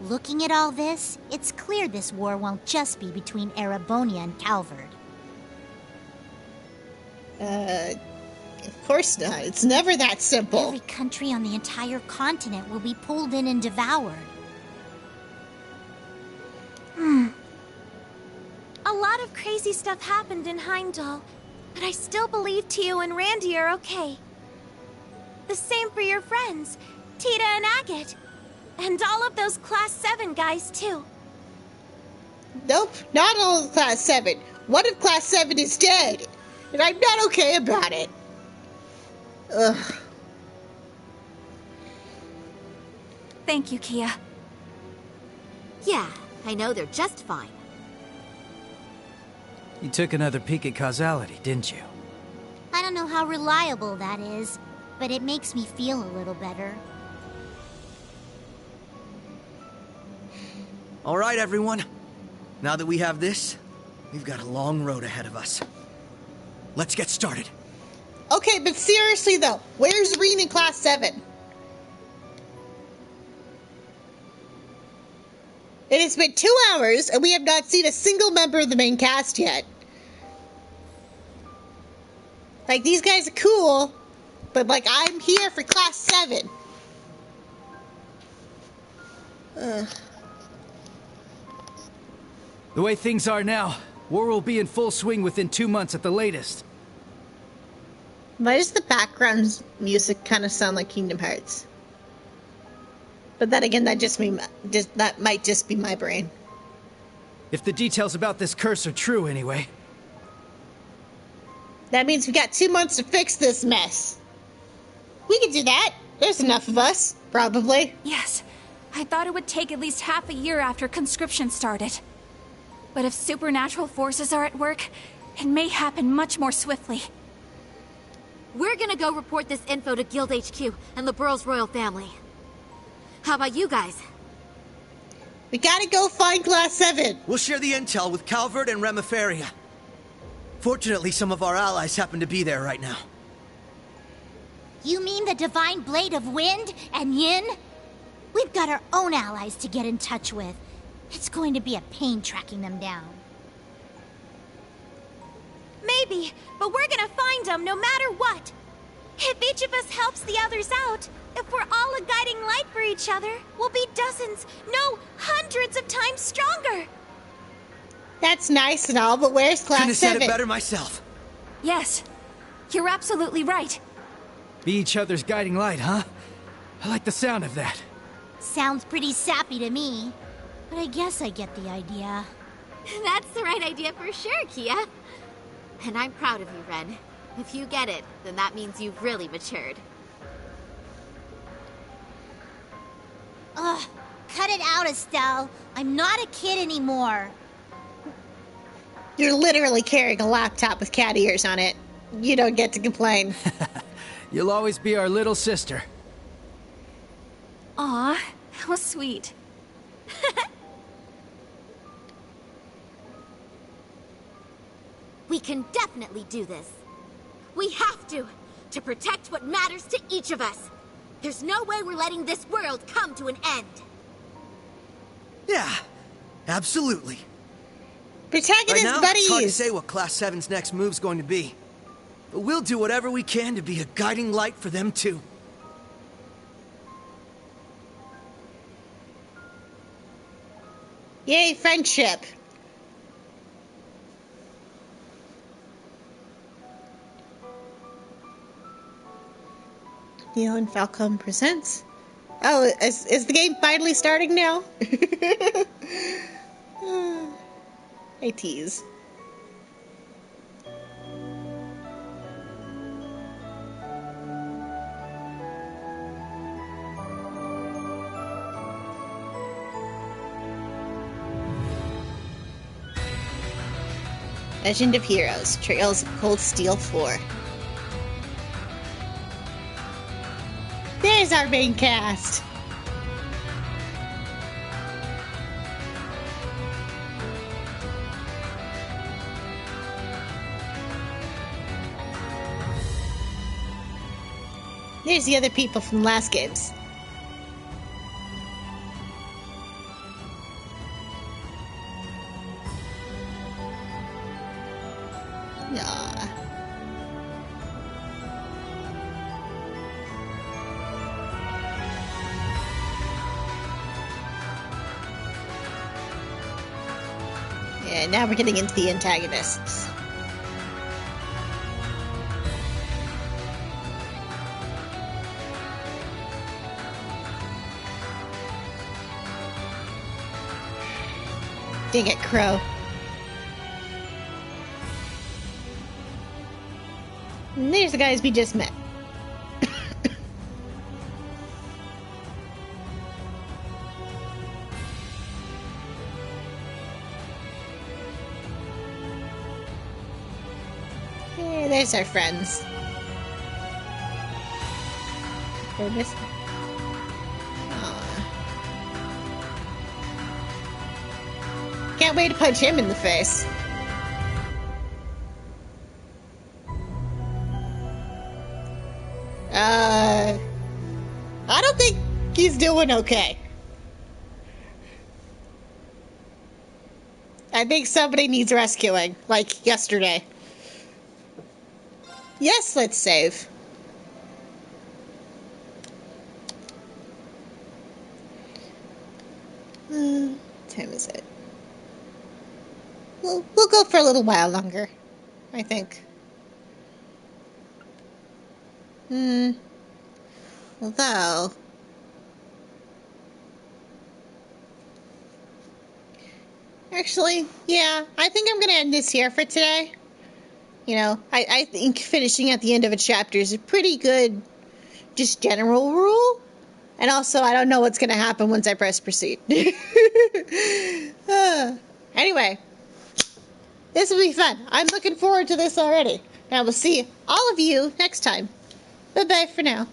Speaker 5: Looking at all this, it's clear this war won't just be between Erebonia and Calvard.
Speaker 1: Of course not. It's never that simple.
Speaker 5: Every country on the entire continent will be pulled in and devoured.
Speaker 6: A lot of crazy stuff happened in Heimdall, but I still believe Tio and Randy are okay. The same for your friends, Tita and Agate. And all of those Class 7 guys, too.
Speaker 1: Nope, not all of Class 7. One of Class 7 is dead, and I'm not okay about it. Ugh.
Speaker 4: Thank you, Kia.
Speaker 7: Yeah, I know they're just fine.
Speaker 3: You took another peek at causality, didn't you?
Speaker 5: I don't know how reliable that is, but it makes me feel a little better.
Speaker 11: All right, everyone. Now that we have this, we've got a long road ahead of us. Let's get started.
Speaker 1: Okay, but seriously though, where's Rean in Class 7? It has been 2 hours, and we have not seen a single member of the main cast yet. Like, these guys are cool, but, like, I'm here for Class 7. Ugh.
Speaker 3: The way things are now, war will be in full swing within 2 months at the latest.
Speaker 1: Why does the background music kind of sound like Kingdom Hearts? But then again, that might just be my brain.
Speaker 3: If the details about this curse are true, anyway.
Speaker 1: That means we got 2 months to fix this mess. We can do that. There's enough of us, probably.
Speaker 4: Yes, I thought it would take at least half a year after conscription started. But if supernatural forces are at work, it may happen much more swiftly.
Speaker 7: We're gonna go report this info to Guild HQ and the Burroughs royal family. How about you guys?
Speaker 1: We gotta go find Class 7.
Speaker 11: We'll share the intel with Calvard and Remiferia. Fortunately, some of our allies happen to be there right now.
Speaker 5: You mean the Divine Blade of Wind and Yin? We've got our own allies to get in touch with. It's going to be a pain tracking them down.
Speaker 6: Maybe, but we're gonna find them no matter what. If each of us helps the others out, if we're all a guiding light for each other, we'll be dozens, no, hundreds of times stronger.
Speaker 1: That's nice and all, but where's Class 7?
Speaker 11: Couldn't have said it better myself.
Speaker 4: Yes, you're absolutely right.
Speaker 3: Be each other's guiding light, huh? I like the sound of that.
Speaker 5: Sounds pretty sappy to me, but I guess I get the idea.
Speaker 7: That's the right idea for sure, Kia. And I'm proud of you, Ren. If you get it, then that means you've really matured.
Speaker 5: Ugh, cut it out, Estelle. I'm not a kid anymore.
Speaker 1: You're literally carrying a laptop with cat ears on it. You don't get to complain.
Speaker 3: You'll always be our little sister.
Speaker 4: Aw, how sweet.
Speaker 7: We can definitely do this. We have to protect what matters to each of us. There's no way we're letting this world come to an end.
Speaker 11: Yeah, absolutely.
Speaker 1: Protagonist
Speaker 11: right now,
Speaker 1: buddies!
Speaker 11: It's hard to say what Class 7's next move's going to be. But we'll do whatever we can to be a guiding light for them too.
Speaker 1: Yay, friendship. Neo and Falcom presents. Oh, is the game finally starting now? I tease. Legend of Heroes, Trails of Cold Steel 4. There's our main cast. There's the other people from last games. Yeah, now we're getting into the antagonists. Dang it, Crow. And there's the guys we just met. Hey, there's our friends. They're missing. Can't wait to punch him in the face. I don't think he's doing okay. I think somebody needs rescuing, like yesterday. Yes, let's save. What time is it? We'll go for a little while longer, I think. Although... Actually, yeah, I think I'm gonna end this here for today. You know, I think finishing at the end of a chapter is a pretty good, just general rule. And also, I don't know what's gonna happen once I press proceed. Anyway, this will be fun. I'm looking forward to this already. And I will see all of you next time. Bye-bye for now.